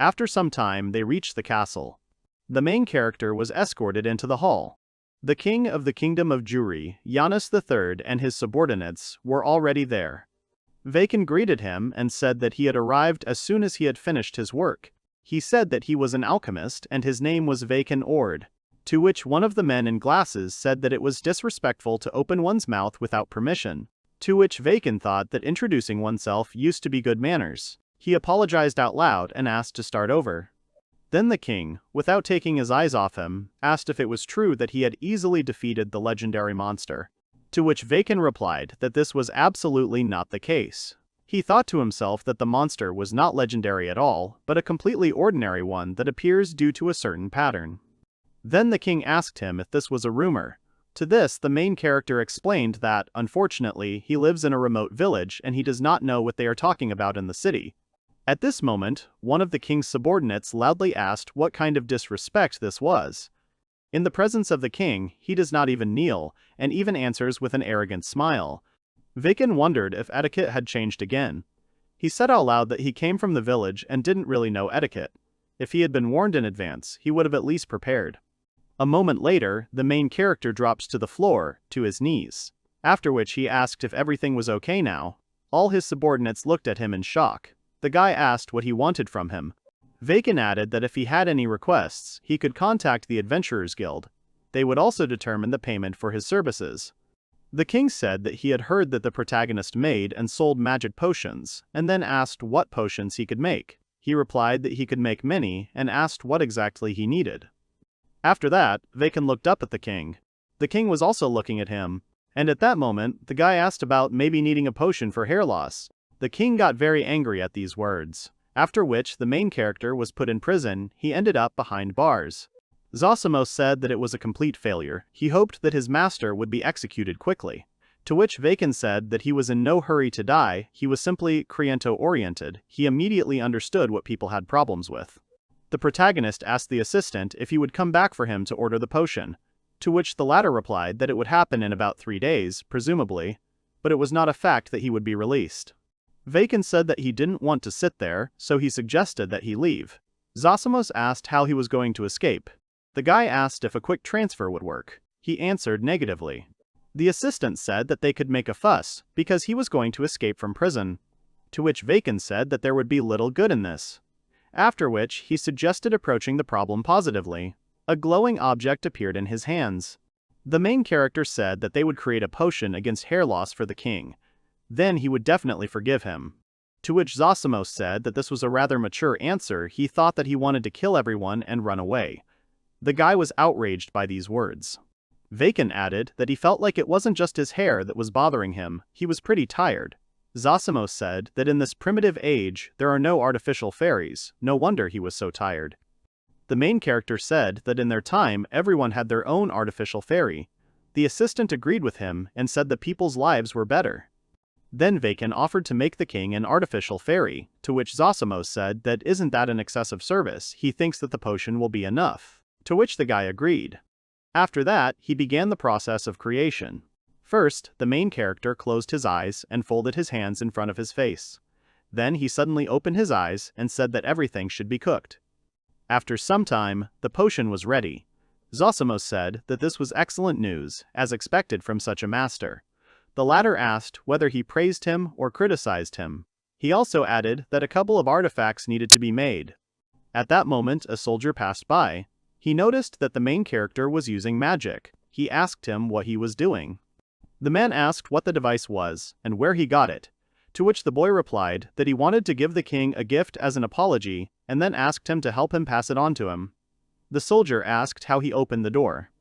S1: After some time they reached the castle. The main character was escorted into the hall. The king of the kingdom of Juri, Giannis III, and his subordinates were already there. Vayken greeted him and said that he had arrived as soon as he had finished his work. He said that he was an alchemist and his name was Vayken Ordo, to which one of the men in glasses said that it was disrespectful to open one's mouth without permission, to which Vayken thought that introducing oneself used to be good manners. He apologized out loud and asked to start over. Then the king, without taking his eyes off him, asked if it was true that he had easily defeated the legendary monster, to which Vayken replied that this was absolutely not the case. He thought to himself that the monster was not legendary at all, but a completely ordinary one that appears due to a certain pattern. Then the king asked him if this was a rumor. To this, the main character explained that, unfortunately, he lives in a remote village and he does not know what they are talking about in the city. At this moment, one of the king's subordinates loudly asked what kind of disrespect this was. In the presence of the king, he does not even kneel, and even answers with an arrogant smile. Vayken wondered if etiquette had changed again. He said out loud that he came from the village and didn't really know etiquette. If he had been warned in advance, he would have at least prepared. A moment later, the main character drops to the floor, to his knees. After which he asked if everything was okay now. All his subordinates looked at him in shock. The guy asked what he wanted from him. Vayken added that if he had any requests, he could contact the Adventurers Guild. They would also determine the payment for his services. The king said that he had heard that the protagonist made and sold magic potions, and then asked what potions he could make. He replied that he could make many, and asked what exactly he needed. After that, Vayken looked up at the king. The king was also looking at him, and at that moment, the guy asked about maybe needing a potion for hair loss. The king got very angry at these words, after which the main character was put in prison. He ended up behind bars. Zosimo said that it was a complete failure. He hoped that his master would be executed quickly. To which Vayken said that he was in no hurry to die, he was simply Kriento-oriented. He immediately understood what people had problems with. The protagonist asked the assistant if he would come back for him to order the potion, to which the latter replied that it would happen in about 3 days, presumably, but it was not a fact that he would be released. Vayken said that he didn't want to sit there, so he suggested that he leave. Zosimos asked how he was going to escape. The guy asked if a quick transfer would work. He answered negatively. The assistant said that they could make a fuss, because he was going to escape from prison, to which Vayken said that there would be little good in this. After which, he suggested approaching the problem positively. A glowing object appeared in his hands. The main character said that they would create a potion against hair loss for the king. Then he would definitely forgive him. To which Zosimos said that this was a rather mature answer. He thought that he wanted to kill everyone and run away. The guy was outraged by these words. Vayken added that he felt like it wasn't just his hair that was bothering him, he was pretty tired. Zosimos said that in this primitive age, there are no artificial fairies, no wonder he was so tired. The main character said that in their time, everyone had their own artificial fairy. The assistant agreed with him and said that people's lives were better. Then Vayken offered to make the king an artificial fairy, to which Zosimos said that isn't that an excessive service, he thinks that the potion will be enough. To which the guy agreed. After that, he began the process of creation. First, the main character closed his eyes and folded his hands in front of his face. Then he suddenly opened his eyes and said that everything should be cooked. After some time, the potion was ready. Zosimos said that this was excellent news, as expected from such a master. The latter asked whether he praised him or criticized him. He also added that a couple of artifacts needed to be made. At that moment, a soldier passed by. He noticed that the main character was using magic. He asked him what he was doing. The man asked what the device was and where he got it, to which the boy replied that he wanted to give the king a gift as an apology and then asked him to help him pass it on to him. The soldier asked how he opened the door.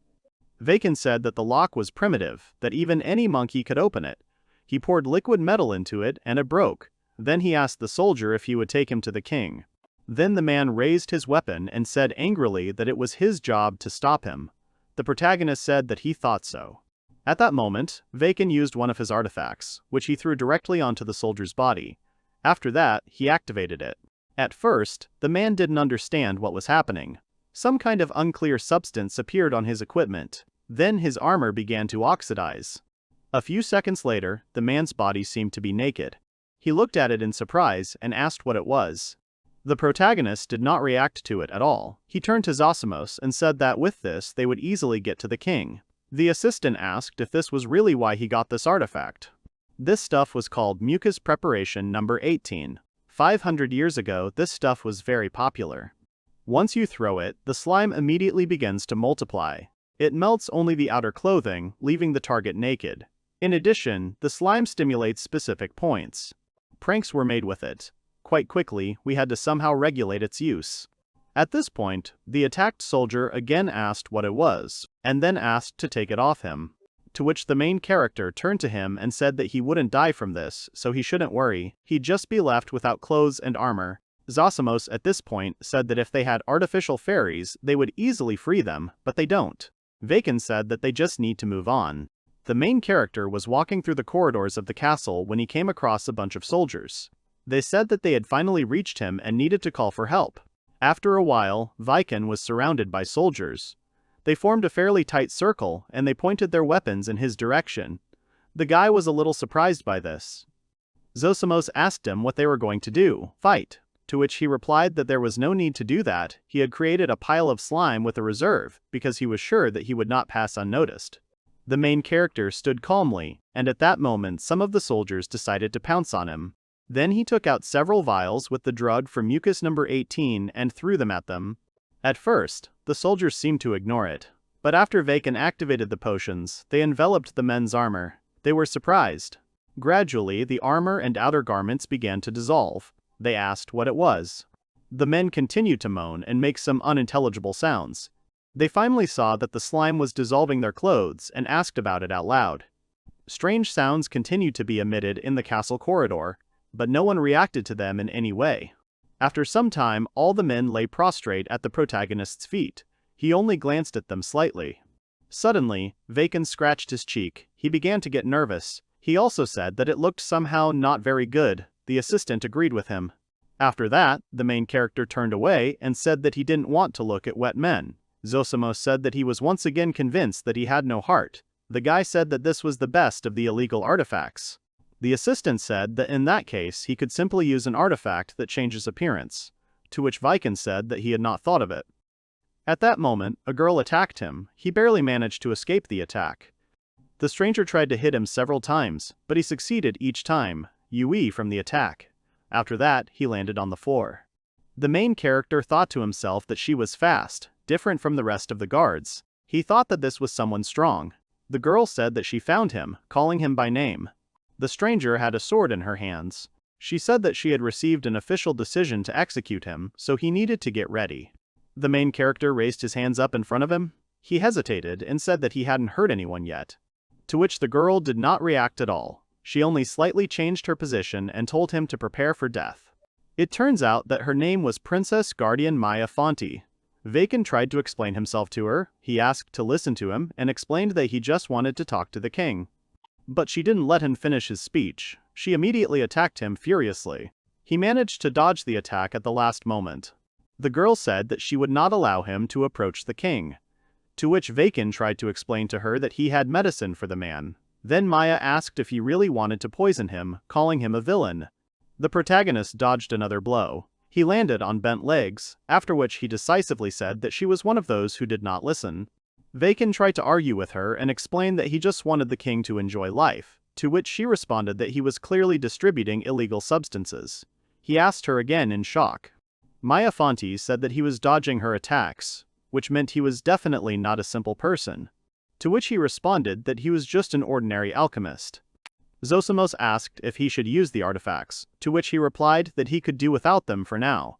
S1: Vayken said that the lock was primitive, that even any monkey could open it. He poured liquid metal into it and it broke. Then he asked the soldier if he would take him to the king. Then the man raised his weapon and said angrily that it was his job to stop him. The protagonist said that he thought so. At that moment, Vayken used one of his artifacts, which he threw directly onto the soldier's body. After that, he activated it. At first, the man didn't understand what was happening. Some kind of unclear substance appeared on his equipment. Then his armor began to oxidize. A few seconds later, the man's body seemed to be naked. He looked at it in surprise and asked what it was. The protagonist did not react to it at all. He turned to Zosimos and said that with this they would easily get to the king. The assistant asked if this was really why he got this artifact. This stuff was called mucus preparation number 18. 500 years ago, this stuff was very popular. Once you throw it, the slime immediately begins to multiply. It melts only the outer clothing, leaving the target naked. In addition, the slime stimulates specific points. Pranks were made with it. Quite quickly, we had to somehow regulate its use. At this point, the attacked soldier again asked what it was, and then asked to take it off him. To which the main character turned to him and said that he wouldn't die from this, so he shouldn't worry, he'd just be left without clothes and armor. Zosimos at this point said that if they had artificial fairies, they would easily free them, but they don't. Vayken said that they just need to move on. The main character was walking through the corridors of the castle when he came across a bunch of soldiers. They said that they had finally reached him and needed to call for help. After a while, Vayken was surrounded by soldiers. They formed a fairly tight circle, and they pointed their weapons in his direction. The guy was a little surprised by this. Zosimos asked him what they were going to do, fight, to which he replied that there was no need to do that. He had created a pile of slime with a reserve, because he was sure that he would not pass unnoticed. The main character stood calmly, and at that moment some of the soldiers decided to pounce on him. Then he took out several vials with the drug from mucus number 18 and threw them at them. At first, the soldiers seemed to ignore it, but after Vayken activated the potions, they enveloped the men's armor. They were surprised. Gradually, the armor and outer garments began to dissolve. They asked what it was. The men continued to moan and make some unintelligible sounds. They finally saw that the slime was dissolving their clothes and asked about it out loud. Strange sounds continued to be emitted in the castle corridor, but no one reacted to them in any way. After some time, all the men lay prostrate at the protagonist's feet. He only glanced at them slightly. Suddenly, Vayken scratched his cheek. He began to get nervous. He also said that it looked somehow not very good. The assistant agreed with him. After that, the main character turned away and said that he didn't want to look at wet men. Zosimos said that he was once again convinced that he had no heart. The guy said that this was the best of the illegal artifacts. The assistant said that in that case he could simply use an artifact that changes appearance, to which Vayken said that he had not thought of it. At that moment, a girl attacked him. He barely managed to escape the attack. The stranger tried to hit him several times, but he succeeded each time, from the attack. After that, he landed on the floor. The main character thought to himself that she was fast, different from the rest of the guards. He thought that this was someone strong. The girl said that she found him, calling him by name. The stranger had a sword in her hands. She said that she had received an official decision to execute him, so he needed to get ready. The main character raised his hands up in front of him. He hesitated and said that he hadn't hurt anyone yet. To which the girl did not react at all. She only slightly changed her position and told him to prepare for death. It turns out that her name was Princess Guardian Maya Fonte. Vayken tried to explain himself to her. He asked to listen to him and explained that he just wanted to talk to the king. But she didn't let him finish his speech. She immediately attacked him furiously. He managed to dodge the attack at the last moment. The girl said that she would not allow him to approach the king. To which Vayken tried to explain to her that he had medicine for the man. Then Maya asked if he really wanted to poison him, calling him a villain. The protagonist dodged another blow. He landed on bent legs, after which he decisively said that she was one of those who did not listen. Vayken tried to argue with her and explained that he just wanted the king to enjoy life, to which she responded that he was clearly distributing illegal substances. He asked her again in shock. Maya Fonte said that he was dodging her attacks, which meant he was definitely not a simple person. To which he responded that he was just an ordinary alchemist. Zosimos asked if he should use the artifacts, to which he replied that he could do without them for now.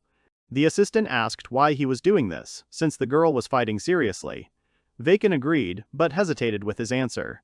S1: The assistant asked why he was doing this, since the girl was fighting seriously. Vayken agreed, but hesitated with his answer.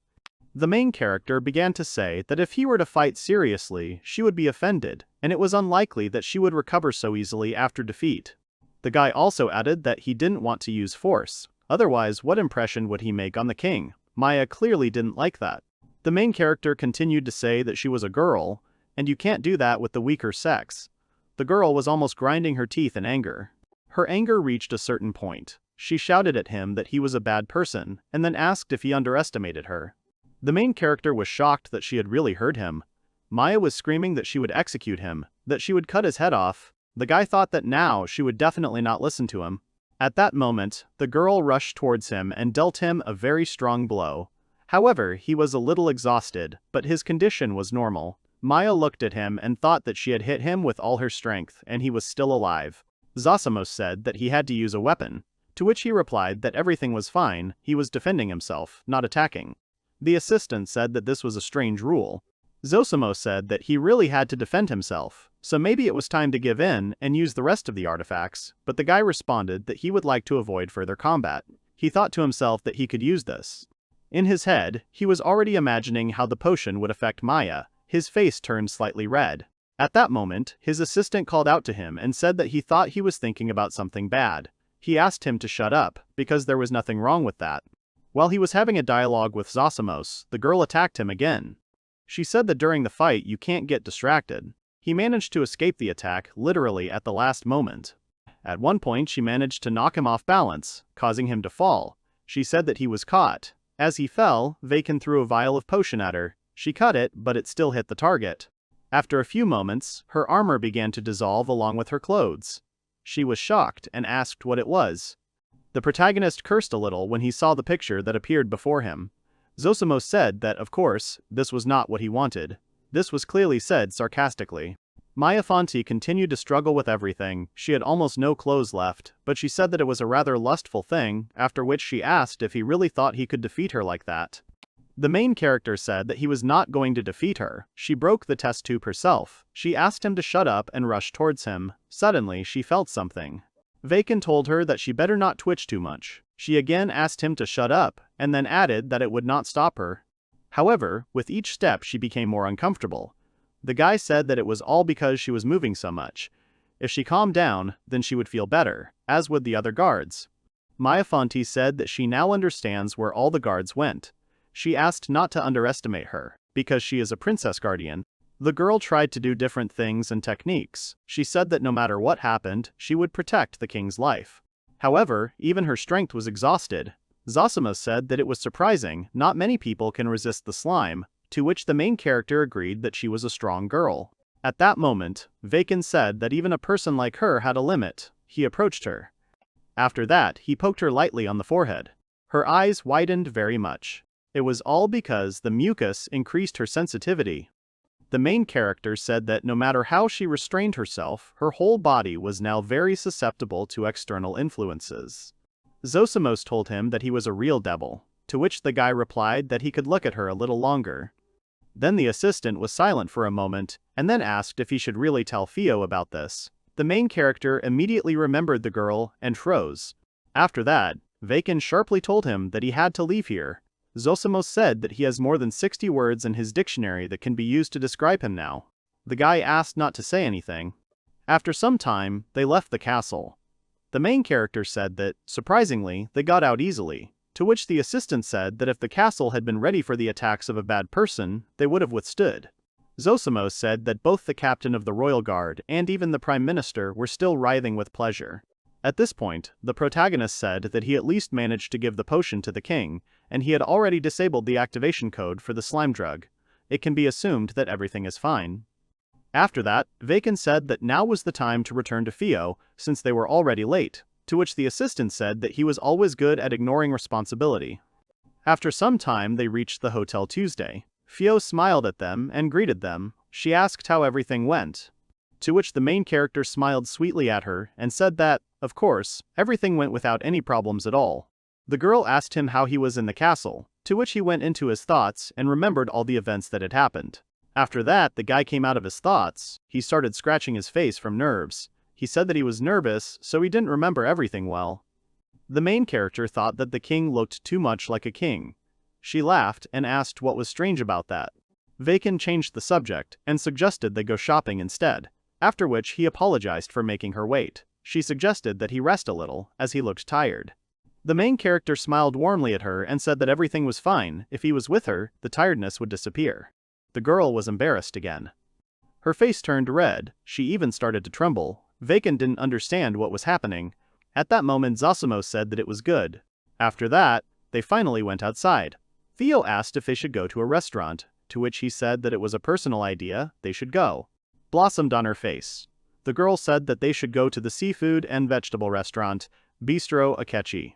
S1: The main character began to say that if he were to fight seriously, she would be offended, and it was unlikely that she would recover so easily after defeat. The guy also added that he didn't want to use force. Otherwise, what impression would he make on the king? Maya clearly didn't like that. The main character continued to say that she was a girl, and you can't do that with the weaker sex. The girl was almost grinding her teeth in anger. Her anger reached a certain point. She shouted at him that he was a bad person, and then asked if he underestimated her. The main character was shocked that she had really heard him. Maya was screaming that she would execute him, that she would cut his head off. The guy thought that now she would definitely not listen to him. At that moment, the girl rushed towards him and dealt him a very strong blow. However, he was a little exhausted, but his condition was normal. Maya looked at him and thought that she had hit him with all her strength, and he was still alive. Zosamos said that he had to use a weapon, to which he replied that everything was fine, he was defending himself, not attacking. The assistant said that this was a strange rule. Zosamos said that he really had to defend himself, so maybe it was time to give in and use the rest of the artifacts, but the guy responded that he would like to avoid further combat. He thought to himself that he could use this. In his head, he was already imagining how the potion would affect Maya. His face turned slightly red. At that moment, his assistant called out to him and said that he thought he was thinking about something bad. He asked him to shut up, because there was nothing wrong with that. While he was having a dialogue with Zosamos, the girl attacked him again. She said that during the fight you can't get distracted. He managed to escape the attack literally at the last moment. At one point she managed to knock him off balance, causing him to fall. She said that he was caught. As he fell, Vayken threw a vial of potion at her. She cut it, but it still hit the target. After a few moments, her armor began to dissolve along with her clothes. She was shocked and asked what it was. The protagonist cursed a little when he saw the picture that appeared before him. Zosamos said that, of course, this was not what he wanted. This was clearly said sarcastically. Maya Fonte continued to struggle with everything. She had almost no clothes left, but she said that it was a rather lustful thing, after which she asked if he really thought he could defeat her like that. The main character said that he was not going to defeat her. She broke the test tube herself. She asked him to shut up and rushed towards him. Suddenly, she felt something. Vayken told her that she better not twitch too much. She again asked him to shut up, and then added that it would not stop her. However, with each step she became more uncomfortable. The guy said that it was all because she was moving so much. If she calmed down, then she would feel better, as would the other guards. Maya Fonte said that she now understands where all the guards went. She asked not to underestimate her, because she is a princess guardian. The girl tried to do different things and techniques. She said that no matter what happened, she would protect the king's life. However, even her strength was exhausted. Zosamos said that it was surprising, not many people can resist the slime, to which the main character agreed that she was a strong girl. At that moment, Vayken said that even a person like her had a limit. He approached her. After that, he poked her lightly on the forehead. Her eyes widened very much. It was all because the mucus increased her sensitivity. The main character said that no matter how she restrained herself, her whole body was now very susceptible to external influences. Zosamos told him that he was a real devil, to which the guy replied that he could look at her a little longer. Then the assistant was silent for a moment, and then asked if he should really tell Theo about this. The main character immediately remembered the girl and froze. After that, Vayken sharply told him that he had to leave here. Zosamos said that he has more than 60 words in his dictionary that can be used to describe him now. The guy asked not to say anything. After some time, they left the castle. The main character said that, surprisingly, they got out easily, to which the assistant said that if the castle had been ready for the attacks of a bad person, they would have withstood. Zosamos said that both the captain of the royal guard and even the prime minister were still writhing with pleasure. At this point, the protagonist said that he at least managed to give the potion to the king, and he had already disabled the activation code for the slime drug. It can be assumed that everything is fine. After that, Vayken said that now was the time to return to Theo, since they were already late, to which the assistant said that he was always good at ignoring responsibility. After some time they reached the Hotel Tuesday. Theo smiled at them and greeted them. She asked how everything went, to which the main character smiled sweetly at her and said that, of course, everything went without any problems at all. The girl asked him how he was in the castle, to which he went into his thoughts and remembered all the events that had happened. After that, the guy came out of his thoughts. He started scratching his face from nerves. He said that he was nervous, so he didn't remember everything well. The main character thought that the king looked too much like a king. She laughed and asked what was strange about that. Vayken changed the subject and suggested they go shopping instead, after which he apologized for making her wait. She suggested that he rest a little, as he looked tired. The main character smiled warmly at her and said that everything was fine. If he was with her, the tiredness would disappear. The girl was embarrassed again. Her face turned red. She even started to tremble. Vayken didn't understand what was happening. At that moment Zosamos said that it was good. After that, they finally went outside. Theo asked if they should go to a restaurant, to which he said that it was a personal idea, they should go. Blossomed on her face. The girl said that they should go to the seafood and vegetable restaurant. Bistro Akechi.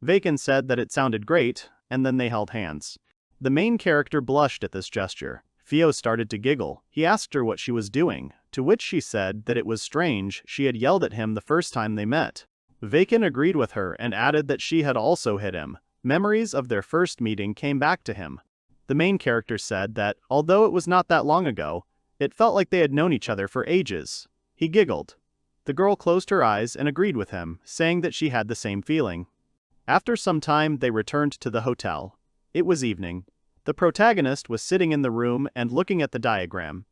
S1: Vayken said that it sounded great, and then they held hands. The main character blushed at this gesture. Theo started to giggle. He asked her what she was doing, to which she said that it was strange she had yelled at him the first time they met. Vayken agreed with her and added that she had also hit him. Memories of their first meeting came back to him. The main character said that, although it was not that long ago, it felt like they had known each other for ages. He giggled. The girl closed her eyes and agreed with him, saying that she had the same feeling. After some time, they returned to the hotel. It was evening. The protagonist was sitting in the room and looking at the diagram.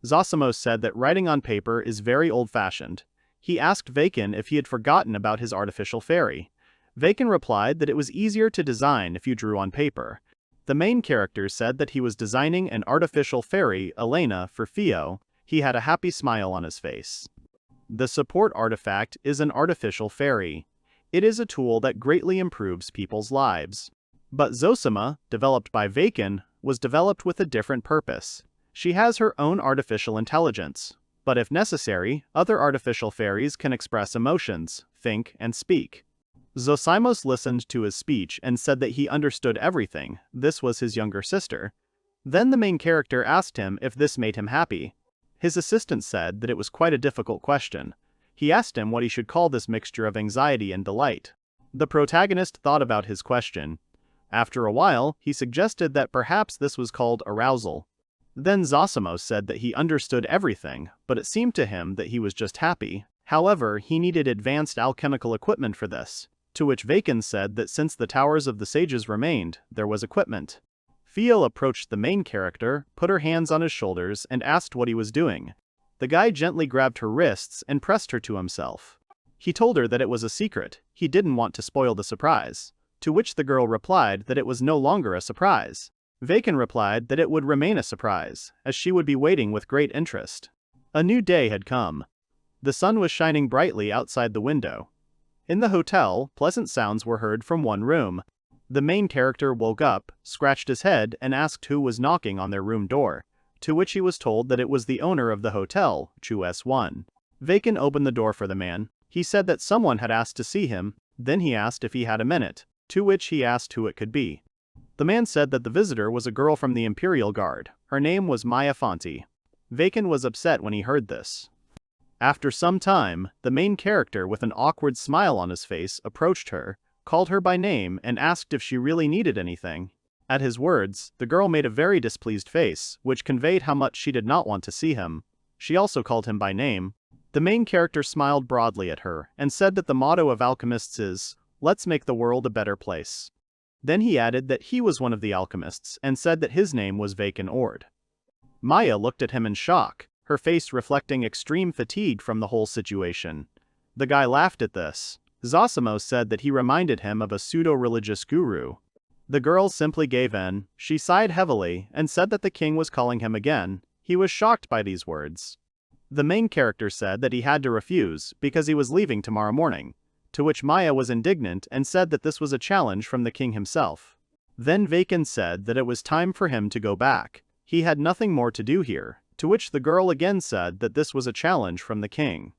S1: Zosimo said that writing on paper is very old-fashioned. He asked Vayken if he had forgotten about his artificial fairy. Vayken replied that it was easier to design if you drew on paper. The main character said that he was designing an artificial fairy, Elena, for Theo. He had a happy smile on his face. The support artifact is an artificial fairy. It is a tool that greatly improves people's lives. But Zosima, developed by Vayken, was developed with a different purpose. She has her own artificial intelligence. But if necessary, other artificial fairies can express emotions, think, and speak. Zosimos listened to his speech and said that he understood everything. This was his younger sister. Then the main character asked him if this made him happy. His assistant said that it was quite a difficult question. He asked him what he should call this mixture of anxiety and delight. The protagonist thought about his question. After a while, he suggested that perhaps this was called arousal. Then Zosimo said that he understood everything, but it seemed to him that he was just happy. However, he needed advanced alchemical equipment for this, to which Vayken said that since the Towers of the Sages remained, there was equipment. Theo approached the main character, put her hands on his shoulders, and asked what he was doing. The guy gently grabbed her wrists and pressed her to himself. He told her that it was a secret. He didn't want to spoil the surprise. To which the girl replied that it was no longer a surprise. Vayken replied that it would remain a surprise, as she would be waiting with great interest. A new day had come. The sun was shining brightly outside the window. In the hotel, pleasant sounds were heard from one room. The main character woke up, scratched his head, and asked who was knocking on their room door, to which he was told that it was the owner of the hotel, Chu S1. Vayken opened the door for the man. He said that someone had asked to see him. Then he asked if he had a minute, to which he asked who it could be. The man said that the visitor was a girl from the Imperial Guard. Her name was Maya Fonti. Vayken was upset when he heard this. After some time, the main character with an awkward smile on his face approached her, called her by name, and asked if she really needed anything. At his words, the girl made a very displeased face, which conveyed how much she did not want to see him. She also called him by name. The main character smiled broadly at her, and said that the motto of alchemists is, "Let's make the world a better place." Then he added that he was one of the alchemists, and said that his name was Vayken Ordo. Maya looked at him in shock, her face reflecting extreme fatigue from the whole situation. The guy laughed at this. Zosimo said that he reminded him of a pseudo-religious guru. The girl simply gave in. She sighed heavily, and said that the king was calling him again. He was shocked by these words. The main character said that he had to refuse, because he was leaving tomorrow morning, to which Maya was indignant and said that this was a challenge from the king himself. Then Vayken said that it was time for him to go back. He had nothing more to do here, to which the girl again said that this was a challenge from the king.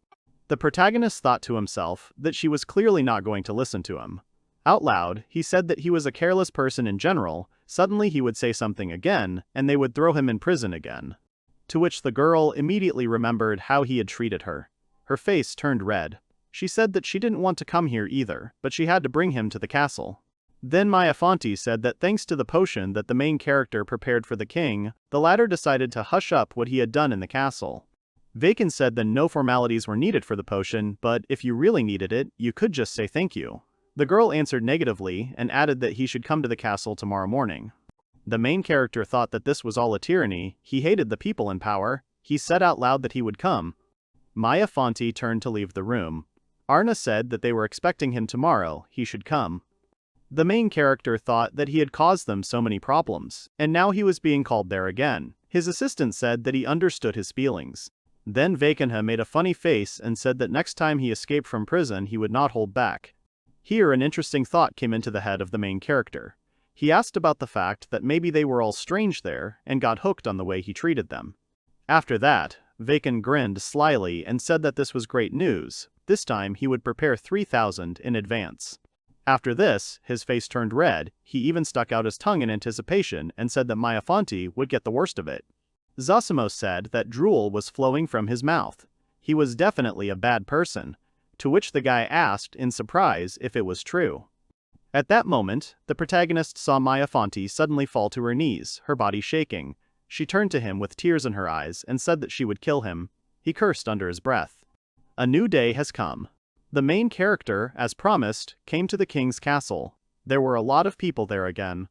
S1: The protagonist thought to himself that she was clearly not going to listen to him. Out loud, he said that he was a careless person in general. Suddenly he would say something again, and they would throw him in prison again. To which the girl immediately remembered how he had treated her. Her face turned red. She said that she didn't want to come here either, but she had to bring him to the castle. Then Maya Fonti said that thanks to the potion that the main character prepared for the king, the latter decided to hush up what he had done in the castle. Vayken said that no formalities were needed for the potion, but if you really needed it, you could just say thank you. The girl answered negatively and added that he should come to the castle tomorrow morning. The main character thought that this was all a tyranny. He hated the people in power. He said out loud that he would come. Maya Fonti turned to leave the room. Arna said that they were expecting him tomorrow. He should come. The main character thought that he had caused them so many problems, and now he was being called there again. His assistant said that he understood his feelings. Then Vayken made a funny face and said that next time he escaped from prison he would not hold back. Here an interesting thought came into the head of the main character. He asked about the fact that maybe they were all strange there and got hooked on the way he treated them. After that, Vayken grinned slyly and said that this was great news, This time he would prepare 3,000 in advance. After this, his face turned red, he even stuck out his tongue in anticipation and said that Maiafanti would get the worst of it. Zosimo said that drool was flowing from his mouth. He was definitely a bad person, to which the guy asked in surprise if it was true. At that moment, the protagonist saw Maiafanti suddenly fall to her knees, her body shaking. She turned to him with tears in her eyes and said that she would kill him. He cursed under his breath. A new day has come. The main character, as promised, came to the king's castle. There were a lot of people there again.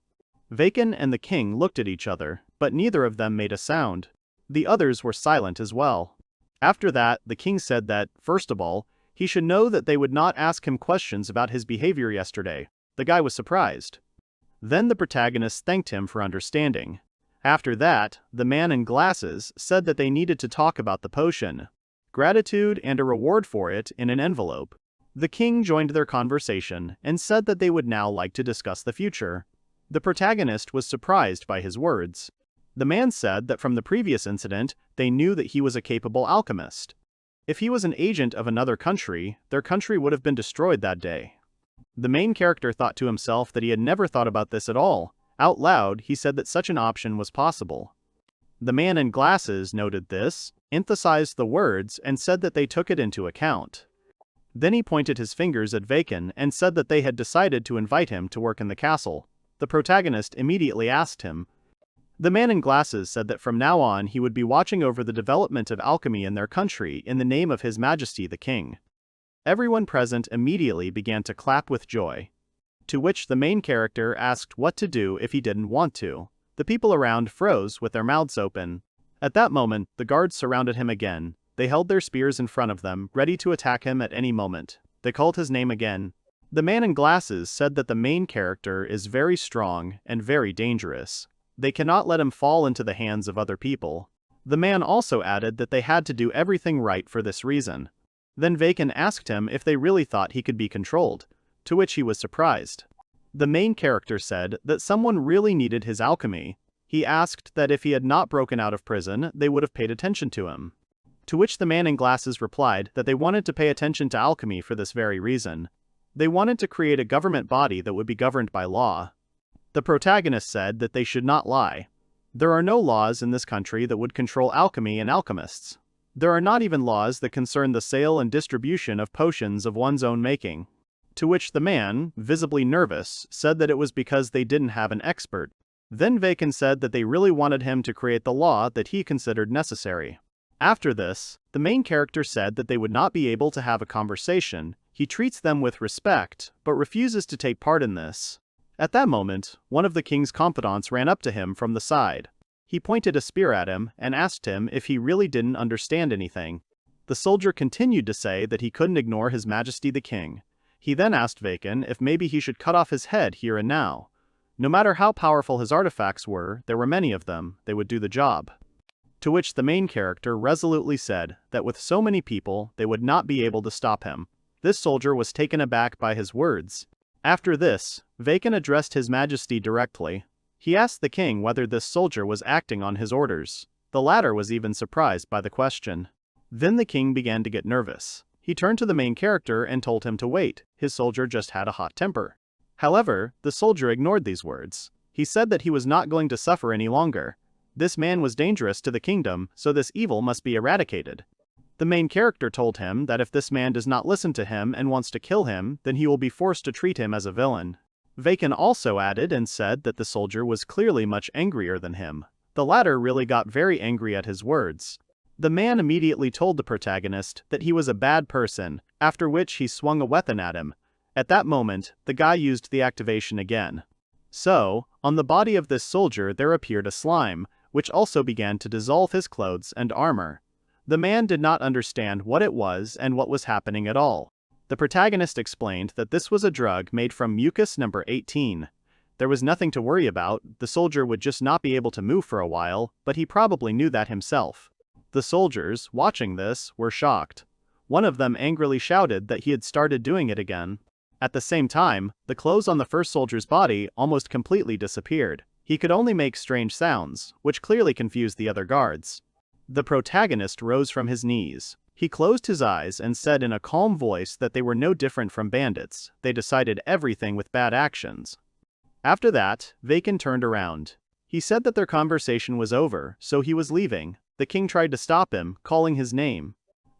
S1: Vayken and the king looked at each other, but neither of them made a sound. The others were silent as well. After that, the king said that, first of all, he should know that they would not ask him questions about his behavior yesterday. The guy was surprised. Then the protagonist thanked him for understanding. After that, the man in glasses said that they needed to talk about the potion, gratitude and a reward for it in an envelope. The king joined their conversation and said that they would now like to discuss the future. The protagonist was surprised by his words. The man said that from the previous incident, they knew that he was a capable alchemist. If he was an agent of another country, their country would have been destroyed that day. The main character thought to himself that he had never thought about this at all. Out loud, he said that such an option was possible. The man in glasses noted this, emphasized the words, and said that they took it into account. Then he pointed his fingers at Vayken and said that they had decided to invite him to work in the castle. The protagonist immediately asked him. The man in glasses said that from now on he would be watching over the development of alchemy in their country in the name of His Majesty the King. Everyone present immediately began to clap with joy. To which the main character asked what to do if he didn't want to. The people around froze with their mouths open. At that moment, the guards surrounded him again. They held their spears in front of them, ready to attack him at any moment. They called his name again. The man in glasses said that the main character is very strong and very dangerous. They cannot let him fall into the hands of other people. The man also added that they had to do everything right for this reason. Then Vayken asked him if they really thought he could be controlled, to which he was surprised. The main character said that someone really needed his alchemy. He asked that if he had not broken out of prison, they would have paid attention to him. To which the man in glasses replied that they wanted to pay attention to alchemy for this very reason. They wanted to create a government body that would be governed by law. The protagonist said that they should not lie. There are no laws in this country that would control alchemy and alchemists. There are not even laws that concern the sale and distribution of potions of one's own making. To which the man, visibly nervous, said that it was because they didn't have an expert. Then Vayken said that they really wanted him to create the law that he considered necessary. After this, the main character said that they would not be able to have a conversation. He treats them with respect, but refuses to take part in this. At that moment, one of the king's confidants ran up to him from the side. He pointed a spear at him and asked him if he really didn't understand anything. The soldier continued to say that he couldn't ignore His Majesty the King. He then asked Vayken if maybe he should cut off his head here and now. No matter how powerful his artifacts were, there were many of them, they would do the job. To which the main character resolutely said that with so many people, they would not be able to stop him. This soldier was taken aback by his words. After this, Vayken addressed His Majesty directly. He asked the king whether this soldier was acting on his orders. The latter was even surprised by the question. Then the king began to get nervous. He turned to the main character and told him to wait. His soldier just had a hot temper. However, the soldier ignored these words. He said that he was not going to suffer any longer. This man was dangerous to the kingdom, so this evil must be eradicated. The main character told him that if this man does not listen to him and wants to kill him, then he will be forced to treat him as a villain. Vayken also added and said that the soldier was clearly much angrier than him. The latter really got very angry at his words. The man immediately told the protagonist that he was a bad person, after which he swung a weapon at him. At that moment, the guy used the activation again. So, on the body of this soldier there appeared a slime, which also began to dissolve his clothes and armor. The man did not understand what it was and what was happening at all. The protagonist explained that this was a drug made from mucus number 18. There was nothing to worry about, the soldier would just not be able to move for a while, but he probably knew that himself. The soldiers, watching this, were shocked. One of them angrily shouted that he had started doing it again. At the same time, the clothes on the first soldier's body almost completely disappeared. He could only make strange sounds, which clearly confused the other guards. The protagonist rose from his knees. He closed his eyes and said in a calm voice that they were no different from bandits. They decided everything with bad actions. After that, Vayken turned around. He said that their conversation was over, so he was leaving. The king tried to stop him, calling his name.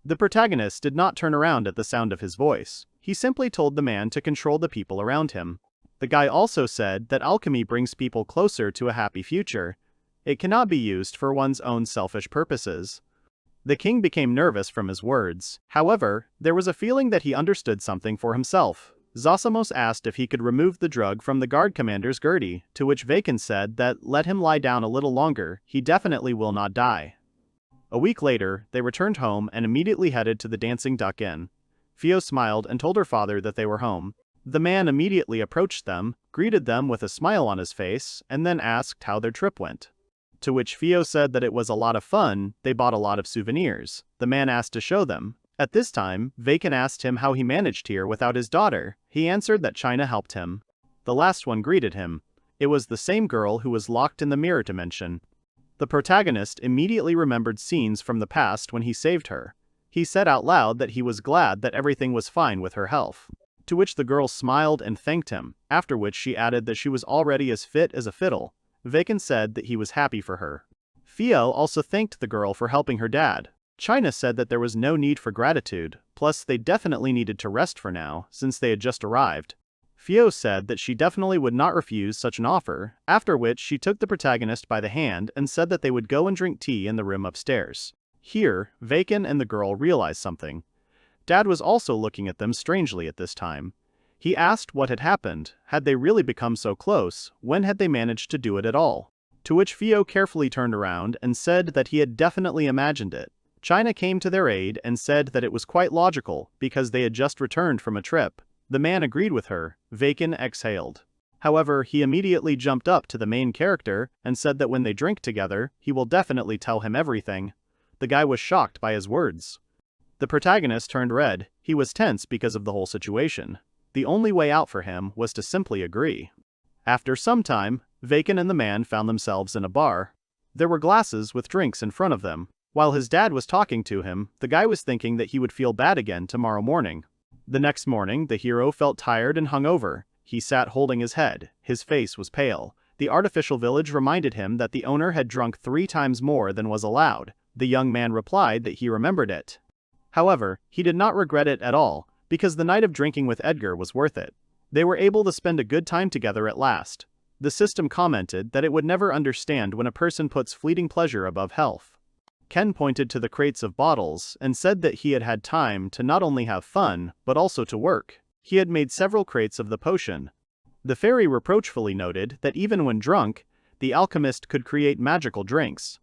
S1: The protagonist did not turn around at the sound of his voice. He simply told the man to control the people around him. The guy also said that alchemy brings people closer to a happy future. It cannot be used for one's own selfish purposes. The king became nervous from his words. However, there was a feeling that he understood something for himself. Zosamos asked if he could remove the drug from the guard commander's Gertie, to which Vayken said that let him lie down a little longer, he definitely will not die. A week later, they returned home and immediately headed to the Dancing Duck Inn. Fio smiled and told her father that they were home. The man immediately approached them, greeted them with a smile on his face, and then asked how their trip went. To which Fio said that it was a lot of fun. They bought a lot of souvenirs. The man asked to show them. At this time, Vayken asked him how he managed here without his daughter. He answered that China helped him. The last one greeted him. It was the same girl who was locked in the mirror dimension. The protagonist immediately remembered scenes from the past when he saved her. He said out loud that he was glad that everything was fine with her health. To which the girl smiled and thanked him, after which she added that she was already as fit as a fiddle. Vayken said that he was happy for her. Fio also thanked the girl for helping her dad. China said that there was no need for gratitude, plus they definitely needed to rest for now, since they had just arrived. Fio said that she definitely would not refuse such an offer, after which she took the protagonist by the hand and said that they would go and drink tea in the room upstairs. Here, Vayken and the girl realized something. Dad was also looking at them strangely at this time. He asked what had happened. Had they really become so close? When had they managed to do it at all? To which Fio carefully turned around and said that he had definitely imagined it. China came to their aid and said that it was quite logical because they had just returned from a trip. The man agreed with her. Vayken exhaled. However, he immediately jumped up to the main character and said that when they drink together, he will definitely tell him everything. The guy was shocked by his words. The protagonist turned red. He was tense because of the whole situation. The only way out for him was to simply agree. After some time, Vayken and the man found themselves in a bar. There were glasses with drinks in front of them. While his dad was talking to him, the guy was thinking that he would feel bad again tomorrow morning. The next morning, the hero felt tired and hungover. He sat holding his head. His face was pale. The artificial village reminded him that the owner had drunk 3 times more than was allowed. The young man replied that he remembered it. However, he did not regret it at all, because the night of drinking with Edgar was worth it. They were able to spend a good time together at last. The system commented that it would never understand when a person puts fleeting pleasure above health. Ken pointed to the crates of bottles and said that he had had time to not only have fun, but also to work. He had made several crates of the potion. The fairy reproachfully noted that even when drunk, the alchemist could create magical drinks.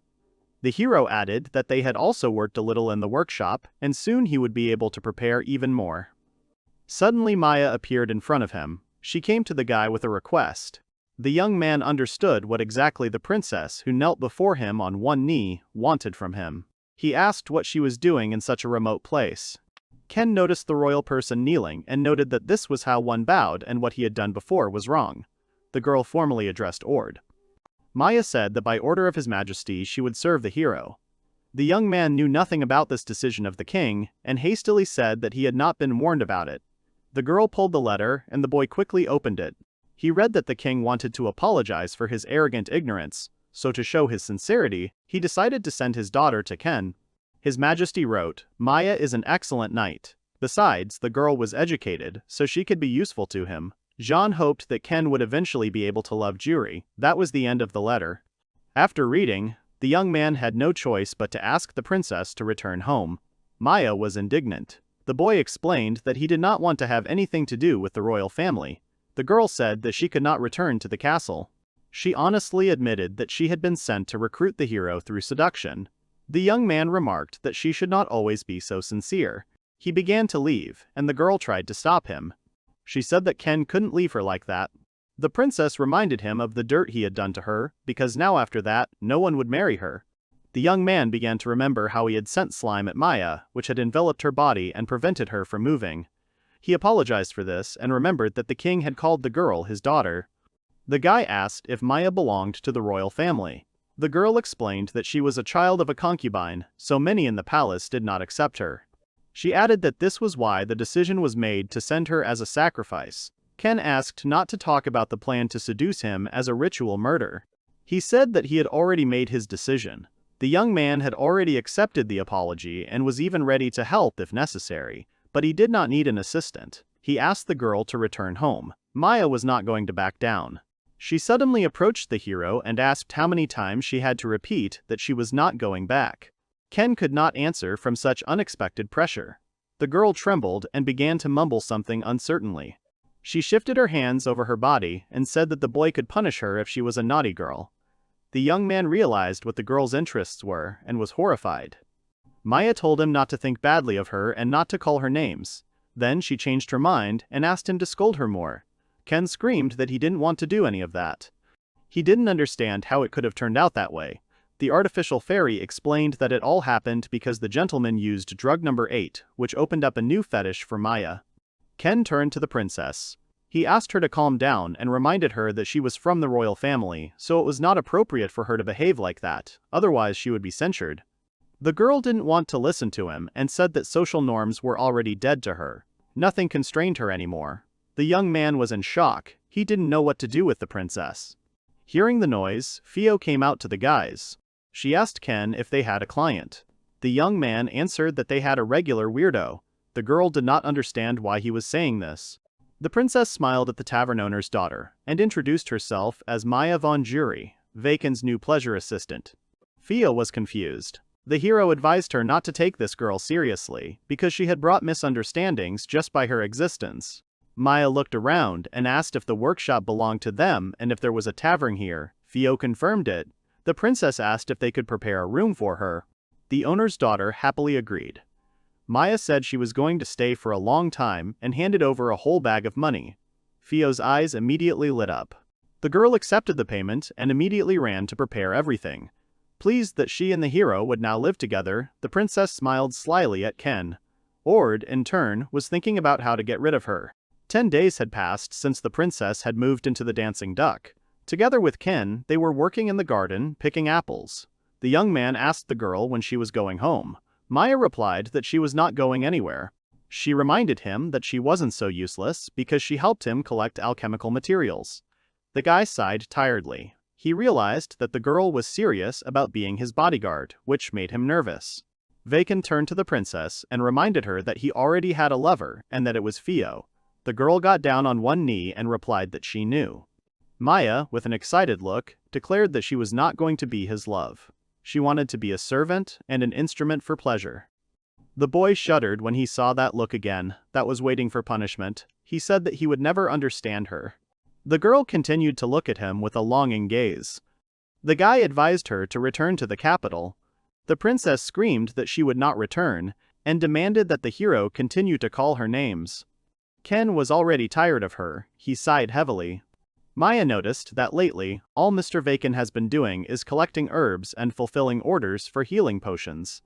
S1: The hero added that they had also worked a little in the workshop, and soon he would be able to prepare even more. Suddenly Maya appeared in front of him. She came to the guy with a request. The young man understood what exactly the princess, who knelt before him on one knee, wanted from him. He asked what she was doing in such a remote place. Ken noticed the royal person kneeling and noted that this was how one bowed and what he had done before was wrong. The girl formally addressed Ord. Maya said that by order of His Majesty she would serve the hero. The young man knew nothing about this decision of the king, and hastily said that he had not been warned about it. The girl pulled the letter, and the boy quickly opened it. He read that the king wanted to apologize for his arrogant ignorance, so to show his sincerity, he decided to send his daughter to Ken. His Majesty wrote, "Maya is an excellent knight. Besides, the girl was educated, so she could be useful to him." Jean hoped that Ken would eventually be able to love Juri. That was the end of the letter. After reading, the young man had no choice but to ask the princess to return home. Maya was indignant. The boy explained that he did not want to have anything to do with the royal family. The girl said that she could not return to the castle. She honestly admitted that she had been sent to recruit the hero through seduction. The young man remarked that she should not always be so sincere. He began to leave, and the girl tried to stop him. She said that Ken couldn't leave her like that. The princess reminded him of the dirt he had done to her, because now after that, no one would marry her. The young man began to remember how he had sent slime at Maya, which had enveloped her body and prevented her from moving. He apologized for this and remembered that the king had called the girl his daughter. The guy asked if Maya belonged to the royal family. The girl explained that she was a child of a concubine, so many in the palace did not accept her. She added that this was why the decision was made to send her as a sacrifice. Ken asked not to talk about the plan to seduce him as a ritual murder. He said that he had already made his decision. The young man had already accepted the apology and was even ready to help if necessary, but he did not need an assistant. He asked the girl to return home. Maya was not going to back down. She suddenly approached the hero and asked how many times she had to repeat that she was not going back. Ken could not answer from such unexpected pressure. The girl trembled and began to mumble something uncertainly. She shifted her hands over her body and said that the boy could punish her if she was a naughty girl. The young man realized what the girl's interests were and was horrified. Maya told him not to think badly of her and not to call her names. Then she changed her mind and asked him to scold her more. Ken screamed that he didn't want to do any of that. He didn't understand how it could have turned out that way. The artificial fairy explained that it all happened because the gentleman used drug number 8, which opened up a new fetish for Maya. Ken turned to the princess. He asked her to calm down and reminded her that she was from the royal family, so it was not appropriate for her to behave like that, otherwise she would be censured. The girl didn't want to listen to him and said that social norms were already dead to her. Nothing constrained her anymore. The young man was in shock. He didn't know what to do with the princess. Hearing the noise, Fio came out to the guys. She asked Ken if they had a client. The young man answered that they had a regular weirdo. The girl did not understand why he was saying this. The princess smiled at the tavern owner's daughter and introduced herself as Maya von Jury, Vayken's new pleasure assistant. Fio was confused. The hero advised her not to take this girl seriously because she had brought misunderstandings just by her existence. Maya looked around and asked if the workshop belonged to them and if there was a tavern here. Fio confirmed it. The princess asked if they could prepare a room for her. The owner's daughter happily agreed. Maya said she was going to stay for a long time and handed over a whole bag of money. Fio's eyes immediately lit up. The girl accepted the payment and immediately ran to prepare everything. Pleased that she and the hero would now live together, the princess smiled slyly at Ken. Ord, in turn, was thinking about how to get rid of her. 10 days had passed since the princess had moved into the dancing duck. Together with Ken, they were working in the garden, picking apples. The young man asked the girl when she was going home. Maya replied that she was not going anywhere. She reminded him that she wasn't so useless because she helped him collect alchemical materials. The guy sighed tiredly. He realized that the girl was serious about being his bodyguard, which made him nervous. Vayken turned to the princess and reminded her that he already had a lover and that it was Fio. The girl got down on one knee and replied that she knew. Maya, with an excited look, declared that she was not going to be his love. She wanted to be a servant and an instrument for pleasure. The boy shuddered when he saw that look again, that was waiting for punishment. He said that he would never understand her. The girl continued to look at him with a longing gaze. The guy advised her to return to the capital. The princess screamed that she would not return, and demanded that the hero continue to call her names. Ken was already tired of her. He sighed heavily. Maya noticed that lately, all Mr. Vayken has been doing is collecting herbs and fulfilling orders for healing potions.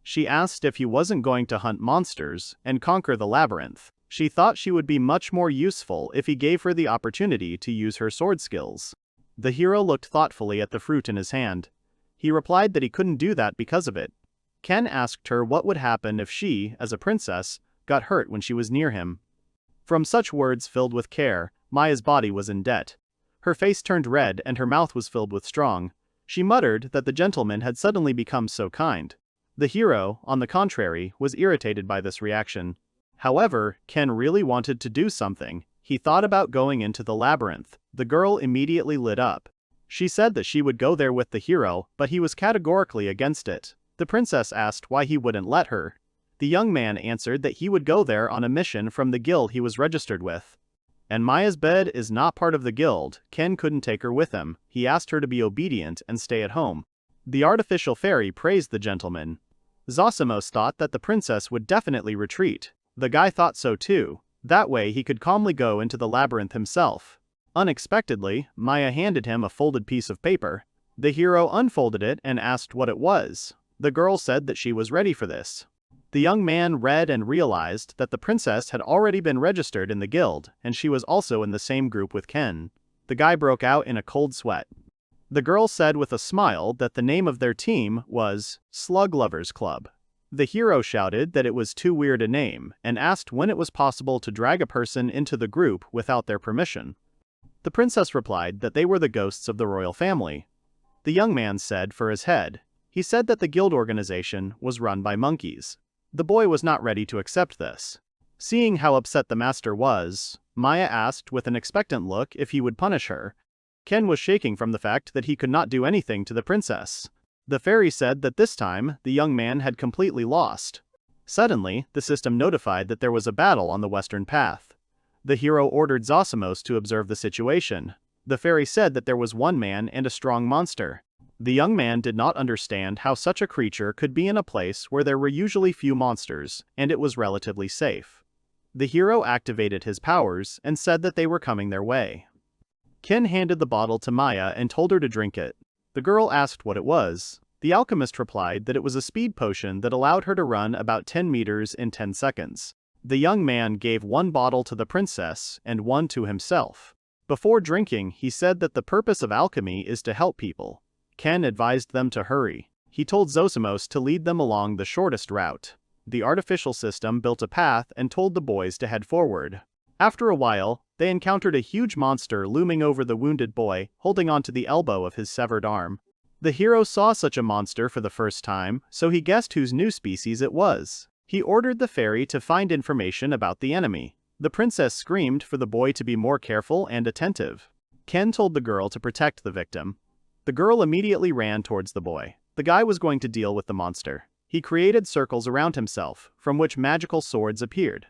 S1: She asked if he wasn't going to hunt monsters and conquer the labyrinth. She thought she would be much more useful if he gave her the opportunity to use her sword skills. The hero looked thoughtfully at the fruit in his hand. He replied that he couldn't do that because of it. Ken asked her what would happen if she, as a princess, got hurt when she was near him. From such words filled with care, Maya's body was in debt. Her face turned red and her mouth was filled with strong. She muttered that the gentleman had suddenly become so kind. The hero, on the contrary, was irritated by this reaction. However, Ken really wanted to do something. He thought about going into the labyrinth. The girl immediately lit up. She said that she would go there with the hero, but he was categorically against it. The princess asked why he wouldn't let her. The young man answered that he would go there on a mission from the guild he was registered with. And Maya's bed is not part of the guild. Ken couldn't take her with him. He asked her to be obedient and stay at home. The artificial fairy praised the gentleman. Zosimos thought that the princess would definitely retreat. The guy thought so too. That way he could calmly go into the labyrinth himself. Unexpectedly, Maya handed him a folded piece of paper. The hero unfolded it and asked what it was. The girl said that she was ready for this. The young man read and realized that the princess had already been registered in the guild, and she was also in the same group with Ken. The guy broke out in a cold sweat. The girl said with a smile that the name of their team was Slug Lovers Club. The hero shouted that it was too weird a name and asked when it was possible to drag a person into the group without their permission. The princess replied that they were the ghosts of the royal family. The young man said for his head. He said that the guild organization was run by monkeys. The boy was not ready to accept this. Seeing how upset the master was, Maya asked with an expectant look if he would punish her. Ken was shaking from the fact that he could not do anything to the princess. The fairy said that this time, the young man had completely lost. Suddenly, the system notified that there was a battle on the western path. The hero ordered Zosimos to observe the situation. The fairy said that there was one man and a strong monster. The young man did not understand how such a creature could be in a place where there were usually few monsters, and it was relatively safe. The hero activated his powers and said that they were coming their way. Ken handed the bottle to Maya and told her to drink it. The girl asked what it was. The alchemist replied that it was a speed potion that allowed her to run about 10 meters in 10 seconds. The young man gave one bottle to the princess and one to himself. Before drinking, he said that the purpose of alchemy is to help people. Ken advised them to hurry. He told Zosimos to lead them along the shortest route. The artificial system built a path and told the boys to head forward. After a while, they encountered a huge monster looming over the wounded boy, holding onto the elbow of his severed arm. The hero saw such a monster for the first time, so he guessed whose new species it was. He ordered the fairy to find information about the enemy. The princess screamed for the boy to be more careful and attentive. Ken told the girl to protect the victim. The girl immediately ran towards the boy. The guy was going to deal with the monster. He created circles around himself, from which magical swords appeared.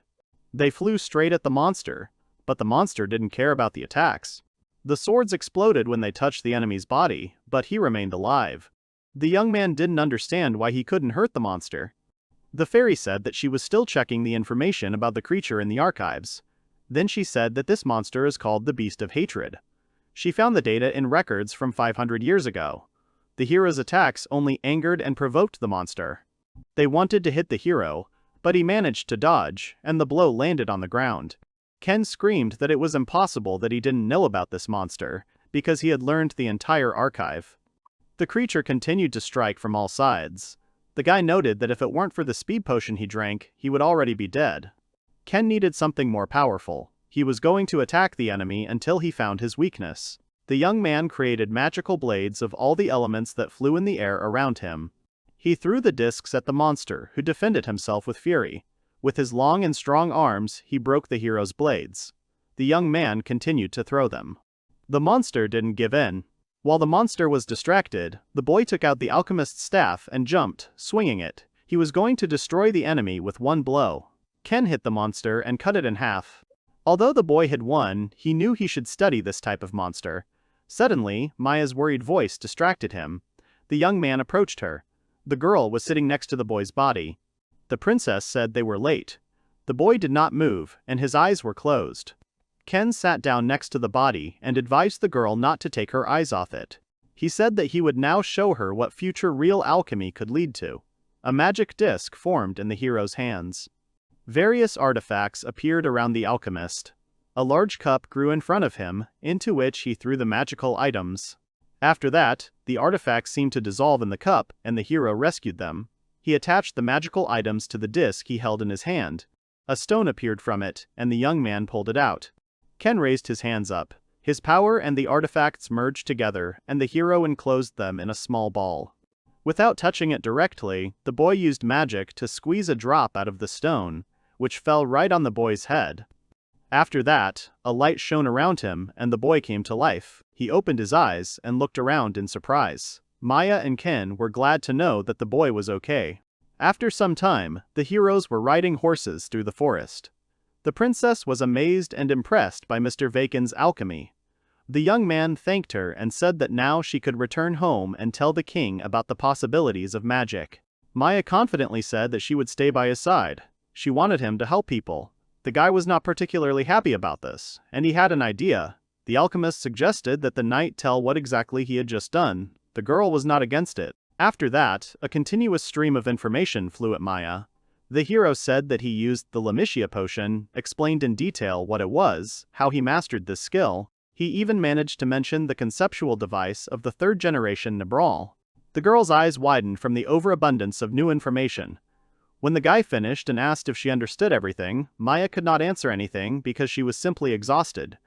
S1: They flew straight at the monster, but the monster didn't care about the attacks. The swords exploded when they touched the enemy's body, but he remained alive. The young man didn't understand why he couldn't hurt the monster. The fairy said that she was still checking the information about the creature in the archives. Then she said that this monster is called the Beast of Hatred. She found the data in records from 500 years ago. The hero's attacks only angered and provoked the monster. They wanted to hit the hero, but he managed to dodge, and the blow landed on the ground. Ken screamed that it was impossible that he didn't know about this monster, because he had learned the entire archive. The creature continued to strike from all sides. The guy noted that if it weren't for the speed potion he drank, he would already be dead. Ken needed something more powerful. He was going to attack the enemy until he found his weakness. The young man created magical blades of all the elements that flew in the air around him. He threw the discs at the monster, who defended himself with fury. With his long and strong arms, he broke the hero's blades. The young man continued to throw them. The monster didn't give in. While the monster was distracted, the boy took out the alchemist's staff and jumped, swinging it. He was going to destroy the enemy with one blow. Ken hit the monster and cut it in half. Although the boy had won, he knew he should study this type of monster. Suddenly, Maya's worried voice distracted him. The young man approached her. The girl was sitting next to the boy's body. The princess said they were late. The boy did not move, and his eyes were closed. Ken sat down next to the body and advised the girl not to take her eyes off it. He said that he would now show her what future real alchemy could lead to. A magic disc formed in the hero's hands. Various artifacts appeared around the alchemist. A large cup grew in front of him, into which he threw the magical items. After that, the artifacts seemed to dissolve in the cup, and the hero rescued them. He attached the magical items to the disc he held in his hand. A stone appeared from it, and the young man pulled it out. Ken raised his hands up. His power and the artifacts merged together, and the hero enclosed them in a small ball. Without touching it directly, the boy used magic to squeeze a drop out of the stone, which fell right on the boy's head. After that, a light shone around him, and the boy came to life. He opened his eyes and looked around in surprise. Maya and Ken were glad to know that the boy was okay. After some time, the heroes were riding horses through the forest. The princess was amazed and impressed by Mr. Vayken's alchemy. The young man thanked her and said that now she could return home and tell the king about the possibilities of magic. Maya confidently said that she would stay by his side. She wanted him to help people. The guy was not particularly happy about this, and he had an idea. The alchemist suggested that the knight tell what exactly he had just done. The girl was not against it. After that, a continuous stream of information flew at Maya. The hero said that he used the Lamitia potion, explained in detail what it was, how he mastered this skill, He even managed to mention the conceptual device of the third-generation Nabral. The girl's eyes widened from the overabundance of new information. When the guy finished and asked if she understood everything, Maya could not answer anything because she was simply exhausted.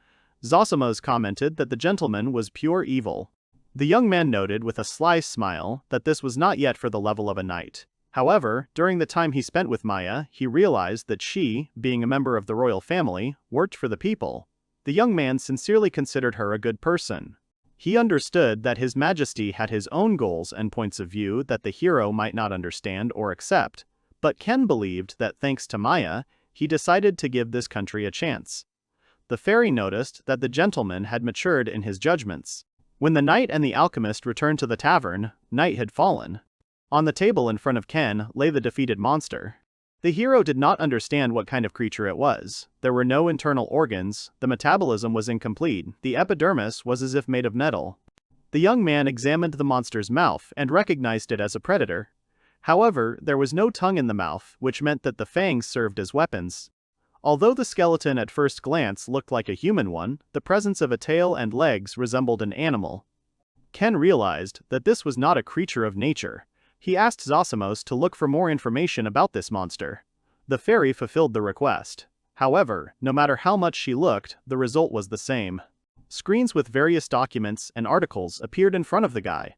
S1: Zosimo's commented that the gentleman was pure evil. The young man noted with a sly smile that this was not yet for the level of a knight. However, during the time he spent with Maya, he realized that she, being a member of the royal family, worked for the people. The young man sincerely considered her a good person. He understood that His Majesty had his own goals and points of view that the hero might not understand or accept, but Ken believed that thanks to Maya, he decided to give this country a chance. The fairy noticed that the gentleman had matured in his judgments. When the knight and the alchemist returned to the tavern, night had fallen. On the table in front of Ken lay the defeated monster. The hero did not understand what kind of creature it was. There were no internal organs, the metabolism was incomplete, the epidermis was as if made of metal. The young man examined the monster's mouth and recognized it as a predator. However, there was no tongue in the mouth, which meant that the fangs served as weapons. Although the skeleton at first glance looked like a human one, the presence of a tail and legs resembled an animal. Ken realized that this was not a creature of nature. He asked Zosimos to look for more information about this monster. The fairy fulfilled the request. However, no matter how much she looked, the result was the same. Screens with various documents and articles appeared in front of the guy.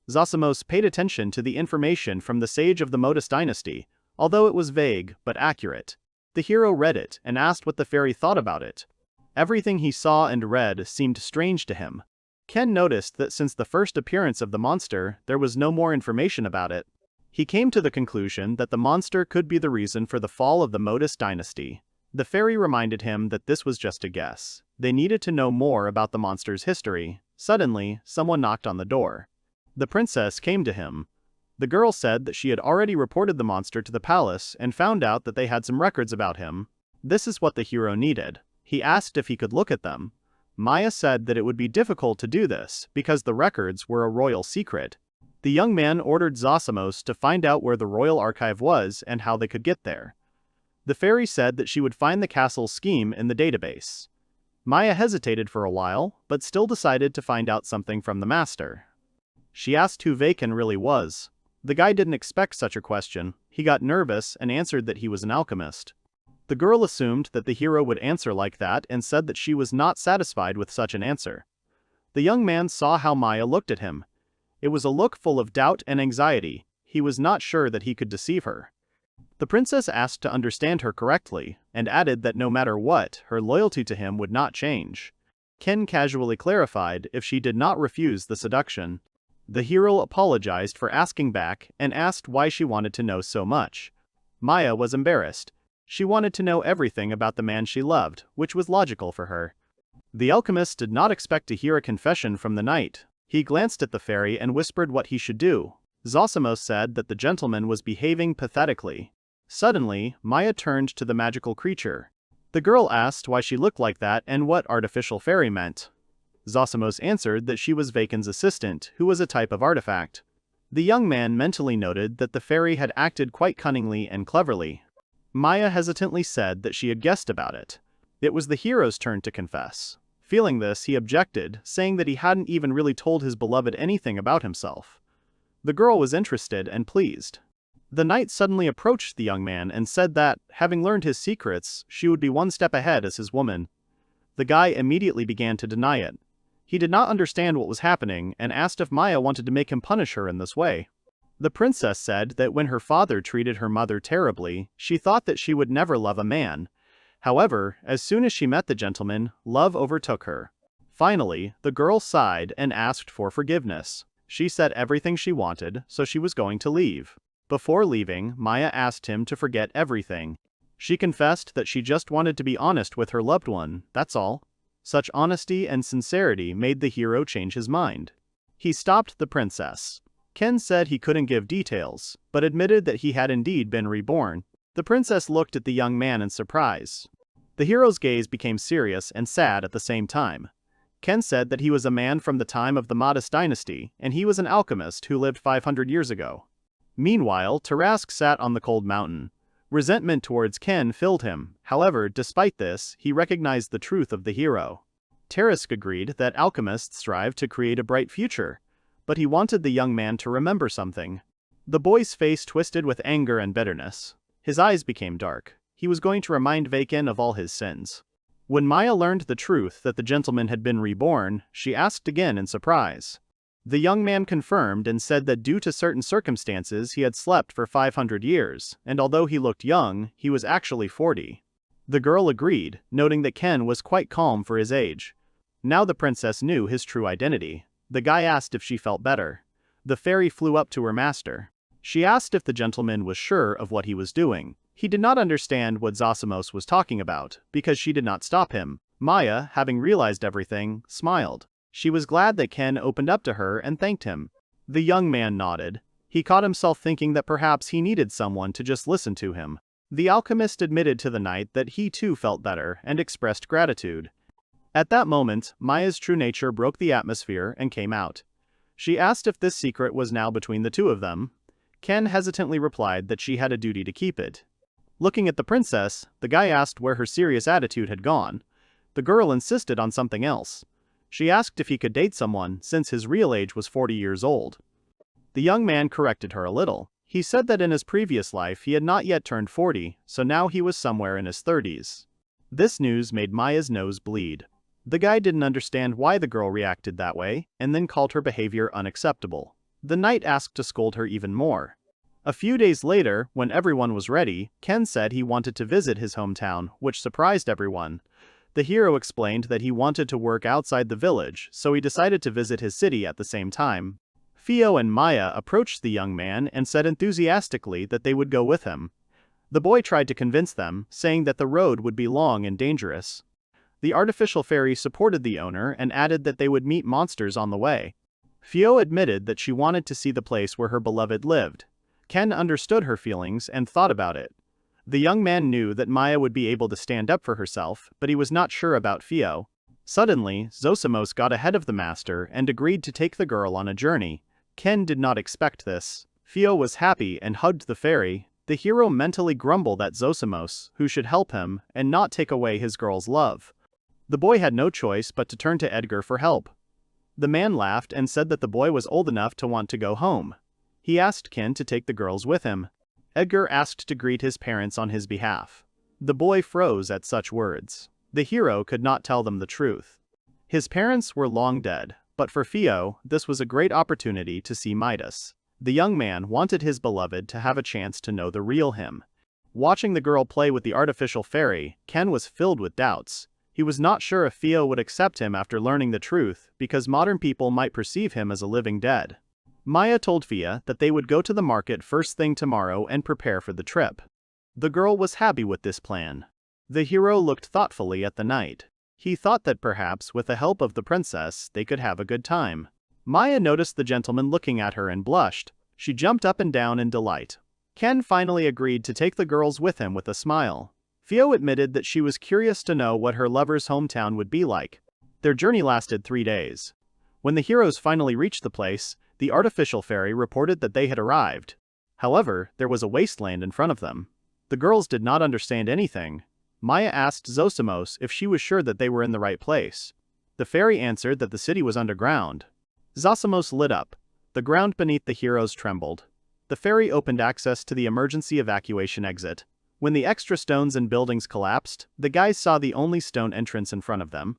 S1: Zosimos paid attention to the information from the sage of the Modus dynasty, although it was vague but accurate. The hero read it and asked what the fairy thought about it. Everything he saw and read seemed strange to him. Ken noticed that since the first appearance of the monster, there was no more information about it. He came to the conclusion that the monster could be the reason for the fall of the Modus dynasty. The fairy reminded him that this was just a guess. They needed to know more about the monster's history. Suddenly, someone knocked on the door. The princess came to him. The girl said that she had already reported the monster to the palace and found out that they had some records about him. This is what the hero needed. He asked if he could look at them. Maya said that it would be difficult to do this because the records were a royal secret. The young man ordered Zosimos to find out where the royal archive was and how they could get there. The fairy said that she would find the castle's scheme in the database. Maya hesitated for a while, but still decided to find out something from the master. She asked who Vayken really was. The guy didn't expect such a question. He got nervous and answered that he was an alchemist. The girl assumed that the hero would answer like that and said that she was not satisfied with such an answer. The young man saw how Maya looked at him. It was a look full of doubt and anxiety. He was not sure that he could deceive her. The princess asked to understand her correctly, and added that no matter what, her loyalty to him would not change. Ken casually clarified if she did not refuse the seduction. The hero apologized for asking back and asked why she wanted to know so much. Maya was embarrassed. She wanted to know everything about the man she loved, which was logical for her. The alchemist did not expect to hear a confession from the knight. He glanced at the fairy and whispered what he should do. Zosimos said that the gentleman was behaving pathetically. Suddenly, Maya turned to the magical creature. The girl asked why she looked like that and what artificial fairy meant. Zosimos answered that she was Vayken's assistant, who was a type of artifact. The young man mentally noted that the fairy had acted quite cunningly and cleverly. Maya hesitantly said that she had guessed about it. It was the hero's turn to confess. Feeling this, he objected, saying that he hadn't even really told his beloved anything about himself. The girl was interested and pleased. The knight suddenly approached the young man and said that, having learned his secrets, she would be one step ahead as his woman. The guy immediately began to deny it. He did not understand what was happening and asked if Maya wanted to make him punish her in this way. The princess said that when her father treated her mother terribly, she thought that she would never love a man. However, as soon as she met the gentleman, love overtook her. Finally, the girl sighed and asked for forgiveness. She said everything she wanted, so she was going to leave. Before leaving, Maya asked him to forget everything. She confessed that she just wanted to be honest with her loved one, that's all. Such honesty and sincerity made the hero change his mind. He stopped the princess. Ken said he couldn't give details, but admitted that he had indeed been reborn. The princess looked at the young man in surprise. The hero's gaze became serious and sad at the same time. Ken said that he was a man from the time of the Modus dynasty, and he was an alchemist who lived 500 years ago. Meanwhile, Terrasque sat on the cold mountain. Resentment towards Ken filled him. However, despite this, he recognized the truth of the hero. Terrasque agreed that alchemists strive to create a bright future, but he wanted the young man to remember something. The boy's face twisted with anger and bitterness. His eyes became dark. He was going to remind Vayken of all his sins. When Maya learned the truth that the gentleman had been reborn, she asked again in surprise. The young man confirmed and said that due to certain circumstances he had slept for 500 years, and although he looked young, he was actually 40. The girl agreed, noting that Ken was quite calm for his age. Now the princess knew his true identity. The guy asked if she felt better. The fairy flew up to her master. She asked if the gentleman was sure of what he was doing. He did not understand what Zosimos was talking about, because she did not stop him. Maya, having realized everything, smiled. She was glad that Ken opened up to her and thanked him. The young man nodded. He caught himself thinking that perhaps he needed someone to just listen to him. The alchemist admitted to the knight that he too felt better and expressed gratitude. At that moment, Maya's true nature broke the atmosphere and came out. She asked if this secret was now between the two of them. Ken hesitantly replied that she had a duty to keep it. Looking at the princess, the guy asked where her serious attitude had gone. The girl insisted on something else. She asked if he could date someone since his real age was 40 years old. The young man corrected her a little. He said that in his previous life he had not yet turned 40, so now he was somewhere in his 30s. This news made Maya's nose bleed. The guy didn't understand why the girl reacted that way, and then called her behavior unacceptable. The knight asked to scold her even more. A few days later, when everyone was ready, Ken said he wanted to visit his hometown, which surprised everyone. The hero explained that he wanted to work outside the village, so he decided to visit his city at the same time. Theo and Maya approached the young man and said enthusiastically that they would go with him. The boy tried to convince them, saying that the road would be long and dangerous. The artificial fairy supported the owner and added that they would meet monsters on the way. Theo admitted that she wanted to see the place where her beloved lived. Ken understood her feelings and thought about it. The young man knew that Maya would be able to stand up for herself, but he was not sure about Theo. Suddenly, Zosimos got ahead of the master and agreed to take the girl on a journey. Ken did not expect this. Theo was happy and hugged the fairy. The hero mentally grumbled at Zosimos, who should help him and not take away his girl's love. The boy had no choice but to turn to Edgar for help. The man laughed and said that the boy was old enough to want to go home. He asked Ken to take the girls with him. Edgar asked to greet his parents on his behalf. The boy froze at such words. The hero could not tell them the truth. His parents were long dead, but for Theo, this was a great opportunity to see Midas. The young man wanted his beloved to have a chance to know the real him. Watching the girl play with the artificial fairy, Ken was filled with doubts. He was not sure if Theo would accept him after learning the truth, because modern people might perceive him as a living dead. Maya told Fia that they would go to the market first thing tomorrow and prepare for the trip. The girl was happy with this plan. The hero looked thoughtfully at the knight. He thought that perhaps with the help of the princess they could have a good time. Maya noticed the gentleman looking at her and blushed. She jumped up and down in delight. Ken finally agreed to take the girls with him with a smile. Theo admitted that she was curious to know what her lover's hometown would be like. Their journey lasted 3 days. When the heroes finally reached the place, the artificial fairy reported that they had arrived. However, there was a wasteland in front of them. The girls did not understand anything. Maya asked Zosimos if she was sure that they were in the right place. The fairy answered that the city was underground. Zosimos lit up. The ground beneath the heroes trembled. The fairy opened access to the emergency evacuation exit. When the extra stones and buildings collapsed, the guys saw the only stone entrance in front of them.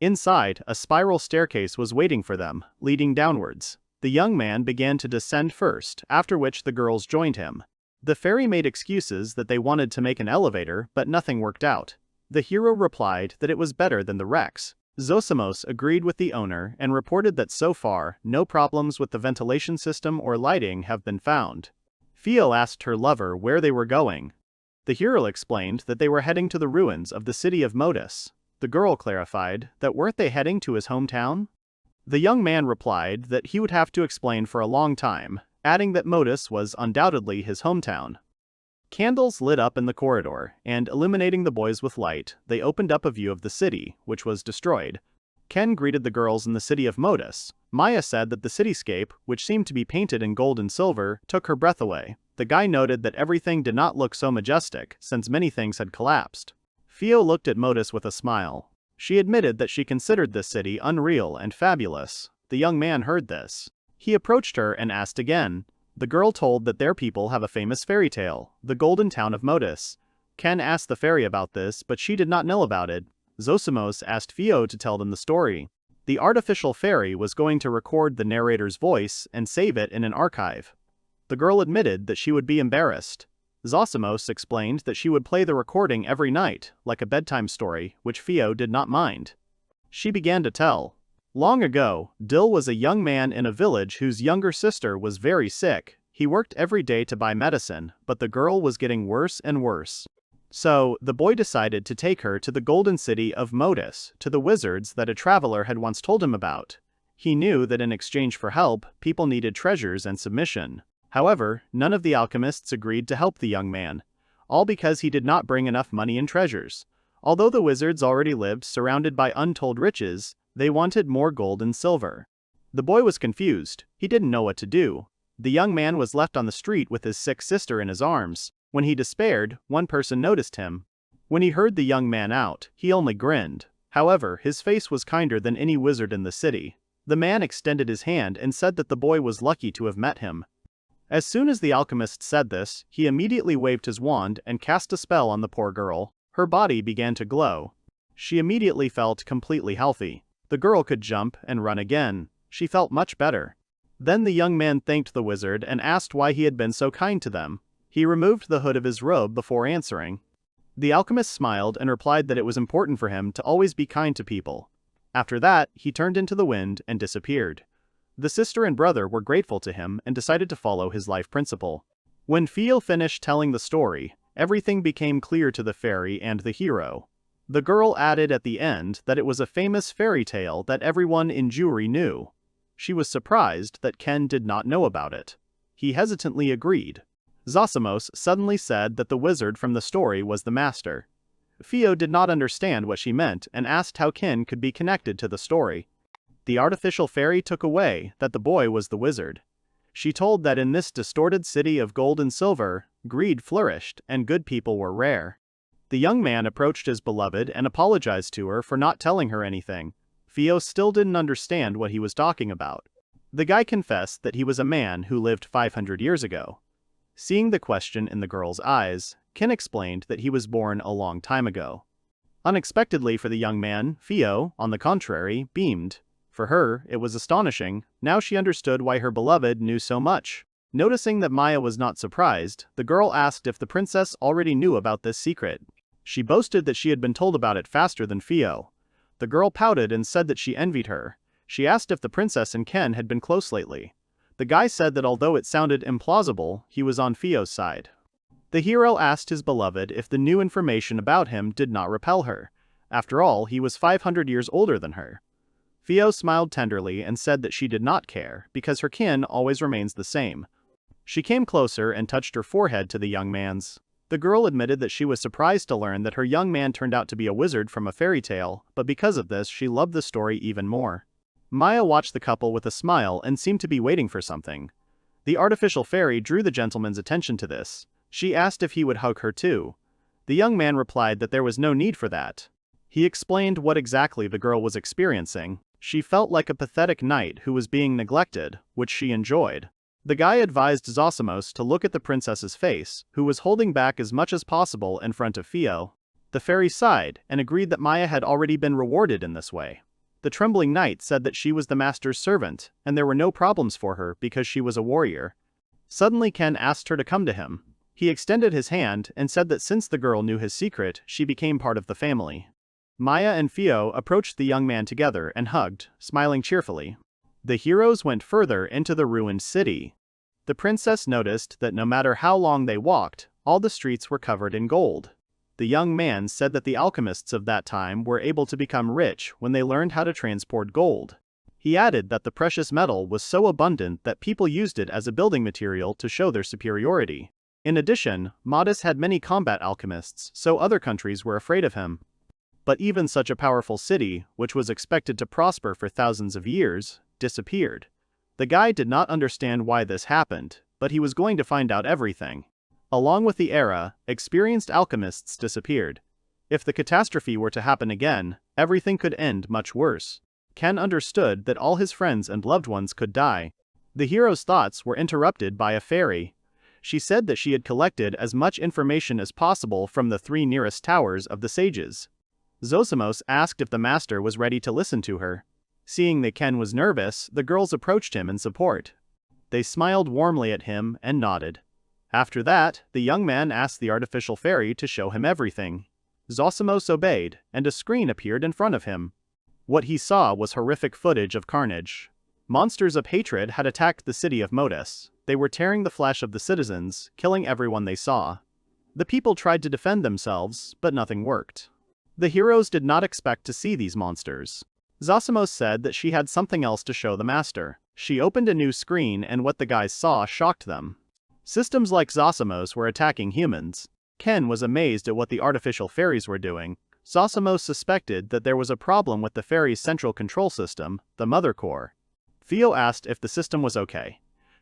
S1: Inside, a spiral staircase was waiting for them, leading downwards. The young man began to descend first, after which the girls joined him. The fairy made excuses that they wanted to make an elevator, but nothing worked out. The hero replied that it was better than the Rex. Zosimos agreed with the owner and reported that so far, no problems with the ventilation system or lighting have been found. Theo asked her lover where they were going. The hero explained that they were heading to the ruins of the city of Modus. The girl clarified that weren't they heading to his hometown? The young man replied that he would have to explain for a long time, adding that Modus was undoubtedly his hometown. Candles lit up in the corridor, and illuminating the boys with light, they opened up a view of the city, which was destroyed. Ken greeted the girls in the city of Modus. Maya said that the cityscape, which seemed to be painted in gold and silver, took her breath away. The guy noted that everything did not look so majestic, since many things had collapsed. Theo looked at Modus with a smile. She admitted that she considered this city unreal and fabulous. The young man heard this. He approached her and asked again. The girl told that their people have a famous fairy tale, the golden town of Modus. Ken asked the fairy about this, but she did not know about it. Zosimos asked Fio to tell them the story. The artificial fairy was going to record the narrator's voice and save it in an archive. The girl admitted that she would be embarrassed. Zosimos explained that she would play the recording every night, like a bedtime story, which Fio did not mind. She began to tell. Long ago, Dill was a young man in a village whose younger sister was very sick. He worked every day to buy medicine, but the girl was getting worse and worse. So, the boy decided to take her to the golden city of Modus, to the wizards that a traveler had once told him about. He knew that in exchange for help, people needed treasures and submission. However, none of the alchemists agreed to help the young man, all because he did not bring enough money and treasures. Although the wizards already lived surrounded by untold riches, they wanted more gold and silver. The boy was confused. He didn't know what to do. The young man was left on the street with his sick sister in his arms. When he despaired, one person noticed him. When he heard the young man out, he only grinned. However, his face was kinder than any wizard in the city. The man extended his hand and said that the boy was lucky to have met him. As soon as the alchemist said this, he immediately waved his wand and cast a spell on the poor girl. Her body began to glow. She immediately felt completely healthy. The girl could jump and run again. She felt much better. Then the young man thanked the wizard and asked why he had been so kind to them. He removed the hood of his robe before answering. The alchemist smiled and replied that it was important for him to always be kind to people. After that, he turned into the wind and disappeared. The sister and brother were grateful to him and decided to follow his life principle. When Fio finished telling the story, everything became clear to the fairy and the hero. The girl added at the end that it was a famous fairy tale that everyone in Jewry knew. She was surprised that Ken did not know about it. He hesitantly agreed. Zosimos suddenly said that the wizard from the story was the master. Fio did not understand what she meant and asked how Ken could be connected to the story. The artificial fairy took away that the boy was the wizard. She told that in this distorted city of gold and silver, greed flourished and good people were rare. The young man approached his beloved and apologized to her for not telling her anything. Fio still didn't understand what he was talking about. The guy confessed that he was a man who lived 500 years ago. Seeing the question in the girl's eyes, Ken explained that he was born a long time ago. Unexpectedly for the young man, Fio, on the contrary, beamed. For her, it was astonishing. Now she understood why her beloved knew so much. Noticing that Maya was not surprised, the girl asked if the princess already knew about this secret. She boasted that she had been told about it faster than Fio. The girl pouted and said that she envied her. She asked if the princess and Ken had been close lately. The guy said that although it sounded implausible, he was on Fio's side. The hero asked his beloved if the new information about him did not repel her. After all, he was 500 years older than her. Fio smiled tenderly and said that she did not care, because her kin always remains the same. She came closer and touched her forehead to the young man's. The girl admitted that she was surprised to learn that her young man turned out to be a wizard from a fairy tale, but because of this she loved the story even more. Maya watched the couple with a smile and seemed to be waiting for something. The artificial fairy drew the gentleman's attention to this. She asked if he would hug her too. The young man replied that there was no need for that. He explained what exactly the girl was experiencing. She felt like a pathetic knight who was being neglected, which she enjoyed. The guy advised Zosimos to look at the princess's face, who was holding back as much as possible in front of Fio. The fairy sighed and agreed that Maya had already been rewarded in this way. The trembling knight said that she was the master's servant, and there were no problems for her because she was a warrior. Suddenly Ken asked her to come to him. He extended his hand and said that since the girl knew his secret, she became part of the family. Maya and Fio approached the young man together and hugged, smiling cheerfully. The heroes went further into the ruined city. The princess noticed that no matter how long they walked, all the streets were covered in gold. The young man said that the alchemists of that time were able to become rich when they learned how to transport gold. He added that the precious metal was so abundant that people used it as a building material to show their superiority. In addition, Modus had many combat alchemists, so other countries were afraid of him. But even such a powerful city, which was expected to prosper for thousands of years, disappeared. The guy did not understand why this happened, but he was going to find out everything. Along with the era, experienced alchemists disappeared. If the catastrophe were to happen again, everything could end much worse. Ken understood that all his friends and loved ones could die. The hero's thoughts were interrupted by a fairy. She said that she had collected as much information as possible from the 3 nearest towers of the sages. Zosimos asked if the master was ready to listen to her. Seeing that Ken was nervous, the girls approached him in support. They smiled warmly at him and nodded. After that, the young man asked the artificial fairy to show him everything. Zosimos obeyed, and a screen appeared in front of him. What he saw was horrific footage of carnage. Monsters of hatred had attacked the city of Modus. They were tearing the flesh of the citizens, killing everyone they saw. The people tried to defend themselves, but nothing worked. The heroes did not expect to see these monsters. Zosimos said that she had something else to show the master. She opened a new screen, and what the guys saw shocked them. Systems like Zosimos were attacking humans. Ken was amazed at what the artificial fairies were doing. Zosimos suspected that there was a problem with the fairy's central control system, the Mother Core. Theo asked if the system was okay,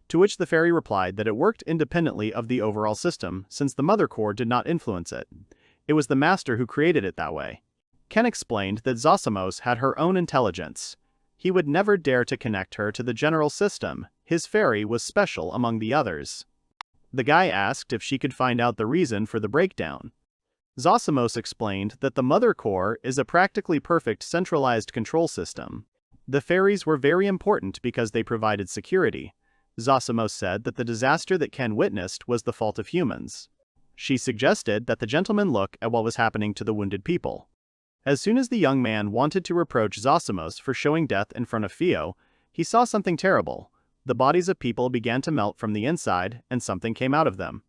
S1: to which the fairy replied that it worked independently of the overall system, since the Mother Core did not influence it. It was the master who created it that way. Ken explained that Zosimos had her own intelligence. He would never dare to connect her to the general system. His fairy was special among the others. The guy asked if she could find out the reason for the breakdown. Zosimos explained that the Mother Core is a practically perfect centralized control system. The fairies were very important because they provided security. Zosimos said that the disaster that Ken witnessed was the fault of humans. She suggested that the gentleman look at what was happening to the wounded people. As soon as the young man wanted to reproach Zosimos for showing death in front of Theo, he saw something terrible. The bodies of people began to melt from the inside, and something came out of them.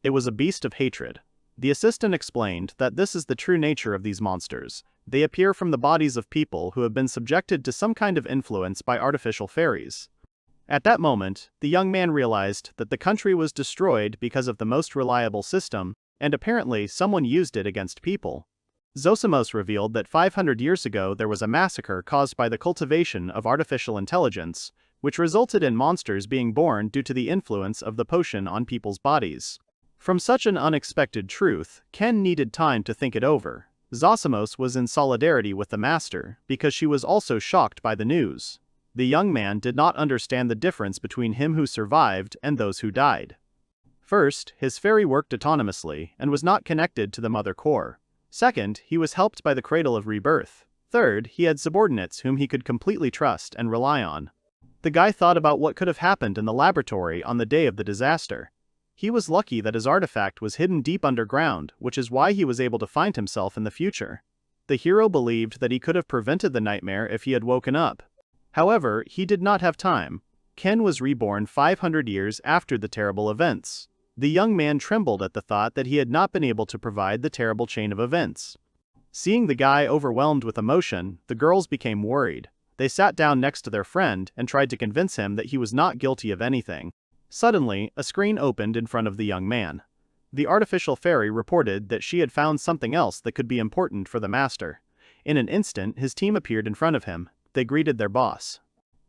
S1: It was a beast of hatred. The assistant explained that this is the true nature of these monsters. They appear from the bodies of people who have been subjected to some kind of influence by artificial fairies. At that moment, the young man realized that the country was destroyed because of the most reliable system, and apparently someone used it against people. Zosimos revealed that 500 years ago there was a massacre caused by the cultivation of artificial intelligence, which resulted in monsters being born due to the influence of the potion on people's bodies. From such an unexpected truth, Ken needed time to think it over. Zosimos was in solidarity with the master, because she was also shocked by the news. The young man did not understand the difference between him who survived and those who died. First, his fairy worked autonomously and was not connected to the Mother Core. Second, he was helped by the Cradle of Rebirth. Third, he had subordinates whom he could completely trust and rely on. The guy thought about what could have happened in the laboratory on the day of the disaster. He was lucky that his artifact was hidden deep underground, which is why he was able to find himself in the future. The hero believed that he could have prevented the nightmare if he had woken up. However, he did not have time. Ken was reborn 500 years after the terrible events. The young man trembled at the thought that he had not been able to provide the terrible chain of events. Seeing the guy overwhelmed with emotion, the girls became worried. They sat down next to their friend and tried to convince him that he was not guilty of anything. Suddenly, a screen opened in front of the young man. The artificial fairy reported that she had found something else that could be important for the master. In an instant, his team appeared in front of him. They greeted their boss.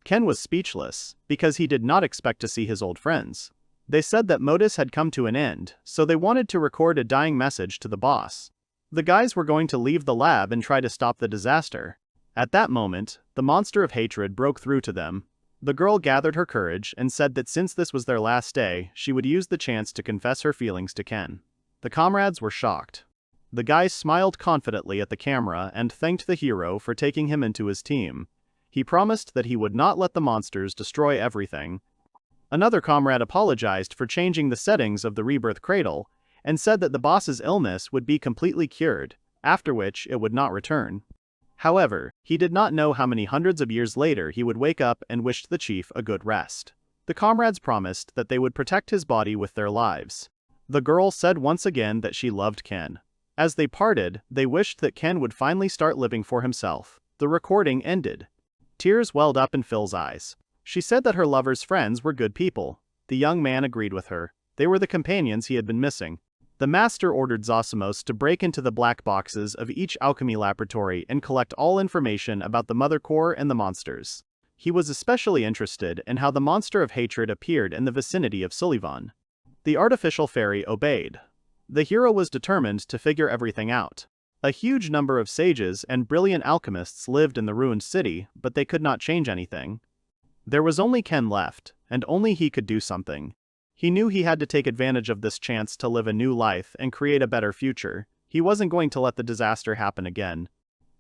S1: Ken was speechless, because he did not expect to see his old friends. They said that Modus had come to an end, so they wanted to record a dying message to the boss. The guys were going to leave the lab and try to stop the disaster. At that moment, the monster of hatred broke through to them. The girl gathered her courage and said that since this was their last day, she would use the chance to confess her feelings to Ken. The comrades were shocked. The guy smiled confidently at the camera and thanked the hero for taking him into his team. He promised that he would not let the monsters destroy everything. Another comrade apologized for changing the settings of the rebirth cradle, and said that the boss's illness would be completely cured, after which it would not return. However, he did not know how many hundreds of years later he would wake up and wished the chief a good rest. The comrades promised that they would protect his body with their lives. The girl said once again that she loved Ken. As they parted, they wished that Ken would finally start living for himself. The recording ended. Tears welled up in Phil's eyes. She said that her lover's friends were good people. The young man agreed with her. They were the companions he had been missing. The master ordered Zosimos to break into the black boxes of each alchemy laboratory and collect all information about the Mother Core and the monsters. He was especially interested in how the monster of hatred appeared in the vicinity of Sullivan. The artificial fairy obeyed. The hero was determined to figure everything out. A huge number of sages and brilliant alchemists lived in the ruined city, but they could not change anything. There was only Ken left, and only he could do something. He knew he had to take advantage of this chance to live a new life and create a better future. He wasn't going to let the disaster happen again.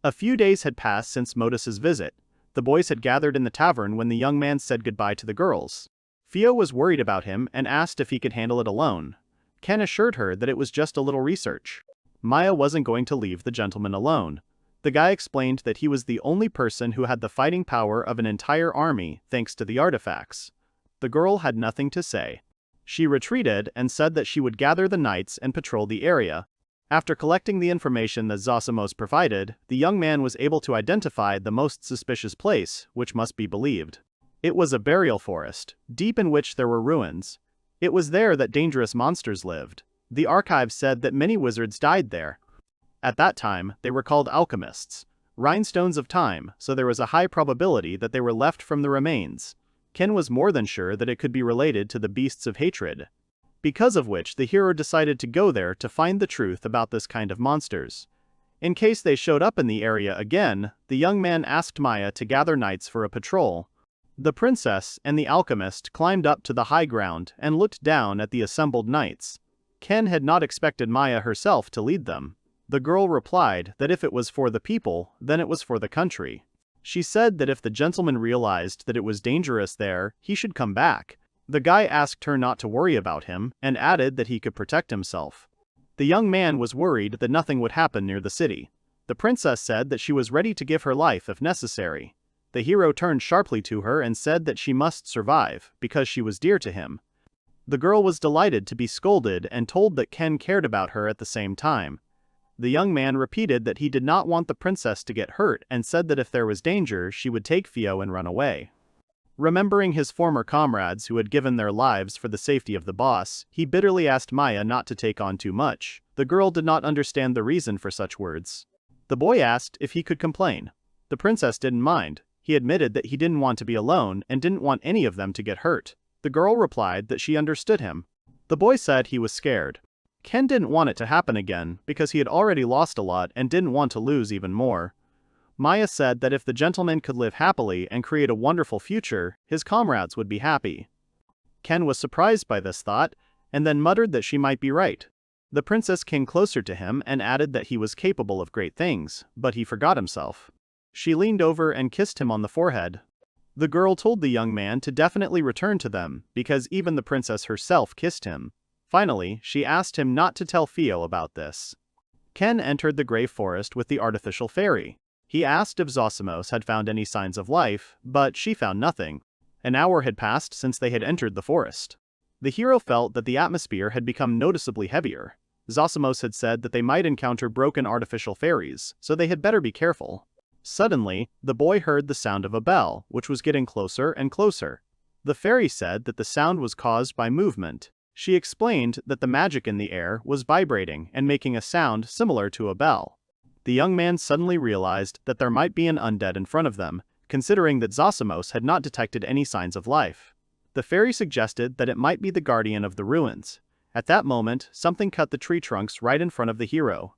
S1: A few days had passed since Modus's visit. The boys had gathered in the tavern when the young man said goodbye to the girls. Theo was worried about him and asked if he could handle it alone. Ken assured her that it was just a little research. Maya wasn't going to leave the gentleman alone. The guy explained that he was the only person who had the fighting power of an entire army thanks to the artifacts. The girl had nothing to say. She retreated and said that she would gather the knights and patrol the area. After collecting the information that Zosimos provided, the young man was able to identify the most suspicious place, which must be believed. It was a burial forest, deep in which there were ruins. It was there that dangerous monsters lived. The archive said that many wizards died there. At that time, they were called alchemists, rhinestones of time, so there was a high probability that they were left from the remains. Ken was more than sure that it could be related to the beasts of hatred, because of which the hero decided to go there to find the truth about this kind of monsters. In case they showed up in the area again, the young man asked Maya to gather knights for a patrol. The princess and the alchemist climbed up to the high ground and looked down at the assembled knights. Ken had not expected Maya herself to lead them. The girl replied that if it was for the people, then it was for the country. She said that if the gentleman realized that it was dangerous there, he should come back. The guy asked her not to worry about him, and added that he could protect himself. The young man was worried that nothing would happen near the city. The princess said that she was ready to give her life if necessary. The hero turned sharply to her and said that she must survive, because she was dear to him. The girl was delighted to be scolded and told that Ken cared about her at the same time. The young man repeated that he did not want the princess to get hurt and said that if there was danger, she would take Theo and run away. Remembering his former comrades who had given their lives for the safety of the boss, he bitterly asked Maya not to take on too much. The girl did not understand the reason for such words. The boy asked if he could complain. The princess didn't mind. He admitted that he didn't want to be alone and didn't want any of them to get hurt. The girl replied that she understood him. The boy said he was scared. Ken didn't want it to happen again because he had already lost a lot and didn't want to lose even more. Maya said that if the gentleman could live happily and create a wonderful future, his comrades would be happy. Ken was surprised by this thought, and then muttered that she might be right. The princess came closer to him and added that he was capable of great things, but he forgot himself. She leaned over and kissed him on the forehead. The girl told the young man to definitely return to them, because even the princess herself kissed him. Finally, she asked him not to tell Theo about this. Ken entered the grey forest with the artificial fairy. He asked if Zosimos had found any signs of life, but she found nothing. An hour had passed since they had entered the forest. The hero felt that the atmosphere had become noticeably heavier. Zosimos had said that they might encounter broken artificial fairies, so they had better be careful. Suddenly, the boy heard the sound of a bell, which was getting closer and closer. The fairy said that the sound was caused by movement. She explained that the magic in the air was vibrating and making a sound similar to a bell. The young man suddenly realized that there might be an undead in front of them, considering that Zosimos had not detected any signs of life. The fairy suggested that it might be the guardian of the ruins. At that moment, something cut the tree trunks right in front of the hero.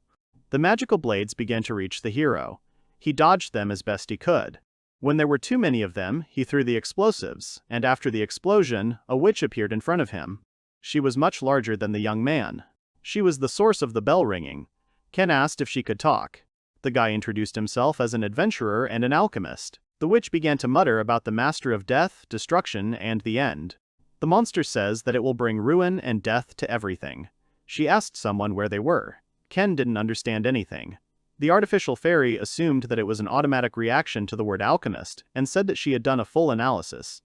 S1: The magical blades began to reach the hero. He dodged them as best he could. When there were too many of them, he threw the explosives, and after the explosion, a witch appeared in front of him. She was much larger than the young man. She was the source of the bell ringing. Ken asked if she could talk. The guy introduced himself as an adventurer and an alchemist. The witch began to mutter about the master of death, destruction, and the end. The monster says that it will bring ruin and death to everything. She asked someone where they were. Ken didn't understand anything. The artificial fairy assumed that it was an automatic reaction to the word alchemist, and said that she had done a full analysis.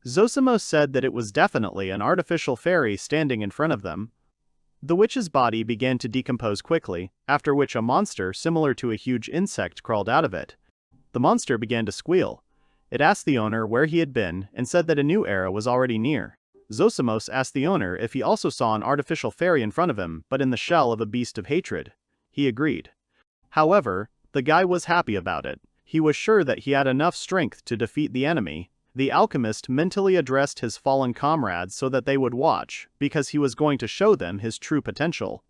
S1: Zosimos said that it was definitely an artificial fairy standing in front of them. The witch's body began to decompose quickly, after which a monster similar to a huge insect crawled out of it. The monster began to squeal. It asked the owner where he had been and said that a new era was already near. Zosimos asked the owner if he also saw an artificial fairy in front of him, but in the shell of a beast of hatred. He agreed. However, the guy was happy about it. He was sure that he had enough strength to defeat the enemy. The alchemist mentally addressed his fallen comrades so that they would watch, because he was going to show them his true potential.